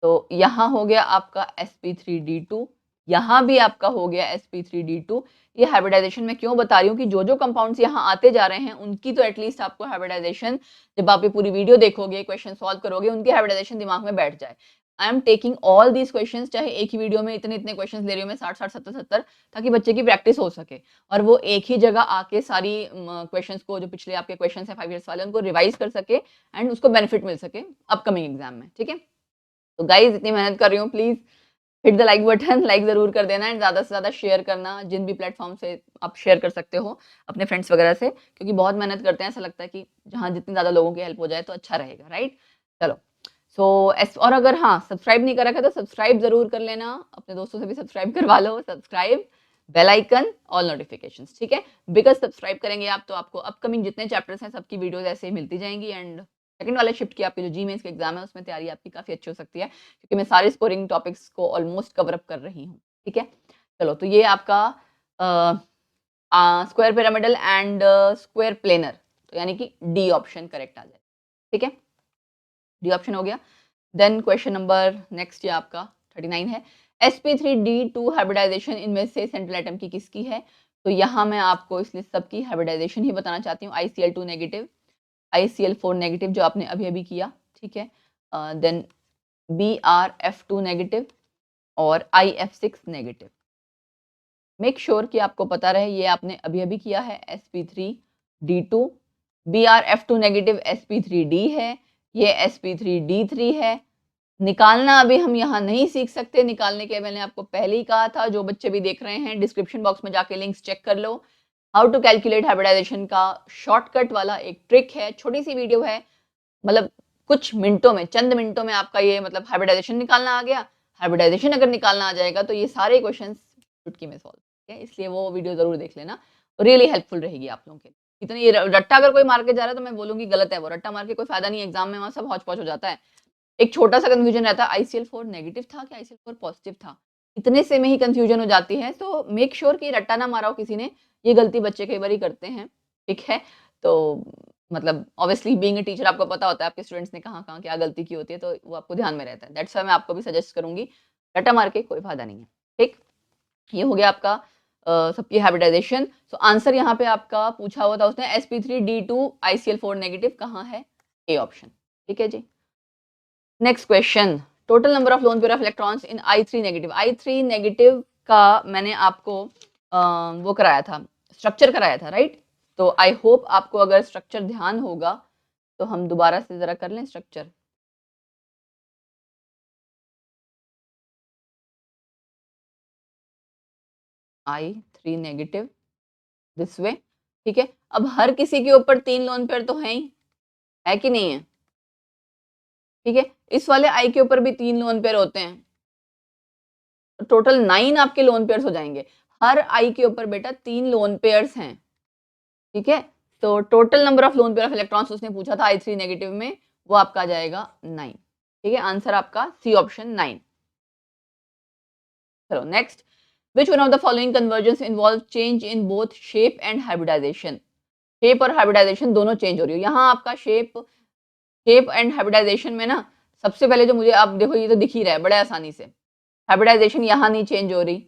तो यहाँ हो गया आपका sp3d2, यहाँ भी आपका हो गया sp3d2। ये हाइब्रिडाइजेशन में क्यों बता रही हूँ कि जो जो कंपाउंड्स यहाँ आते जा रहे हैं उनकी तो एटलीस्ट आपको हाइब्रिडाइजेशन, जब आप ये पूरी वीडियो देखोगे, क्वेश्चन सॉल्व करोगे, उनकी हाइब्रिडाइजेशन दिमाग में बैठ जाए। I am taking all these question, चाहे एक ही वीडियो में इतने इतने क्वेश्चन ले रही हूँ मैं, 60 60 70 70, ताकि बच्चे की प्रैक्टिस हो सके और वो एक ही जगह आके सारी क्वेश्चन को, जो पिछले आपके क्वेश्चन है 5 ईयर्स वाले, उनको रिवाइज कर सके एंड उसको बेनिफिट मिल सके अपकमिंग एग्जाम में, ठीक है। तो गाइज इतनी मेहनत कर रही हूँ, please hit the like button, like जरूर कर देना, एंड ज्यादा से ज्यादा शेयर करना, जिन भी प्लेटफॉर्म से आप शेयर कर सकते हो अपने फ्रेंड्स वगैरह से, क्योंकि बहुत मेहनत करते हैं, ऐसा लगता है कि जहाँ जितनी ज्यादा लोगों की हेल्प हो जाए तो अच्छा रहेगा, राइट। चलो, सो और अगर हाँ सब्सक्राइब नहीं कर रखा तो सब्सक्राइब जरूर कर लेना, अपने दोस्तों से भी सब्सक्राइब करवा लो, subscribe, bell icon, all notifications, ठीक है। बिकॉज सब्सक्राइब करेंगे आप तो आपको अपकमिंग जितने चैप्टर्स हैं सबकी वीडियोस ऐसे ही मिलती जाएंगी, एंड सेकंड वाले शिफ्ट की आपकी जो जी मेंस के एग्जाम है उसमें तैयारी आपकी काफी अच्छी हो सकती है, क्योंकि मैं सारे स्कोरिंग टॉपिक्स को ऑलमोस्ट कवर अप कर रही हूँ, ठीक है। चलो, तो ये आपका square pyramidal and square planar, तो यानी कि डी ऑप्शन करेक्ट आ जाए, ठीक है, डी ऑप्शन हो गया। देन क्वेश्चन नंबर नेक्स्ट ये आपका 39 है, sp3d2 हाइब्रिडाइजेशन इनमें से सेंट्रल एटम की किसकी है, तो यहाँ मैं आपको इसलिए सबकी हाइब्रिडाइजेशन ही बताना चाहती हूँ। ICl2 नेगेटिव, ICl4 नेगेटिव जो आपने अभी किया, ठीक है, देन BrF2 नेगेटिव और IF6 नेगेटिव। मेक श्योर कि आपको पता रहे ये आपने अभी किया है sp3d2, BrF2 नेगेटिव sp3d है, ये sp3d3 है। निकालना अभी हम यहाँ नहीं सीख सकते, निकालने के मैंने आपको पहले ही कहा था, जो बच्चे भी देख रहे हैं डिस्क्रिप्शन बॉक्स में जाके लिंक्स चेक कर लो। हाउ टू कैलकुलेट हाइब्रिडाइजेशन का शॉर्टकट वाला एक ट्रिक है, छोटी सी वीडियो है, मतलब कुछ मिनटों में, चंद मिनटों में आपका ये मतलब हाइब्रिडाइजेशन निकालना आ गया। हाइब्रिडाइजेशन अगर निकालना आ जाएगा तो ये सारे क्वेश्चन चुटकी में सॉल्व, ठीक है, इसलिए वो वीडियो जरूर देख लेना, रियली हेल्पफुल रहेगी आप लोगों के लिए। इतनी ये रट्टा अगर कोई मार के जा रहा है तो मैं बोलूंगी गलत है, वो रट्टा मार के कोई फायदा नहीं, एग्जाम में वहां सब हौच पौच हो जाता है। एक छोटा सा कंफ्यूजन रहता है ICl4 नेगेटिव था कि ICl4 पॉजिटिव था, इतने से में ही कंफ्यूजन हो जाती है। तो मेक श्योर कि रट्टा ना मारा हो किसी ने, ये गलती बच्चे कई बार करते हैं, ठीक है। तो मतलब ऑब्वियसली बीइंग अ टीचर आपको पता होता है आपके स्टूडेंट्स ने कहाँ कहाँ क्या गलती की होती है, तो वो आपको ध्यान में रहता है। दैट्स व्हाई मैं आपको भी सजेस्ट करूंगी, रट्टा मार के कोई फायदा नहीं है, ठीक। ये हो गया आपका सबकी हाइब्रिडाइजेशन। सो आंसर यहाँ पे आपका पूछा हुआ था उसने sp3d2 ICl4 नेगेटिव कहाँ है, ए ऑप्शन, ठीक है जी। Next question, total number of lone pair of electrons in I3 negative. I3 negative का मैंने आपको वो कराया था, स्ट्रक्चर कराया था, राइट। तो आई होप आपको अगर स्ट्रक्चर ध्यान होगा तो हम दोबारा से जरा कर लें structure. I3 negative this way, ठीक है। अब हर किसी के ऊपर 3 लोन पेयर तो है ही, है कि नहीं है, ठीक है। इस वाले I के ऊपर भी 3 लोन पेयर होते हैं, टोटल 9 आपके लोन पेयर्स हो जाएंगे। हर I के ऊपर बेटा 3 लोन पेयर्स हैं, ठीक है। तो total number of lone pair of electrons उसने पूछा था I3 नेगेटिव में, वो आपका आ जाएगा 9, ठीक है। आंसर आपका सी ऑप्शन 9। चलो next, which one of the following conversions involve change in both shape and hybridisation. Shape और हाइब्रिडाइजेशन दोनों चेंज हो रही है यहाँ आपका शेप एंड हाइब्रिडाइजेशन में ना, सबसे पहले जो मुझे आप देखो ये तो दिख ही रहा है बड़े आसानी से, हाइब्रिडाइजेशन यहाँ नहीं चेंज हो रही,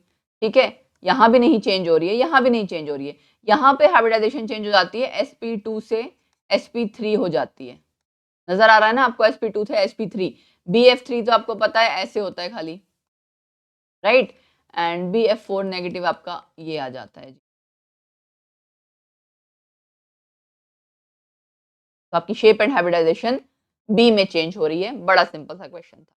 ठीक है, यहाँ भी नहीं चेंज हो रही है, यहाँ भी नहीं चेंज हो रही है। यहाँ पे हाइब्रिडाइजेशन चेंज हो जाती है, sp2 से sp3 हो जाती है। नजर आ रहा है ना आपको, sp2 से sp3। bf3 तो आपको पता है ऐसे होता है खाली, राइट, एंड bf4 नेगेटिव आपका ये आ जाता है। तो आपकी शेप एंड हाइब्रिडाइजेशन बी में चेंज हो रही है, बड़ा सिंपल सा क्वेश्चन था।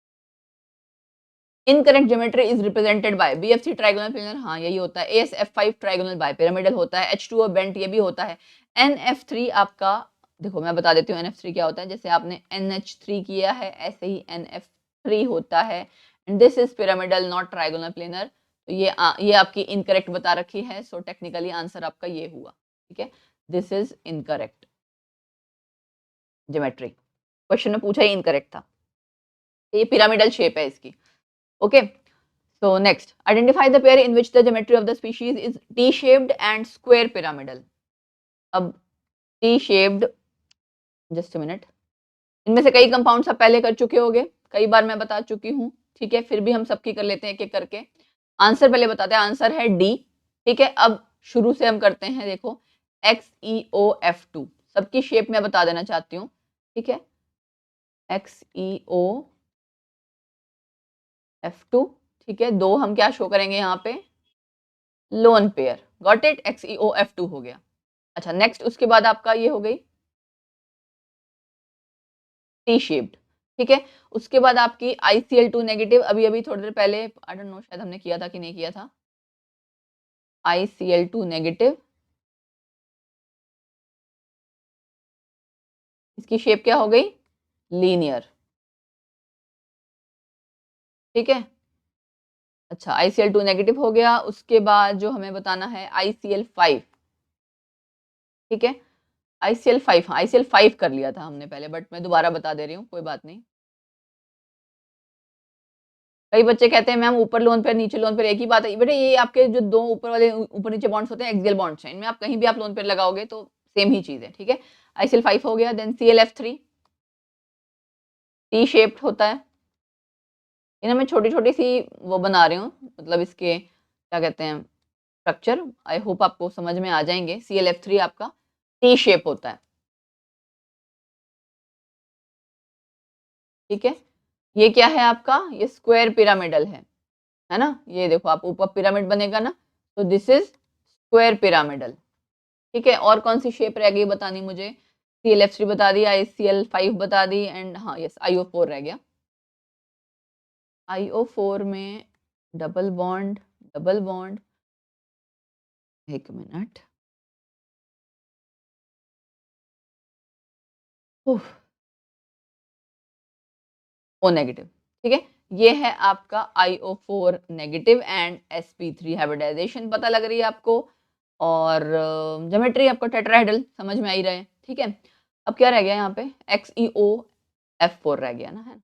Incorrect geometry is represented by BF3 trigonal pillar, हाँ यही होता है। AsF5 ट्राइगोनल बाइपिरामिडल होता है। H2O बेंट ये भी होता है। NF3 आपका, देखो मैं बता देती हूँ NF3 क्या होता है, जैसे आपने NH3 किया है ऐसे ही NF3 होता है। And this is pyramidal not trigonal planar. तो ये आपकी इनकरेक्ट बता रखी है, सो टेक्निकली आंसर आपका ये हुआ, ठीक है। This is incorrect geometry, question में पूछा ही इनकरेक्ट था, ये पिरामिडल शेप है इसकी, okay. So next, identify the pair in which the geometry of the species is T-shaped and square pyramidal. अब T-shaped, just a minute, इनमें से कई कंपाउंड्स आप पहले कर चुके होंगे, कई बार मैं बता चुकी हूँ, ठीक है, फिर भी हम सबकी कर लेते हैं एक एक करके। आंसर पहले बताते हैं, आंसर है डी, ठीक है। अब शुरू से हम करते हैं, देखो XeOF2 सबकी शेप में बता देना चाहती हूँ, ठीक है। XeOF2, ठीक है, दो हम क्या शो करेंगे यहाँ पे, lone pair, got it, XeOF2 हो गया। अच्छा नेक्स्ट, उसके बाद आपका ये हो गई टी शेप्ड, ठीक है। उसके बाद आपकी ICl2 नेगेटिव, अभी अभी थोड़ी देर पहले, आई डोंट नो शायद हमने किया था कि नहीं किया था, ICl2 नेगेटिव, इसकी शेप क्या हो गई, लीनियर, ठीक है। अच्छा ICl2 नेगेटिव हो गया, उसके बाद जो हमें बताना है ICl5, ठीक है। ICl5, हाँ ICl5 कर लिया था हमने पहले, बट मैं दोबारा बता दे रही हूँ, कोई बात नहीं। कई बच्चे कहते हैं मैम ऊपर लोन पेयर नीचे लोन पेयर एक ही बात है, बेटा ये आपके जो दो ऊपर वाले ऊपर नीचे बॉन्ड्स होते हैं एक्सियल बॉन्ड्स हैं, इनमें आप कहीं भी आप लोन पेयर लगाओगे तो सेम ही चीज है, ठीक है। ICl5 हो गया, देन ClF3 टी शेप्ड होता है, इन्हें मैं छोटी छोटी सी वो बना रही हूँ, मतलब इसके क्या कहते हैं, स्ट्रक्चर आई होप आपको समझ में आ जाएंगे। ClF3 आपका टी शेप होता है, ठीक है। ये क्या है आपका, ये स्क्वायर पिरामिडल है ना। ये देखो आप ऊपर पिरामिड बनेगा ना, तो दिस इज स्क्वायर पिरामिडल, ठीक है। और कौन सी शेप रह गई बतानी मुझे, ClF3 बता दी, ICl5 बता दी, एंड हाँ यस IO4 रह गया। IO4 में डबल बॉन्ड, डबल बॉन्ड, एक मिनट, ओ नेगेटिव, ठीक है। ये है आपका IO4 negative and sp3 hybridisation पता लग रही है आपको, और ज्योमेट्री आपको टेट्राहेड्रल समझ में आ ही रहे हैं, ठीक है। अब क्या रह गया यहाँ पे, XeOF4 रह गया ना, है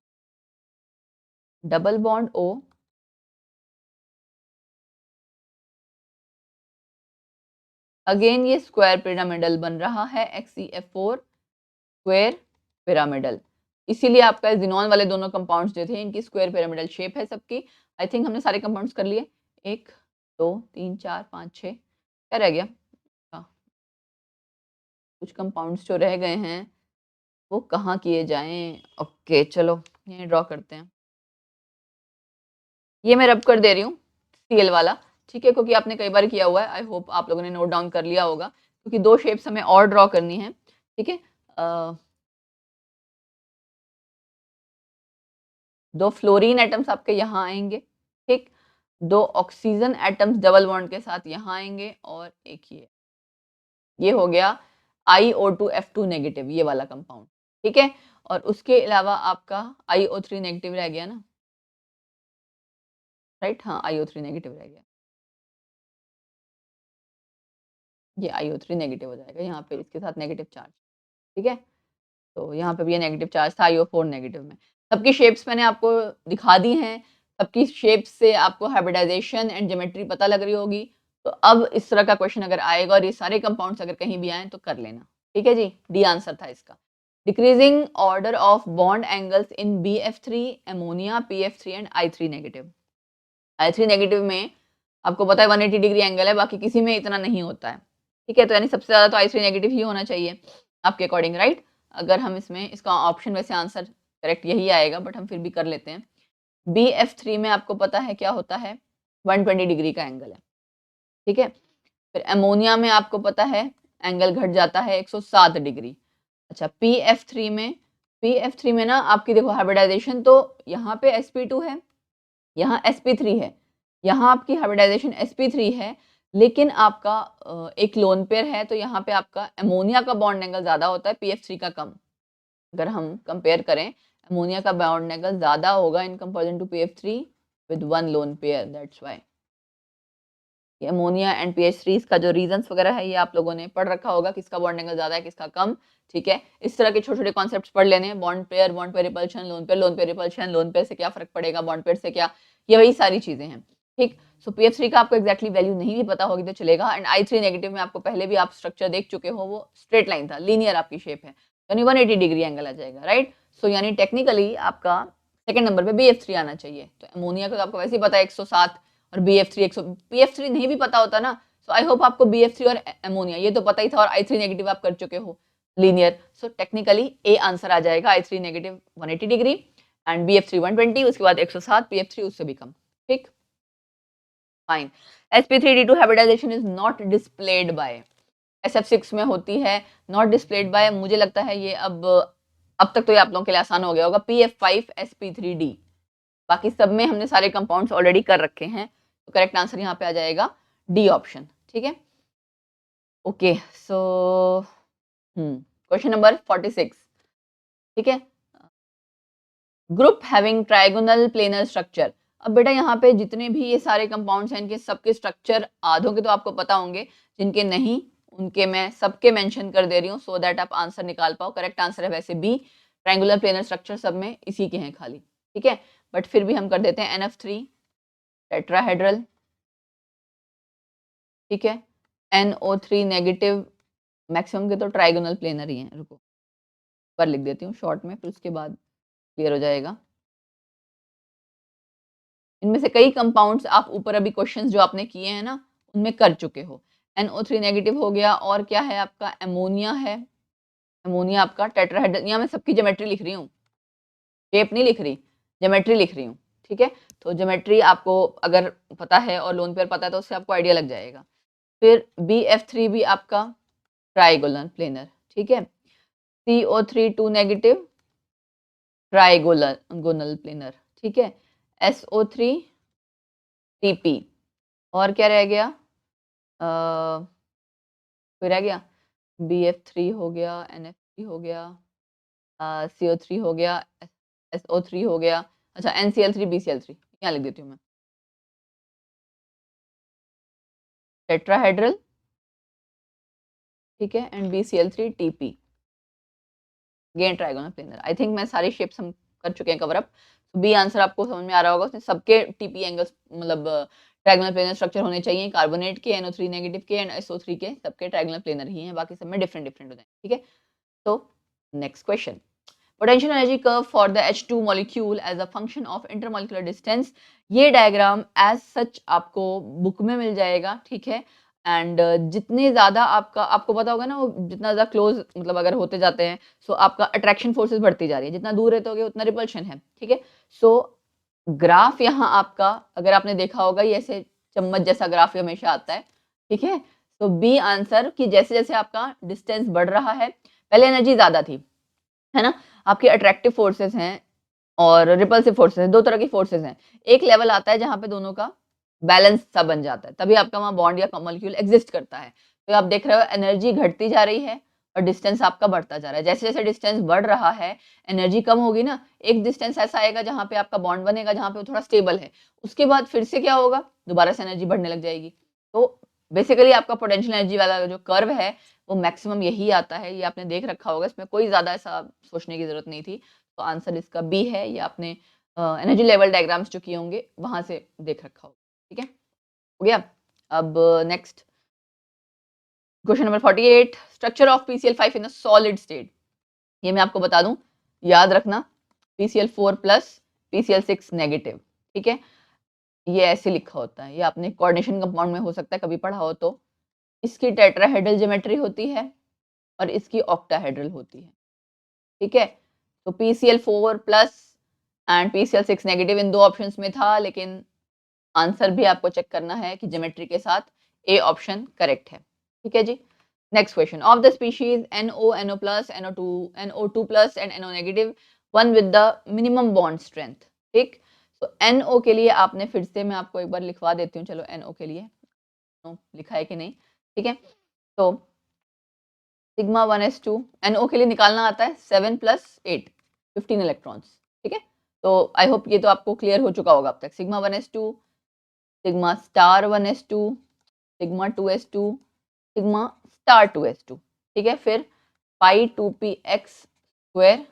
डबल बॉन्ड O, अगेन ये स्क्वायर पिरामिडल बन रहा है, XeF4 स्क्वायर पिरामिडल। इसीलिए आपका जिनॉन वाले दोनों कंपाउंड्स जो थे इनकी स्क्वायर पिरामिडल शेप है सबकी। आई थिंक हमने सारे कंपाउंड्स कर लिए, 1 2 3 4 5 6, क्या रह गया, हाँ, कुछ कंपाउंड्स जो रह गए हैं वो कहाँ किए जाएं। ओके चलो ये ड्रॉ करते हैं, ये मैं रब कर दे रही हूँ Cl वाला, ठीक है, क्योंकि आपने कई बार किया हुआ है। आई होप आप लोगों ने नोट डाउन कर लिया होगा, क्योंकि दो शेप्स हमें और ड्रॉ करनी है, ठीक है। दो फ्लोरीन एटम्स आपके यहाँ आएंगे, ठीक, दो ऑक्सीजन एटम्स डबल बॉन्ड के साथ यहाँ आएंगे, और एक ये हो गया IO2F2 नेगेटिव, ये वाला कंपाउंड, ठीक है। और उसके अलावा आपका IO3 नेगेटिव रह गया ना, राइट, हाँ IO3 नेगेटिव रह गया, ये IO3 नेगेटिव हो जाएगा यहाँ पे इसके साथ नेगेटिव चार्ज, ठीक है। तो यहाँ पे भी ये नेगेटिव चार्ज था IO4 नेगेटिव में। सबकी शेप्स मैंने आपको दिखा दी हैं, सबकी शेप्स से आपको हाइब्रिडाइजेशन एंड ज्योमेट्री पता लग रही होगी। तो अब इस तरह का क्वेश्चन अगर आएगा और ये सारे कंपाउंड्स अगर कहीं भी आए तो कर लेना, ठीक है जी। डी आंसर था इसका। Decreasing order of bond angles in BF3, ammonia, PF3 and I3 negative. I3 negative में आपको पता है 180 डिग्री एंगल है, बाकी किसी में इतना नहीं होता है, ठीक है। तो यानी सबसे ज्यादा तो I3 नेगेटिव ही होना चाहिए आपके अकॉर्डिंग, राइट। अगर हम इसमें इसका ऑप्शन वैसे आंसर करेक्ट यही आएगा, बट हम फिर भी कर लेते हैं। BF3 में आपको पता है क्या होता है, 120 डिग्री का एंगल है, ठीक है। फिर अमोनिया में आपको पता है एंगल घट जाता है 107 डिग्री। अच्छा PF3 में ना आपकी देखो हाइब्रिडाइजेशन तो यहाँ पे sp2 है, यहाँ sp3 है, यहाँ आपकी हाइब्रिडाइजेशन sp3 है, लेकिन आपका एक लोन पेयर है, तो यहाँ पे आपका अमोनिया का बॉन्ड एंगल ज्यादा होता है, PF3 का कम। अगर हम कंपेयर करें, अमोनिया का बॉन्ड एंगल ज्यादा होगा in comparison to PF3 with one lone pair, that's why. ये अमोनिया एंड PH3 का जो रीजंस वगैरह है ये आप लोगों ने पढ़ रखा होगा, किसका बॉन्ड एंगल ज्यादा है किसका कम, ठीक है। इस तरह के छोटे छोटे कॉन्सेप्ट्स पढ़ लेने, bond pair repulsion, loan pair repulsion, lone pair से क्या फर्क पड़ेगा, बॉन्ड पेयर से क्या, ये वही सारी चीजें हैं, ठीक। सो PF3 का आपको एक्जैक्टली वैल्यू नहीं भी पता होगी तो चलेगा। एंड I3 नेगेटिव में आपको पहले भी आप स्ट्रक्चर देख चुके हो, वो स्ट्रेट लाइन था, लीनियर आपकी शेप है, यानी 180 डिग्री एंगल आ जाएगा, राइट। सो यानी टेक्निकली आपका सेकंड नंबर पे BF3 आना चाहिए। तो अमोनिया का तो आपको वैसे ही पता है 107, और BF3 100, PF3 नहीं भी पता होता ना, सो आई होप आपको BF3 और अमोनिया ये तो पता ही था, और I3 नेगेटिव आप कर चुके हो linear. So technically A answer आ जाएगा, I3 negative 180 degree and BF3 120, उसके बाद 107, PF3 उससे भी कम, ठीक, fine. sp3d2 hybridisation is not displayed by, SF6 में होती है, नॉट डिस्प्लेड बाय, मुझे लगता है ये अब तक तो ये आप लोगों के लिए आसान हो गया होगा, PF5sp3d। बाकी सब में हमने सारे कंपाउंड्स ऑलरेडी कर रखे हैं, तो करेक्ट आंसर यहाँ पे आ जाएगा डी ऑप्शन, ठीक है। ओके सो क्वेश्चन नंबर 46, ठीक है। Group having trigonal planar structure. अब बेटा यहाँ पे जितने भी ये सारे कंपाउंड्स हैं इनके सबके स्ट्रक्चर आधों के तो आपको पता होंगे, जिनके नहीं उनके मैं सबके मेंशन कर दे रही हूँ, सो दैट आप आंसर निकाल पाओ। करेक्ट आंसर है वैसे बी, ट्रायंगुलर प्लेनर स्ट्रक्चर सब में इसी के हैं खाली, ठीक है। बट फिर भी हम कर देते हैं NF3 टेट्राहेड्रल, ठीक है, NO3 नेगेटिव, मैक्सिमम के तो ट्राइगोनल प्लेनर ही हैं, रुको पर लिख देती हूँ शॉर्ट में, फिर उसके बाद क्लियर हो जाएगा। इनमें से कई कंपाउंड्स आप ऊपर अभी क्वेश्चंस जो आपने किए हैं ना उनमें कर चुके हो। NO3 नेगेटिव हो गया, और क्या है आपका अमोनिया है, अमोनिया आपका टेट्राहेड्रल, यहाँ मैं सबकी ज्योमेट्री लिख रही हूँ, शेप नहीं लिख रही, ज्योमेट्री लिख रही हूँ, ठीक है। तो ज्योमेट्री आपको अगर पता है और लोन पेयर पता है तो उससे आपको आइडिया लग जाएगा। फिर BF3 भी आपका ट्राइगोनल प्लेनर, ठीक है। CO3 2 नेगेटिव ट्राइगोनल प्लेनर, ठीक है। SO3 TP, और क्या रह गया, कोई रह गया, BF3 हो गया, NF3 हो गया, CO3 हो गया, SO3 हो गया, अच्छा NCl3 BCl3 यहाँ लिख देती हूँ मैं, टेट्राहेड्रल, ठीक है, and BCl3 TP, again trigonal planar. I think मैं सारी शेप्स हम कर चुके हैं कवर अप। बी आंसर आपको समझ में आ रहा होगा, उसमें सबके टीपी एंगल्स मतलब ट्राइगोनल प्लेनर स्ट्रक्चर होने चाहिए, कार्बोनेट के, NO3 नेगेटिव के एंड SO3 के, सबके ट्राइगोनल प्लेनर ही हैं, बाकी सब में डिफरेंट डिफरेंट होते हैं, ठीक है। तो next question, potential energy curve for the H2 molecule as a function of intermolecular distance. ये डायग्राम एज सच आपको बुक में मिल जाएगा, ठीक है। एंड जितने ज़्यादा आपको पता होगा ना, वो जितना ज़्यादा क्लोज मतलब अगर होते जाते हैं, सो आपका अट्रैक्शन फोर्सेस बढ़ती जा रही है, जितना दूर रहते होगे उतना रिपल्शन है, ठीक है। सो ग्राफ यहाँ आपका, अगर आपने देखा होगा, ये ऐसे चम्मच जैसा ग्राफ हमेशा आता है, ठीक है। तो बी आंसर कि जैसे जैसे आपका डिस्टेंस बढ़ रहा है, पहले एनर्जी ज़्यादा थी, है ना, आपके अट्रैक्टिव फोर्सेस हैं और रिपल्सिव फोर्सेस हैं, दो तरह की फोर्सेस हैं। एक लेवल आता है जहां पे दोनों का बैलेंस सा बन जाता है, तभी आपका वहां बॉन्ड या मॉलिक्यूल एग्जिस्ट करता है। तो आप देख रहे हो एनर्जी घटती जा रही है और डिस्टेंस आपका बढ़ता जा रहा है। जैसे जैसे डिस्टेंस बढ़ रहा है, एनर्जी कम होगी ना, एक डिस्टेंस ऐसा आएगा जहां पे आपका बॉन्ड बनेगा, जहां पे वो थोड़ा स्टेबल है, उसके बाद फिर से क्या होगा, दोबारा से एनर्जी बढ़ने लग जाएगी। तो बेसिकली आपका पोटेंशियल एनर्जी वाला जो कर्व है वो मैक्सिमम यही आता है, ये आपने देख रखा होगा, इसमें कोई ज्यादा ऐसा सोचने की जरूरत नहीं थी। तो आंसर इसका बी है, ये आपने एनर्जी लेवल डायग्राम्स जो किए होंगे वहां से देख रखा होगा, ठीक है, हो गया। अब next question number 48, structure of PCl5 in a solid state. ये मैं आपको बता दूं, याद रखना, PCl4 प्लस PCl6 नेगेटिव, ठीक है। ये ऐसे लिखा होता है, ये आपने कोऑर्डिनेशन कंपाउंड में हो सकता है कभी पढ़ा हो, तो इसकी टेट्राहेड्रल ज्योमेट्री होती है और इसकी ऑक्टाहेड्रल होती है, ठीक है। तो PCl4 plus and PCl6 negative इन दो ऑप्शंस में था, लेकिन आंसर भी आपको चेक करना है कि ज्योमेट्री के साथ ए ऑप्शन करेक्ट है, ठीक है जी। Next question, of the species NO, NO plus, NO2 plus and NO negative, one with the minimum bond strength, ठीक। तो NO के लिए आपने फिर से, मैं आपको एक बार लिखवा देती हूँ, चलो NO के लिए लिखा है कि नहीं, ठीक है। तो सिग्मा 1s2, NO के लिए निकालना आता है 7 + 8 15 इलेक्ट्रॉन्स, ठीक है। तो आई होप ये तो आपको क्लियर हो चुका होगा अब तक। Sigma 1s2, sigma star 1s2, sigma 2s2, sigma star 2s2, ठीक है। फिर पाई 2px स्क्वायर,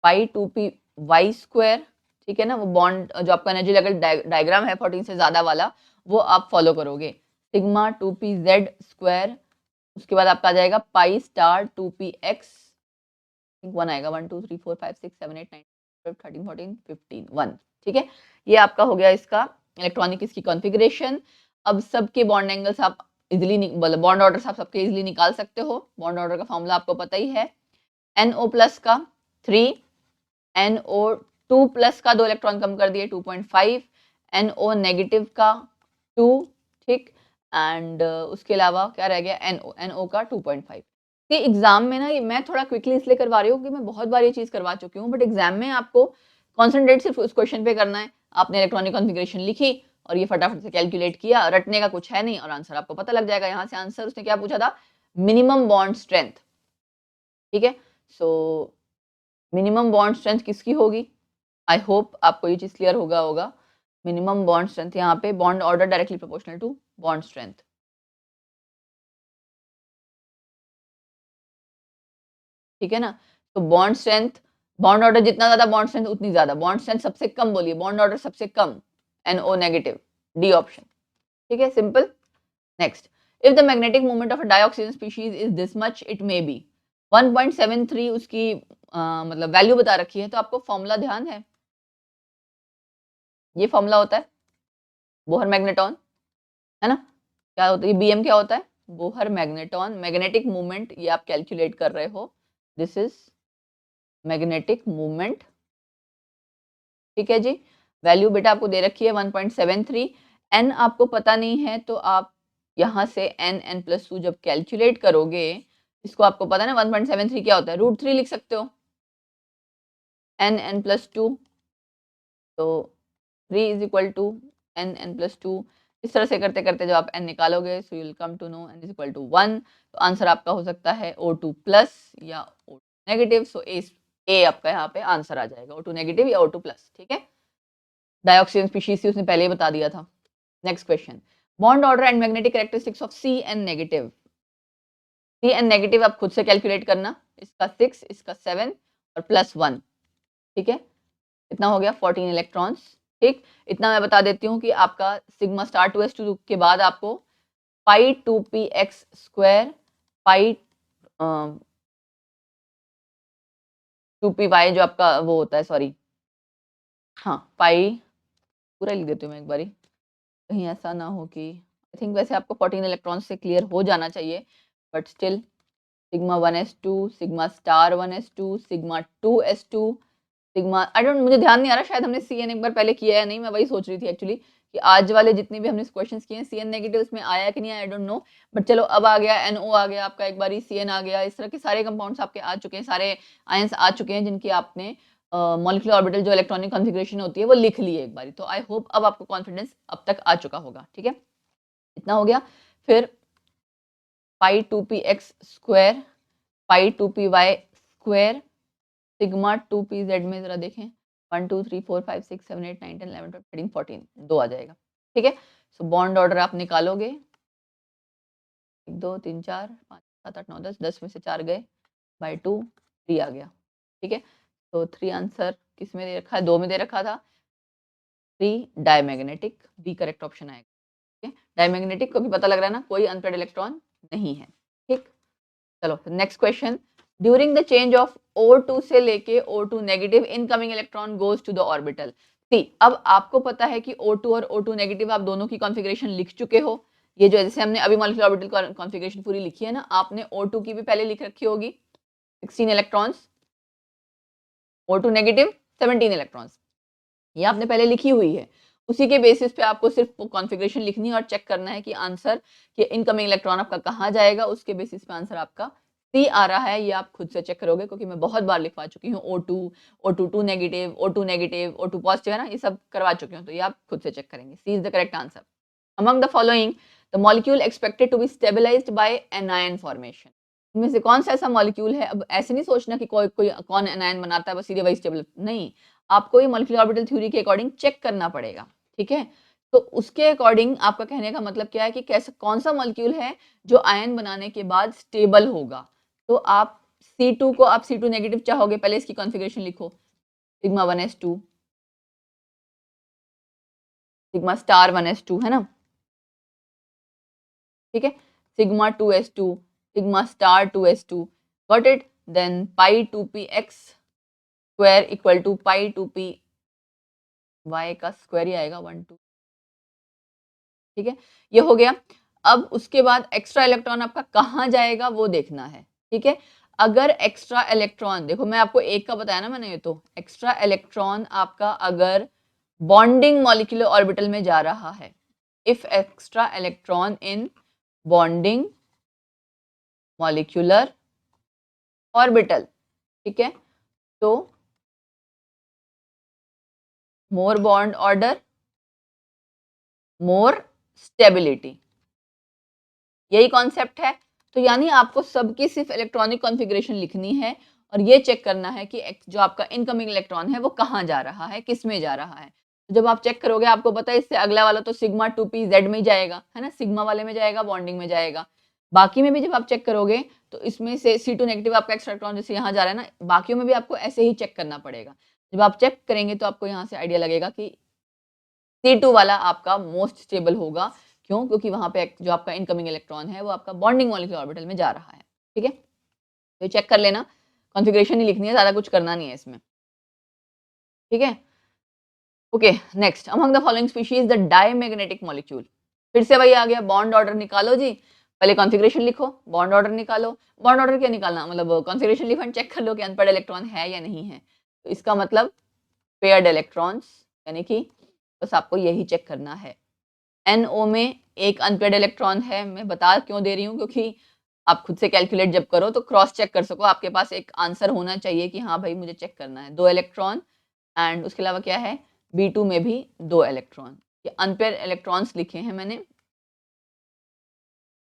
पाई 2py स्क्वायर, ठीक है ना। वो बॉन्ड जो आपका एनर्जी लेवल डायग्राम है 14 से ज्यादा वाला, वो आप फॉलो करोगे। सिग्मा 2pz स्क्वायर, उसके बाद आपका आ जाएगा पाई स्टार 2px, 1 आएगा, 1 2 3 4 5 6 7 8 9 12 13 14 15 1, ठीक है। ये आपका हो गया इसका इलेक्ट्रॉनिक इसकी कॉन्फ़िगरेशन। अब सबके बॉन्ड एंगल्स आप इजीली मतलब बॉन्ड ऑर्डर आप सबके इजीली निकाल सकते हो। बॉन्ड ऑर्डर का फॉर्मूला आपको पता ही है, NO प्लस का 3, NO2 प्लस का 2 इलेक्ट्रॉन कम कर दिए 2.5, NO नेगेटिव का 2, ठीक, एंड उसके अलावा क्या रह गया, NO का 2.5। कि एग्जाम में ना, ये मैं थोड़ा क्विकली इसलिए करवा रही हूँ कि मैं बहुत बार ये चीज करवा चुकी हूँ, बट एग्जाम में आपको कॉन्सेंट्रेट सिर्फ उस क्वेश्चन पे करना है। आपने इलेक्ट्रॉनिक कॉन्फ़िगरेशन लिखी और ये फटाफट से कैलकुलेट किया, रटने का कुछ है नहीं और आंसर आपको पता लग जाएगा। यहाँ से आंसर उसने क्या पूछा था, मिनिमम बॉन्ड स्ट्रेंथ, ठीक है। सो मिनिमम बॉन्ड स्ट्रेंथ किसकी होगी, आई होप आपको ये चीज क्लियर होगा। मिनिमम बॉन्ड स्ट्रेंथ यहाँ पे bond order directly proportional to bond strength, ठीक है ना। तो बॉन्ड स्ट्रेंथ, बॉन्ड ऑर्डर जितना ज्यादा बॉन्ड स्ट्रेंथ उतनी ज्यादा, बॉन्ड स्ट्रेंथ सबसे कम बोलिए, बॉन्ड ऑर्डर सबसे कम, NO नेगेटिव, डी ऑप्शन, ठीक है, simple. Next, if the magnetic moment of a dioxygen species is this much, it may be 1.73 उसकी मतलब वैल्यू बता रखी है। तो आपको फॉर्मूला ध्यान है, ये फॉर्मूला होता है बोहर मैग्नेटॉन, है ना। क्या होता है, BM क्या होता है, बोहर मैग्नेटॉन, मैग्नेटिक मूवमेंट, ये आप कैलकुलेट कर रहे हो, दिस इज मैग्नेटिक मूवमेंट, ठीक है जी। वैल्यू बेटा आपको दे रखी है 1.73, एन आपको पता नहीं है तो आप यहाँ से n+2 जब कैलकुलेट करोगे, इसको आपको पता है ना 1.73 क्या होता है, √3 लिख सकते हो, n+2, तो 3 इज इक्वल टू n+2। इस तरह से करते करते जब आप n निकालोगे, so you will come to know n is equal to 1। तो आंसर आपका हो सकता है O2 प्लस या O2 नेगेटिव। सो ए आपका यहाँ पे आंसर आ जाएगा, O2 नेगेटिव या O2 प्लस, ठीक है। डाइऑक्सीजन स्पीशीज थी, उसने पहले ही बता दिया था। Next question, bond order and magnetic characteristics of CN negative. CN negative आप खुद से कैलकुलेट करना, इसका 6, इसका 7 और +1, ठीक है। इतना हो गया 14 इलेक्ट्रॉन्स, ठीक। इतना मैं बता देती हूँ कि आपका सिग्मा स्टार 2s2 के बाद आपको पाई 2px स्क्वायर पाई 2py जो आपका वो होता है, सॉरी, हाँ पाई पूरा लिख देती हूँ मैं एक बारी, कहीं ऐसा ना हो कि, आई थिंक वैसे आपको 14 इलेक्ट्रॉन से क्लियर हो जाना चाहिए, but still sigma 1s2, sigma star 1s2, sigma 2s2, sigma I don't, मुझे ध्यान नहीं आ रहा, शायद हमने CN एक बार पहले किया है नहीं, मैं वही सोच रही थी एक्चुअली कि आज वाले जितने भी हमने क्वेश्चंस किए हैं CN नेगेटिव इसमें आया कि नहीं आया, आई डोंट नो, बट चलो अब आ गया, NO आ गया आपका, एक बारी CN आ गया, इस तरह के सारे कंपाउंड्स आपके आ चुके हैं, सारे आयंस आ चुके हैं जिनकी आपने मॉलिक्यूलर ऑर्बिटल जो इलेक्ट्रॉनिक कॉन्फ़िगरेशन होती है वो लिख ली है एक बारी। तो आई होप अब आपको कॉन्फिडेंस अब तक आ चुका होगा, ठीक है। इतना हो गया, फिर पाई 2px square pi 2py square sigma 2pz में जरा देखें 1 2 3 4 5 6 7 8 9 10 11 12 13 14 2 आ जाएगा, ठीक है। सो बॉन्ड ऑर्डर आप निकालोगे, 1 2 3 4 5 7 8 9 10, 10 में से 4 गए, बाय 2 3 आ गया, ठीक है। तो 3 आंसर किस में दे रखा है, 2 में दे रखा था, 3 डायमैग्नेटिक, बी करेक्ट ऑप्शन आएगा, ठीक है। डायमैग्नेटिक को भी पता लग रहा है ना, कोई अनपेयर्ड इलेक्ट्रॉन नहीं है, ठीक। चलो next question, during the change of O2 से लेके O2 negative incoming electron goes to the orbital. C, अब आपको पता है कि O2 और O2 नेगेटिव आप दोनों की कॉन्फ़िगरेशन लिख चुके हो, ये जो जैसे हमने अभी मॉलिक्यूलर ऑर्बिटल कॉन्फ़िगरेशन पूरी लिखी है ना, आपने O2 की भी पहले लिख रखी होगी 16 इलेक्ट्रॉन्स, O2 नेगेटिव 17 इलेक्ट्रॉन्स, ये आपने पहले लिखी हुई है। उसी के बेसिस पे आपको सिर्फ कॉन्फ़िगरेशन लिखनी है और चेक करना है कि आंसर कि इनकमिंग इलेक्ट्रॉन आपका कहाँ जाएगा, उसके बेसिस पे आंसर आपका सी आ रहा है, ये आप खुद से चेक करोगे क्योंकि मैं बहुत बार लिखवा चुकी हूँ O2 negative, O2 negative, O2 positive है ना, ये सब करवा चुकी हूँ, तो ये आप खुद से चेक करेंगे। C is the correct answer. Among the following the molecule expected to be stabilized by anion formation. इनमें से कौन सा ऐसा मॉलिक्यूल है, अब ऐसे नहीं सोचना कि कोई कोई कौन एनायन बनाता है बस सीधे वही स्टेबल, नहीं, आपको ये मॉलिक्यूलर ऑर्बिटल थ्योरी के अकॉर्डिंग चेक करना पड़ेगा, ठीक है। तो उसके अकॉर्डिंग आपका कहने का मतलब क्या है कि कैसा कौन सा मॉलिक्यूल है जो आयन बनाने के बाद स्टेबल होगा। तो आप C2 को आप C2 नेगेटिव चाहोगे, पहले इसकी कॉन्फ़िगरेशन लिखो, sigma 1s2, sigma star 1s2 है ना, ठीक है, sigma 2s2, sigma star 2s2, got it. Then pi 2px square equal to pi 2p y का स्क्वायर ही आएगा 1 2, ठीक है, ये हो गया। अब उसके बाद एक्स्ट्रा इलेक्ट्रॉन आपका कहाँ जाएगा वो देखना है, ठीक है। अगर एक्स्ट्रा इलेक्ट्रॉन, देखो मैं आपको एक का बताया ना मैंने, ये तो एक्स्ट्रा इलेक्ट्रॉन आपका अगर बॉन्डिंग मॉलिक्यूलर ऑर्बिटल में जा रहा है, if extra electron in bonding molecular orbital, ठीक है, तो मोर बॉन्ड ऑर्डर, मोर स्टेबिलिटी, यही कॉन्सेप्ट है। तो यानी आपको सबकी सिर्फ इलेक्ट्रॉनिक कॉन्फ़िगरेशन लिखनी है और ये चेक करना है कि जो आपका इनकमिंग इलेक्ट्रॉन है वो कहाँ जा रहा है, किस में जा रहा है। तो जब आप चेक करोगे आपको पता है इससे अगला वाला तो सिग्मा 2pz में ही जाएगा, है ना, सिग्मा वाले में जाएगा, बॉन्डिंग में जाएगा। बाकी में भी जब आप चेक करोगे तो इसमें से C2 नेगेटिव आपका एक्स्ट्रा इलेक्ट्रॉन जैसे यहाँ जा रहा है ना, बाकियों में भी आपको ऐसे ही चेक करना पड़ेगा। जब आप चेक करेंगे तो आपको यहाँ से आइडिया लगेगा कि C2 वाला आपका मोस्ट स्टेबल होगा। क्यों? क्योंकि वहां पे जो आपका इनकमिंग इलेक्ट्रॉन है वो आपका बॉन्डिंग मॉलिक्यूलर ऑर्बिटल में जा रहा है, ठीक है। तो चेक कर लेना, कॉन्फ़िगरेशन ही लिखनी है, ज्यादा कुछ करना नहीं है इसमें, ठीक है। Okay next, among the following species the diamagnetic molecule. फिर से वही आ गया, बॉन्ड ऑर्डर निकालो जी, पहले कॉन्फ़िगरेशन लिखो, बॉन्ड ऑर्डर निकालो। बॉन्ड ऑर्डर क्या निकालना, मतलब कॉन्फ़िगरेशन लिखो एंड चेक कर लो कि अनपेयर्ड इलेक्ट्रॉन है या नहीं है। तो इसका मतलब पेयर्ड इलेक्ट्रॉन्स, यानी कि बस आपको यही चेक करना है। NO में एक अनपेयर्ड इलेक्ट्रॉन है, मैं बता क्यों दे रही हूँ, क्योंकि आप खुद से कैलकुलेट जब करो तो क्रॉस चेक कर सको, आपके पास एक आंसर होना चाहिए कि हाँ भाई मुझे चेक करना है। 2 इलेक्ट्रॉन एंड उसके अलावा क्या है, B2 में भी 2 इलेक्ट्रॉन। ये अनपेयर इलेक्ट्रॉन्स लिखे हैं मैंने।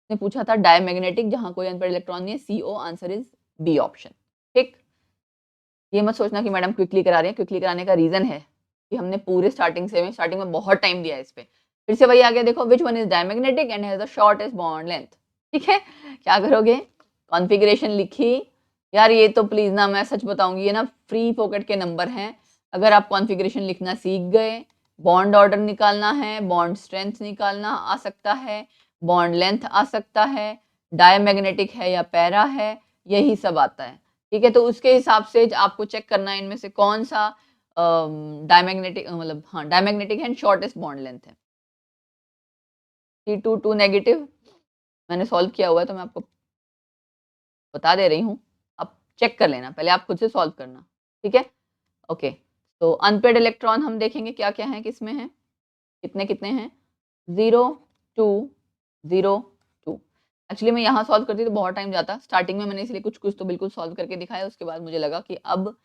ने पूछा था डायमैग्नेटिक, जहां कोई अनपेयर इलेक्ट्रॉन नहीं है, CO, answer is B option. ठीक, ये मत सोचना कि मैडम क्विकली करा रही है, क्विकली कराने का रीजन है कि हमने पूरे स्टार्टिंग में बहुत टाइम दिया है इस पे। फिर से वही आ गया, देखो which one is diamagnetic and has the shortest bond length. ठीक है, क्या करोगे, कॉन्फ़िगरेशन लिखी। यार ये तो प्लीज ना, मैं सच बताऊंगी, ये ना फ्री पॉकेट के नंबर हैं। अगर आप कॉन्फ़िगरेशन लिखना सीख गए, बॉन्ड ऑर्डर निकालना है, बॉन्ड स्ट्रेंथ निकालना आ सकता है, बॉन्ड लेंथ आ सकता है, डायमैग्नेटिक है या पैरा है, यही सब आता है। ठीक है, तो उसके हिसाब से आपको चेक करना है इनमें से कौन सा डायमैग्नेटिक, मतलब हाँ डायमैग्नेटिक है, शॉर्टेस्ट बॉन्ड लेंथ है। C2 2 नेगेटिव मैंने सॉल्व किया हुआ है तो मैं आपको बता दे रही हूँ, आप चेक कर लेना, पहले आप खुद से सॉल्व करना। ठीक है, ओके। तो अनपेयर्ड इलेक्ट्रॉन हम देखेंगे क्या क्या है, किसमें है, कितने कितने हैं, 0 2 0 2। एक्चुअली मैं यहाँ सॉल्व करती तो बहुत टाइम जाता, स्टार्टिंग में मैंने इसलिए कुछ कुछ तो बिल्कुल सॉल्व करके दिखाया। उसके बाद मुझे लगा कि अब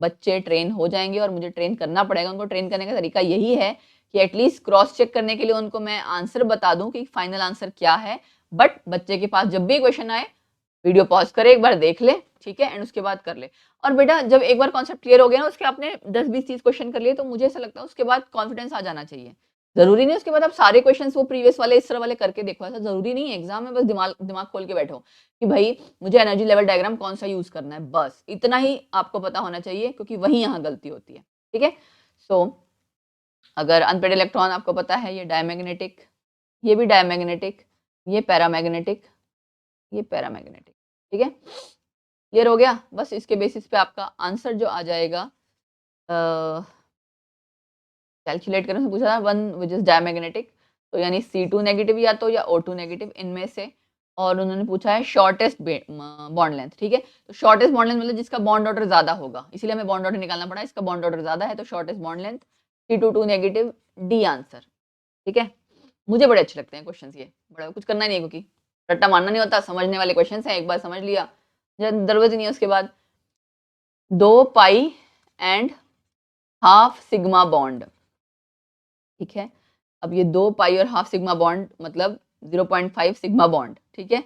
बच्चे ट्रेन हो जाएंगे और मुझे ट्रेन करना पड़ेगा। उनको ट्रेन करने का तरीका यही है कि एटलीस्ट क्रॉस चेक करने के लिए उनको मैं आंसर बता दूं कि फाइनल आंसर क्या है, बट बच्चे के पास जब भी क्वेश्चन आए वीडियो पॉज करे, एक बार देख ले, ठीक है, एंड उसके बाद कर ले। और बेटा जब एक बार कॉन्सेप्ट क्लियर हो गया ना, उसके आपने 10 20 30 क्वेश्चन कर लिए, तो मुझे ऐसा लगता है उसके बाद कॉन्फिडेंस आ जाना चाहिए। जरूरी नहीं उसके बाद आप सारे क्वेश्चंस वो प्रीवियस वाले इस तरह वाले करके देखो, ऐसा जरूरी नहीं है। एग्जाम में बस दिमाग दिमाग खोल के बैठो कि भाई मुझे एनर्जी लेवल डायग्राम कौन सा यूज करना है, बस इतना ही आपको पता होना चाहिए, क्योंकि वही यहाँ गलती होती है। ठीक है, सो अगर अनपेयर्ड इलेक्ट्रॉन आपको पता है, ये डायमैग्नेटिक, ये भी डायमैग्नेटिक, ये पैरामैग्नेटिक, ये पैरामैग्नेटिक। ठीक है, क्लियर हो गया। बस इसके बेसिस पे आपका आंसर जो आ जाएगा, कैलकुलेट करने से पूछा था, वन विच इज डायमैग्नेटिक, तो यानी C2 नेगेटिव या तो या O2 नेगेटिव इनमें से। और उन्होंने पूछा है शॉर्टेस्ट बॉन्ड लेंथ। ठीक है, तो शॉर्टेस्ट बॉन्ड लेंथ मतलब जिसका बॉन्ड ऑर्डर ज्यादा होगा, इसीलिए हमें बॉन्ड ऑर्डर निकालना पड़ा, इसका बॉन्ड ऑर्डर ज्यादा है तो shortest bond length C2 2 negative, D answer. ठीक है, मुझे बड़े अच्छे लगते हैं क्वेश्चन ये, बड़ा कुछ करना नहीं है, क्योंकि रट्टा मारना नहीं होता, समझने वाले क्वेश्चन हैं, एक बार समझ लिया जरूरत नहीं है उसके बाद। 2 पाई एंड हाफ सिग्मा बॉन्ड। ठीक है, अब ये 2 पाई और हाफ सिग्मा बॉन्ड मतलब 0.5 सिग्मा बॉन्ड। ठीक है,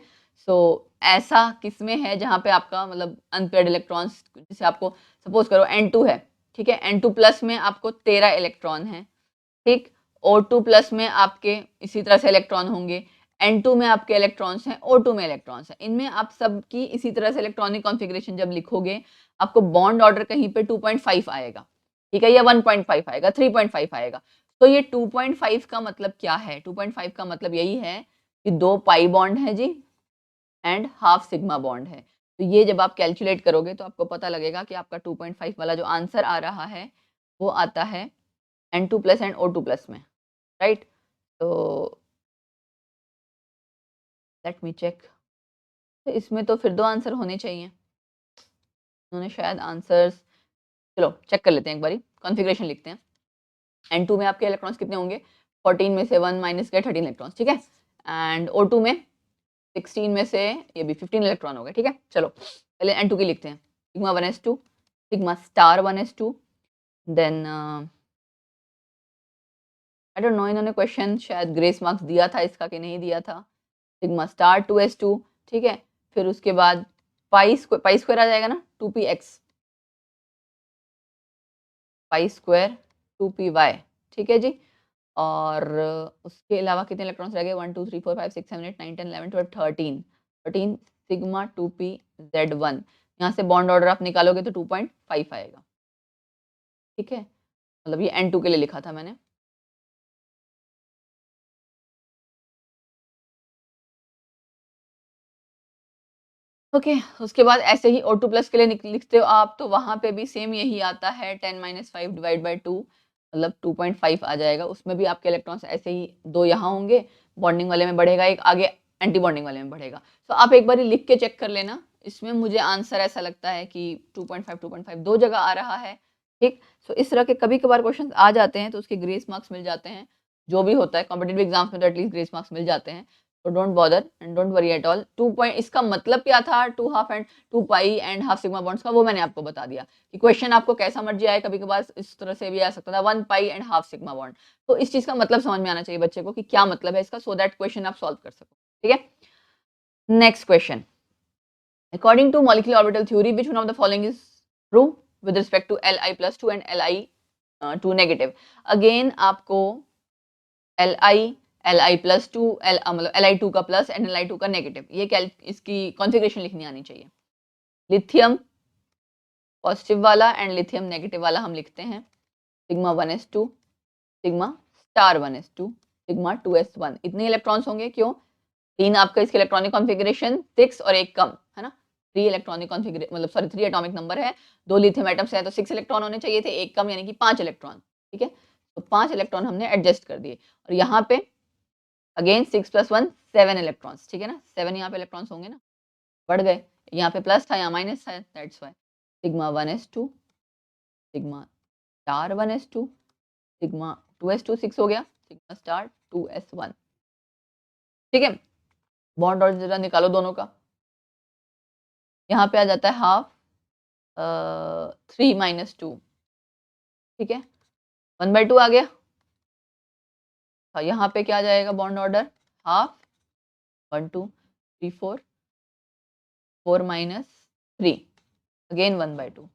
सो ऐसा किसमें है जहां पे आपका मतलब अनपेयर्ड इलेक्ट्रॉन्स, जैसे आपको सपोज करो N2 है, ठीक है, N2 प्लस में आपको 13 इलेक्ट्रॉन है। ठीक, O2 प्लस में आपके इसी तरह से इलेक्ट्रॉन होंगे, N2 में आपके इलेक्ट्रॉन्स हैं, O2 में इलेक्ट्रॉन्स हैं, इनमें आप सबकी इसी तरह से इलेक्ट्रॉनिक कॉन्फ़िगरेशन जब लिखोगे, आपको बॉन्ड ऑर्डर कहीं पे 2.5 आएगा, ठीक है, या 1.5 आएगा, 3.5 आएगा। तो ये 2.5 का मतलब क्या है, 2.5 का मतलब यही है कि 2 पाई बॉन्ड है जी एंड हाफ सिग्मा बॉन्ड है। तो ये जब आप कैलकुलेट करोगे तो आपको पता लगेगा कि आपका 2.5 वाला जो आंसर आ रहा है वो आता है N2 plus and O2 plus में, राइट। तो लेट मी चेक, तो इसमें तो फिर 2 आंसर होने चाहिए, उन्होंने शायद आंसर्स, चलो चेक कर लेते हैं एक बारी, कॉन्फ़िगरेशन लिखते हैं। N2 में आपके इलेक्ट्रॉन्स कितने होंगे, 14 में से 1 माइनस गए 13 इलेक्ट्रॉन्स, ठीक है, एंड O2 में 16 में से ये भी 15 इलेक्ट्रॉन हो गए। ठीक है, चलो पहले N2 की लिखते हैं, sigma 1s2, sigma star 1s2, then I don't know इन्होंने क्वेश्चन शायद ग्रेस मार्क्स दिया था इसका कि नहीं दिया था, सिग्मा स्टार 2s2। ठीक है, फिर उसके बाद पाई स्क्वायर आ जाएगा ना, 2px, पाई स्क्वायर 2py। ठीक है जी, और उसके अलावा कितने इलेक्ट्रॉन्स रह गए, 1 2 3 4 5 6 7 8 9 10 11 12 13 13 सिग्मा 2p z1। यहाँ से बॉन्ड ऑर्डर आप निकालोगे तो 2.5 आएगा। ठीक है, मतलब ये N2 के लिए लिखा था मैंने। ओके, उसके बाद ऐसे ही O2 प्लस के लिए लिखते हो आप, तो वहां पे भी सेम यही आता है, 10 - 5 डिवाइड बाई 2 मतलब 2.5 आ जाएगा। उसमें भी आपके इलेक्ट्रॉन्स ऐसे ही 2 यहाँ होंगे, बॉन्डिंग वाले में बढ़ेगा, एक आगे एंटी बॉन्डिंग वाले में बढ़ेगा। तो आप एक बार लिख के चेक कर लेना। इसमें मुझे आंसर ऐसा लगता है कि 2.5 दो जगह आ रहा है, ठीक। सो इस तरह के कभी कभार क्वेश्चन आ जाते हैं तो उसके ग्रेस मार्क्स मिल जाते हैं, जो भी होता है कॉम्पिटेटिव एग्जाम्स में तो एटलीस्ट ग्रेस मार्क्स मिल जाते हैं। तो don't bother and don't worry at all. 2 point इसका मतलब क्या था, 2 half and 2 pi and half sigma bonds का, वो मैंने आपको बता दिया कि क्वेश्चन आपको कैसा मर्जी आए, कभी कभार इस तरह से भी आ सकता था 1 पाई एंड हाफ सिग्मा बॉन्ड। तो इस चीज का मतलब समझ में आना चाहिए बच्चे को कि क्या मतलब है इसका, सो दैट क्वेश्चन आप सॉल्व कर सको, ठीक है। Next question, according to molecular orbital theory which one of the following is true with respect to Li plus 2 and Li 2 negative। Again आपको Li प्लस 2 मतलब Li2 का प्लस एंड Li2 का negative, ये इसकी कॉन्फ़िगरेशन लिखनी आनी चाहिए। Lithium positive वाला एंड लिथियम नेगेटिव वाला हम लिखते हैं sigma 1s2 sigma star 1s2 sigma 2s1। इतने इलेक्ट्रॉन्स होंगे, क्यों, 3 आपका इसके इलेक्ट्रॉनिक कॉन्फ़िगरेशन 6 और एक कम है ना, 3 इलेक्ट्रॉनिक कॉन्फ़िगरेशन मतलब सॉरी 3 एटॉमिक नंबर है, 2 लिथियम एटम्स है तो 6 इलेक्ट्रॉन होने चाहिए थे, एक कम यानी कि 5 इलेक्ट्रॉन, ठीक है। तो 5 इलेक्ट्रॉन हमने एडजस्ट कर दिए और यहाँ पे अगेन 6 + 1 7 इलेक्ट्रॉन्स, ठीक है ना, 7 यहाँ पे इलेक्ट्रॉन्स होंगे ना, बढ़ गए, यहाँ पे प्लस था यहाँ माइनस था, that's why sigma 1s2 sigma star 1s2 sigma 2s2 6 हो गया, सिग्मा स्टार 2s1, ठीक है। बॉन्ड और जरा निकालो दोनों का, यहाँ पे आ जाता है हाफ 3 - 2, ठीक है, 1/2 आ गया। यहाँ पे क्या आ जाएगा बॉन्ड ऑर्डर, हाफ 1 2 3 4 4 - 3 अगेन 1/2,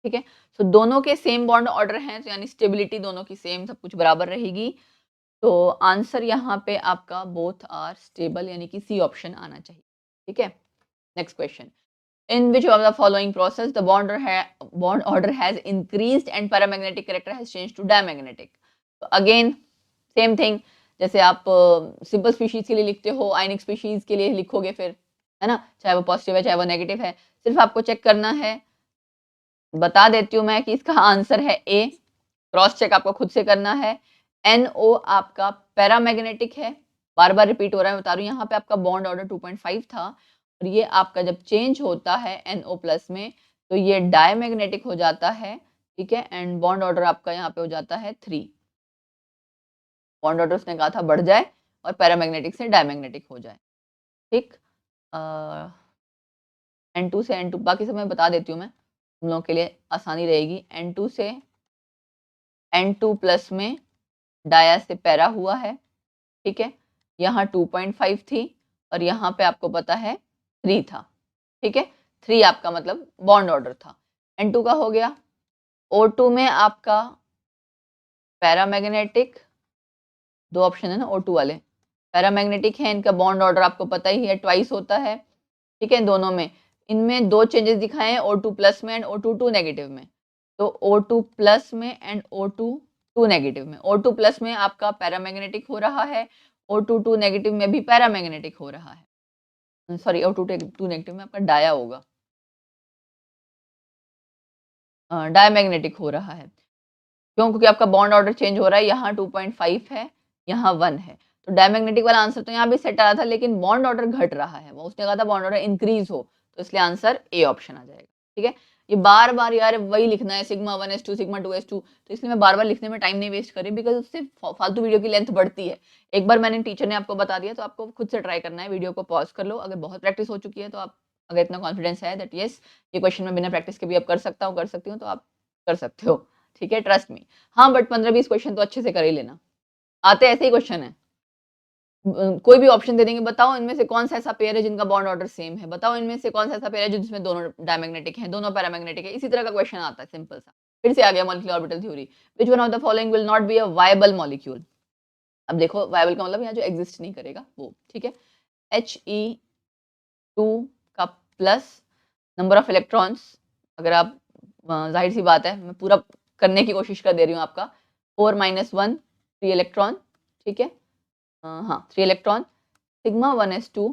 ठीक है। सो दोनों के सेम बॉन्ड ऑर्डर हैं, तो यानी स्टेबिलिटी दोनों की सेम, सब कुछ बराबर रहेगी। तो आंसर यहाँ पे आपका बोथ आर स्टेबल, यानी कि सी ऑप्शन आना चाहिए, ठीक है। Next question, in which of the following process the bond order has increased and paramagnetic character has changed to diamagnetic। तो अगेन सेम थिंग, जैसे आप सिंपल स्पीशीज के लिए लिखते हो, आयनिक स्पीशीज के लिए लिखोगे फिर, है ना, चाहे वो पॉजिटिव है चाहे वो नेगेटिव है, सिर्फ आपको चेक करना है। बता देती हूँ मैं कि इसका आंसर है ए, क्रॉस चेक आपको खुद से करना है। NO आपका पैरामैग्नेटिक है, बार बार रिपीट हो रहा है, बता रही हूँ, यहाँ पे आपका बॉन्ड ऑर्डर 2.5 था और ये आपका जब चेंज होता है NO प्लस में तो ये डायमैग्नेटिक हो जाता है, ठीक है। एंड बॉन्ड ऑर्डर आपका यहाँ पे हो जाता है 3, बॉन्ड ऑर्डर उसने कहा था बढ़ जाए और पैरामैग्नेटिक से डायमैग्नेटिक हो जाए, ठीक। N2 से N2 बाकी सब मैं बता देती हूँ, मैं तुम लोगों के लिए आसानी रहेगी। N2 से N2 प्लस में डाया से पैरा हुआ है, ठीक है, यहाँ 2.5 थी और यहाँ पे आपको पता है 3 था, ठीक है, 3 आपका मतलब बॉन्ड ऑर्डर था। N2 का हो गया, O2 में आपका पैरामैग्नेटिक, दो ऑप्शन है ना O2 वाले, पैरामैग्नेटिक है, इनका बॉन्ड ऑर्डर आपको पता ही है, ट्वाइस होता है, ठीक है। दोनों में इनमें दो चेंजेस दिखाए हैं, O2 प्लस में एंड O2 2 नेगेटिव में। तो O2 प्लस में एंड O2 2 नेगेटिव में, O2 प्लस में आपका पैरामैग्नेटिक हो रहा है, O2 2 नेगेटिव में भी पैरामैग्नेटिक हो रहा है, सॉरी O2 2 नेगेटिव में आपका डाया होगा, डायमैग्नेटिक हो रहा है, क्यों, क्योंकि आपका बॉन्ड ऑर्डर चेंज हो रहा है, यहाँ 2.5 है यहाँ 1 है, तो डायमैग्नेटिक वाला आंसर तो यहाँ भी सेट आ रहा था, लेकिन बॉन्ड ऑर्डर घट रहा है, वो उसने कहा था बॉन्ड ऑर्डर इंक्रीज हो, तो इसलिए आंसर ए ऑप्शन आ जाएगा, ठीक है। ये बार बार यार वही लिखना है, सिग्मा 1s2 सिग्मा 2s2, तो इसलिए मैं बार बार लिखने में टाइम नहीं वेस्ट करी, बिकॉज उससे फालतू वीडियो की लेंथ बढ़ती है। एक बार मैंने टीचर ने आपको बता दिया तो आपको खुद से ट्राई करना है, वीडियो को पॉज कर लो, अगर बहुत प्रैक्टिस हो चुकी है तो आप, अगर इतना कॉन्फिडेंस है दैट यस ये क्वेश्चन में बिना प्रैक्टिस के भी आप कर सकता हूँ कर सकती हूँ, तो आप कर सकते हो, ठीक है, ट्रस्ट मी। हाँ बट 15-20 क्वेश्चन तो अच्छे से कर ही लेना, आते ऐसे ही क्वेश्चन है, कोई भी ऑप्शन दे देंगे, बताओ इनमें से कौन सा ऐसा पेयर है जिनका बॉन्ड ऑर्डर सेम है, बताओ इनमें से कौन सा ऐसा पेयर है जिसमें दोनों डायमैग्नेटिक हैं, दोनों पैरामैग्नेटिक है, इसी तरह का क्वेश्चन आता है सिंपल सा। फिर से आ गया molecular orbital theory, which one of the following will not be a viable molecule. अब देखो वायबल का मतलब यहाँ जो एग्जिस्ट नहीं करेगा वो, ठीक है। He2 का प्लस नंबर ऑफ इलेक्ट्रॉन्स, अगर आप जाहिर सी बात है मैं पूरा करने की कोशिश कर दे रही हूँ आपका, 4 - 1 3 इलेक्ट्रॉन, ठीक है, हाँ 3 electron, sigma 1s2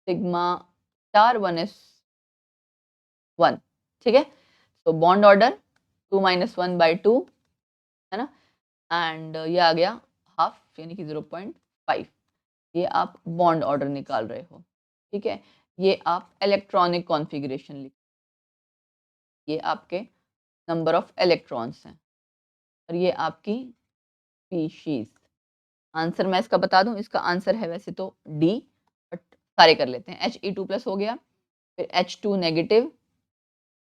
sigma star 1s1, ठीक है। तो बॉन्ड ऑर्डर 2 - 1/2 है ना, एंड ये आ गया हाफ यानी कि 0.5, 5, ये आप बॉन्ड ऑर्डर निकाल रहे हो, ठीक है। ये आप इलेक्ट्रॉनिक कॉन्फ़िगरेशन लिख, ये आपके नंबर ऑफ इलेक्ट्रॉन्स हैं और ये आपकी स्पीशीज़। आंसर मैं इसका बता दूँ, इसका आंसर है वैसे तो डी, बट सारे कर लेते हैं। He2+ हो गया, फिर H2 नेगेटिव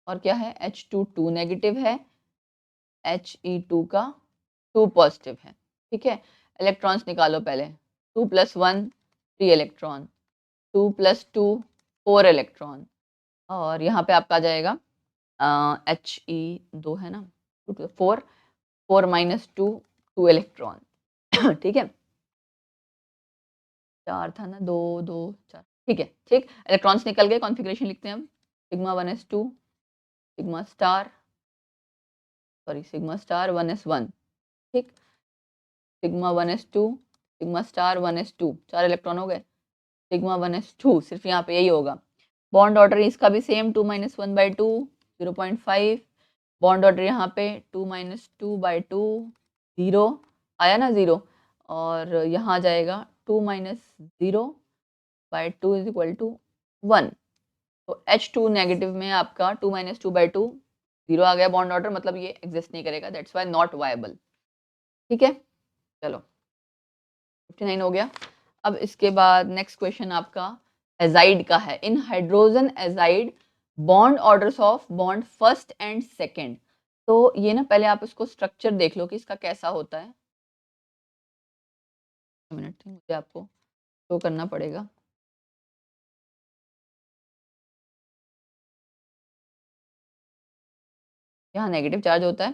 और क्या है, H2 नेगेटिव है, He2 का 2 पॉजिटिव है, ठीक है। इलेक्ट्रॉन्स निकालो पहले, 2 + 1 3 इलेक्ट्रॉन, 2 + 2 4 इलेक्ट्रॉन और यहाँ पे आपका आ जाएगा He2 है ना, 4 4 - 2 2 इलेक्ट्रॉन ठीक है। 4 था ना, 2 2 4, ठीक है, ठीक। इलेक्ट्रॉन्स निकल गए, कॉन्फ़िगरेशन लिखते हैं हम, sigma 1s2 sigma star, sorry sigma star 1s1, ठीक। Sigma 1s2 sigma star 1s2, 4 electron हो गए। सिग्मा 1s2 सिर्फ यहाँ पे यही होगा। बॉन्ड ऑर्डर इसका भी सेम 2 - 1/2 0.5, बॉन्ड ऑर्डर यहाँ पे 2 - 2/2 0 आया ना, 0 और यहाँ आ जाएगा 2 - 0/2 = 1। तो H2 नेगेटिव में आपका 2 - 2/2 0 आ गया बॉन्ड ऑर्डर, मतलब ये एग्जिस्ट नहीं करेगा, दैट्स व्हाई नॉट वायबल, ठीक है। चलो 59 हो गया। अब इसके बाद नेक्स्ट क्वेश्चन आपका एजाइड का है। In hydrogen azide bond orders of bond first and second. तो ये ना पहले आप इसको स्ट्रक्चर देख लो कि इसका कैसा होता है। मिनट मुझे आपको शो करना पड़ेगा। यहाँ नेगेटिव चार्ज होता है,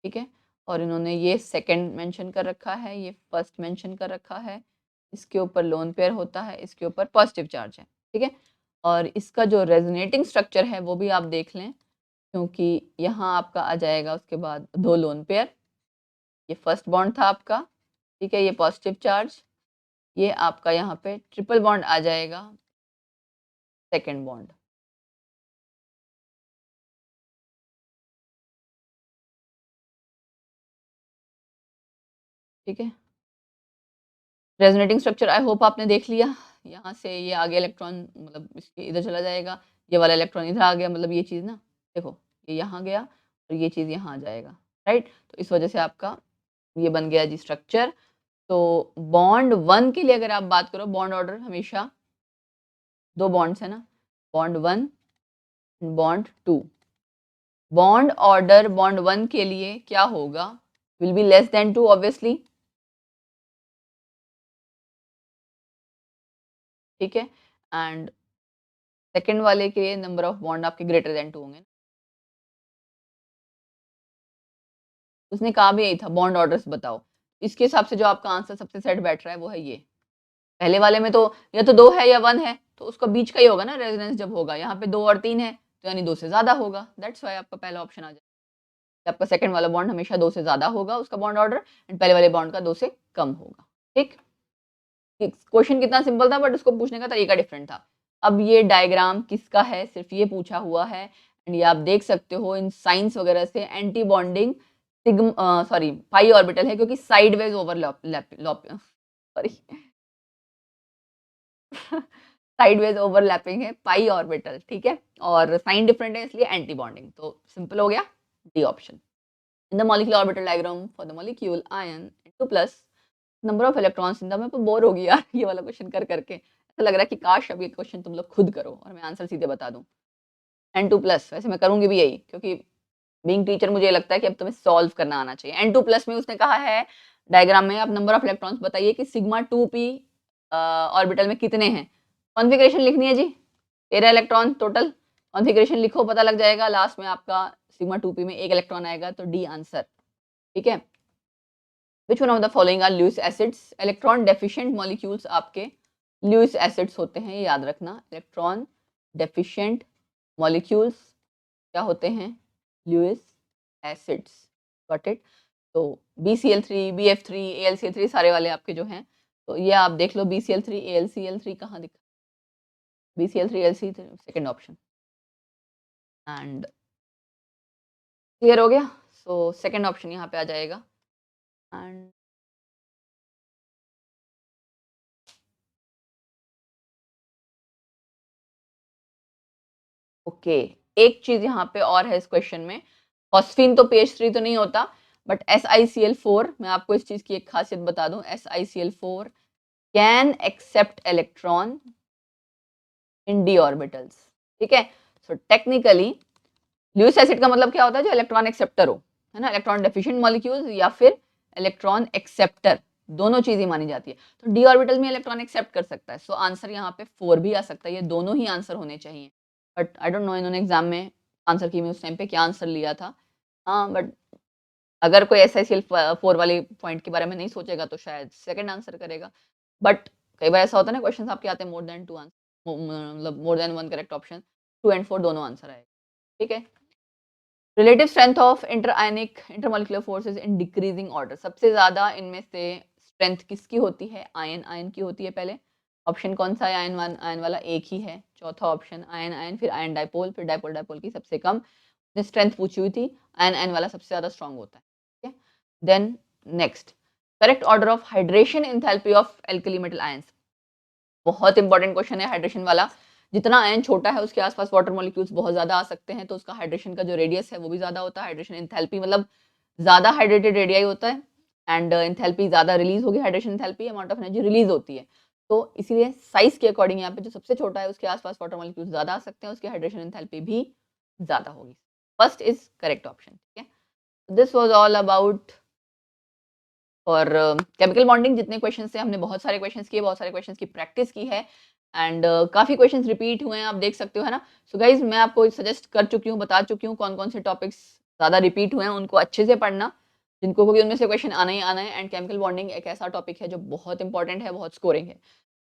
ठीक है, और इन्होंने ये सेकंड मेंशन कर रखा है, ये फर्स्ट मेंशन कर रखा है, इसके ऊपर लोन पेयर होता है, इसके ऊपर पॉजिटिव चार्ज है, ठीक है। और इसका जो रेजोनेटिंग स्ट्रक्चर है वो भी आप देख लें, क्योंकि यहाँ आपका आ जाएगा उसके बाद 2 लोन पेयर, ये फर्स्ट बॉन्ड था आपका, ठीक है, ये पॉजिटिव चार्ज, ये आपका यहाँ पे ट्रिपल बॉन्ड आ जाएगा, सेकंड बॉन्ड, ठीक है। रेजोनेटिंग स्ट्रक्चर आई होप आपने देख लिया। यहाँ से ये आगे इलेक्ट्रॉन मतलब इसके इधर चला जाएगा, ये वाला इलेक्ट्रॉन इधर आ गया, मतलब ये चीज़ ना देखो, ये यहाँ गया और ये चीज़ यहाँ आ जाएगा, राइट। तो इस वजह से आपका ये बन गया जी स्ट्रक्चर। तो बॉन्ड 1 के लिए अगर आप बात करो, बॉन्ड ऑर्डर हमेशा 2 बॉन्ड्स है ना, bond 1 bond 2, bond order bond 1 के लिए क्या होगा, will be less than 2 obviously, ठीक है। एंड सेकंड वाले के लिए नंबर ऑफ बॉन्ड आपके ग्रेटर देन 2 होंगे। उसने कहा भी यही था, बॉन्ड ऑर्डर्स बताओ। इसके हिसाब से जो आपका आंसर सबसे सेट बैठ रहा है वो है ये। पहले वाले में तो या तो 2 है या 1 है, तो उसका बीच का ही होगा ना रेजोनेंस जब होगा। यहाँ पे 2 और 3 है, तो यानी 2 से ज़्यादा होगा। दैट्स व्हाई आपका पहला ऑप्शन आ जाएगा। आपका सेकंड वाला बॉन्ड हमेशा 2 से ज़्यादा होगा उसका बॉन्ड ऑर्डर, एंड पहले वाले बॉन्ड का 2 से कम होगा। ठीक? क्वेश्चन कितना सिंपल था, बट उसको पूछने का तरीका डिफरेंट था। अब ये डायग्राम किसका है, सिर्फ ये पूछा हुआ है, एंड ये आप देख सकते हो इन साइंस वगैरह से एंटी बॉन्डिंग सॉरी पाई ऑर्बिटल है, क्योंकि sideways overlap sorry sideways overlapping है पाई ऑर्बिटल, ठीक है, और साइन डिफरेंट है इसलिए एंटी बॉन्डिंग। तो सिंपल हो गया D option. In the molecular orbital diagram for the molecule ion 2+ number of electrons in the, मैं तो बोर होगी यार ये वाला क्वेश्चन कर करके, ऐसा लग रहा है कि काश अब ये क्वेश्चन तुम लोग खुद करो और मैं आंसर सीधे बता दूं। N2+, वैसे मैं करूंगी भी यही, क्योंकि बीइंग टीचर मुझे लगता है कि अब तुम्हें सॉल्व करना आना चाहिए। N2+ में उसने कहा है डायग्राम में, आप नंबर ऑफ इलेक्ट्रॉन्स बताइए कि सिग्मा 2p ऑर्बिटल में कितने हैं। कॉन्फ़िगरेशन लिखनी है जी, 13 इलेक्ट्रॉन टोटल। कॉन्फ़िगरेशन लिखो, पता लग जाएगा, लास्ट में आपका सिग्मा 2p में 1 इलेक्ट्रॉन आएगा, तो डी आंसर, ठीक है। Which one of the following are Lewis acids. Electron deficient molecules आपके लुईस एसिड्स होते हैं, ये याद रखना। इलेक्ट्रॉन डेफिशिएंट मॉलिक्यूल्स क्या होते हैं, लुईस एसिड्स, गॉट इट। तो BCl3 BF3 AlCl3 सारे वाले आपके जो हैं, तो ये आप देख लो, BCl3 AlCl3 कहाँ दिखा, BCl3 AlCl3 second option, and clear हो गया। सो सेकंड ऑप्शन यहाँ पे आ जाएगा, एंड ओके, एक चीज यहाँ पे और है इस क्वेश्चन में, फॉस्फीन तो pH3 तो नहीं होता, बट SiCl4, मैं आपको इस चीज की एक खासियत बता दूं, SiCl4 can accept electron in d orbitals, ठीक है। सो टेक्निकली ल्यूइस एसिड का मतलब क्या होता है, जो इलेक्ट्रॉन एक्सेप्टर हो, है ना, इलेक्ट्रॉन डेफिशिएंट मॉलिक्यूल्स या फिर इलेक्ट्रॉन एक्सेप्टर, दोनों चीजें मानी जाती है। तो डी ऑर्बिटल में इलेक्ट्रॉन एक्सेप्ट कर सकता है, सो आंसर यहाँ पे 4 भी आ सकता है, ये दोनों ही आंसर होने चाहिए। बट आई डोंट नो इन्होंने एग्जाम में आंसर की में उस टाइम पे क्या आंसर लिया था। हाँ, बट अगर कोई SiCl4 वाले पॉइंट के बारे में नहीं सोचेगा तो शायद सेकंड आंसर करेगा। बट कई बार ऐसा होता है ना, क्वेश्चन आपके आते हैं मोर देन 2 आंसर, मतलब more than 1 correct option, 2 and 4 दोनों आंसर आएगा, ठीक है। Relative strength of interionic intermolecular forces in decreasing order, सबसे ज्यादा इनमें से स्ट्रेंथ किसकी होती है, आयन आयन की होती है। पहले ऑप्शन कौन सा है, आयन वन आयन वाला एक ही है, चौथा ऑप्शन आयन आयन, फिर आयन डाइपोल, फिर डाइपोल डाइपोल की सबसे कम स्ट्रेंथ पूछी हुई थी, आयन आयन वाला सबसे ज्यादा स्ट्रॉन्ग होता है, ठीक है। Then next, correct order of hydration enthalpy of alkali metal ions, बहुत इंपॉर्टेंट क्वेश्चन है हाइड्रेशन वाला। जितना आयन छोटा है उसके आसपास वाटर मॉलिक्यूल्स बहुत ज्यादा आ सकते हैं, तो उसका हाइड्रेशन का जो रेडियस है वो भी ज्यादा होता है। हाइड्रेशन एंथैल्पी मतलब ज्यादा हाइड्रेटेड रेडियाई होता है, एंड एंथैल्पी ज्यादा रिलीज होगी, hydration enthalpy amount of energy release होती है। तो इसीलिए साइज के अकॉर्डिंग यहाँ पे जो सबसे छोटा है उसके आसपास वाटर मॉलिक्यूल्स ज्यादा आ सकते हैं, उसकी हाइड्रेशन एंथैल्पी भी ज्यादा होगी। फर्स्ट इज करेक्ट ऑप्शन, ठीक है। दिस वाज ऑल अबाउट और केमिकल बॉन्डिंग। जितने क्वेश्चन थे हमने बहुत सारे क्वेश्चंस किए, बहुत सारे क्वेश्चंस की प्रैक्टिस की है, एंड काफी क्वेश्चंस रिपीट हुए हैं, आप देख सकते हो, है ना। सो गाइज मैं आपको सजेस्ट कर चुकी हूँ, बता चुकी हूँ कौन कौन से टॉपिक्स ज्यादा रिपीट हुए हैं, उनको अच्छे से पढ़ना, जिनको क्योंकि उनमें से क्वेश्चन आना ही आना है। एंड केमिकल बॉन्डिंग एक ऐसा टॉपिक है जो बहुत इंपॉर्टेंट है, बहुत स्कोरिंग है।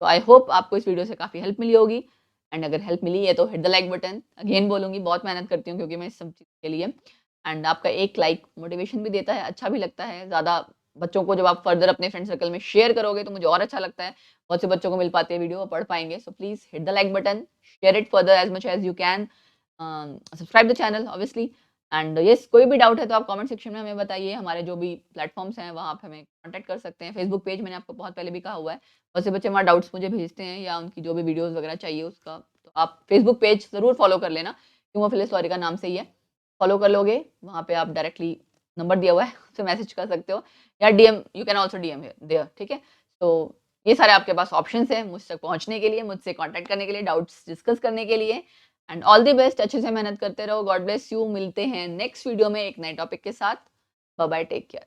तो आई होप आपको इस वीडियो से काफी हेल्प मिली होगी, एंड अगर हेल्प मिली है तो hit the like button. Again बोलूंगी, बहुत मेहनत करती हूँ क्योंकि मैं इस सब चीज के लिए, एंड आपका एक लाइक मोटिवेशन भी देता है, अच्छा भी लगता है। ज्यादा बच्चों को जब आप फर्दर अपने फ्रेंड सर्कल में शेयर करोगे तो मुझे और अच्छा लगता है, बहुत से बच्चों को मिल पाती है वीडियो, वो पढ़ पाएंगे। So please hit the like button, share it further as much as you can, subscribe the channel obviously, and yes कोई भी डाउट है तो आप कमेंट सेक्शन में हमें बताइए। हमारे जो भी प्लेटफॉर्म्स हैं वहाँ आप हमें कॉन्टैक्ट कर सकते हैं। फेसबुक पेज मैंने आपको बहुत पहले भी कहा हुआ है, बहुत से बच्चे हमारे डाउट्स मुझे भेजते हैं या उनकी जो भी वीडियोज़ वगैरह चाहिए उसका, तो आप फेसबुक पेज ज़रूर फॉलो कर लेना, क्यों फिलिस का नाम से ही है। फॉलो कर लोगे, वहाँ पे आप डायरेक्टली नंबर दिया हुआ है उससे मैसेज कर सकते हो, या DM, you can also DM there, ठीक है। तो ये सारे आपके पास ऑप्शंस हैं मुझ तक पहुंचने के लिए, मुझसे कांटेक्ट करने के लिए, डाउट्स डिस्कस करने के लिए। एंड ऑल द बेस्ट, अच्छे से मेहनत करते रहो, गॉड ब्लेस यू। मिलते हैं नेक्स्ट वीडियो में एक नए टॉपिक के साथ। Bye bye, take care.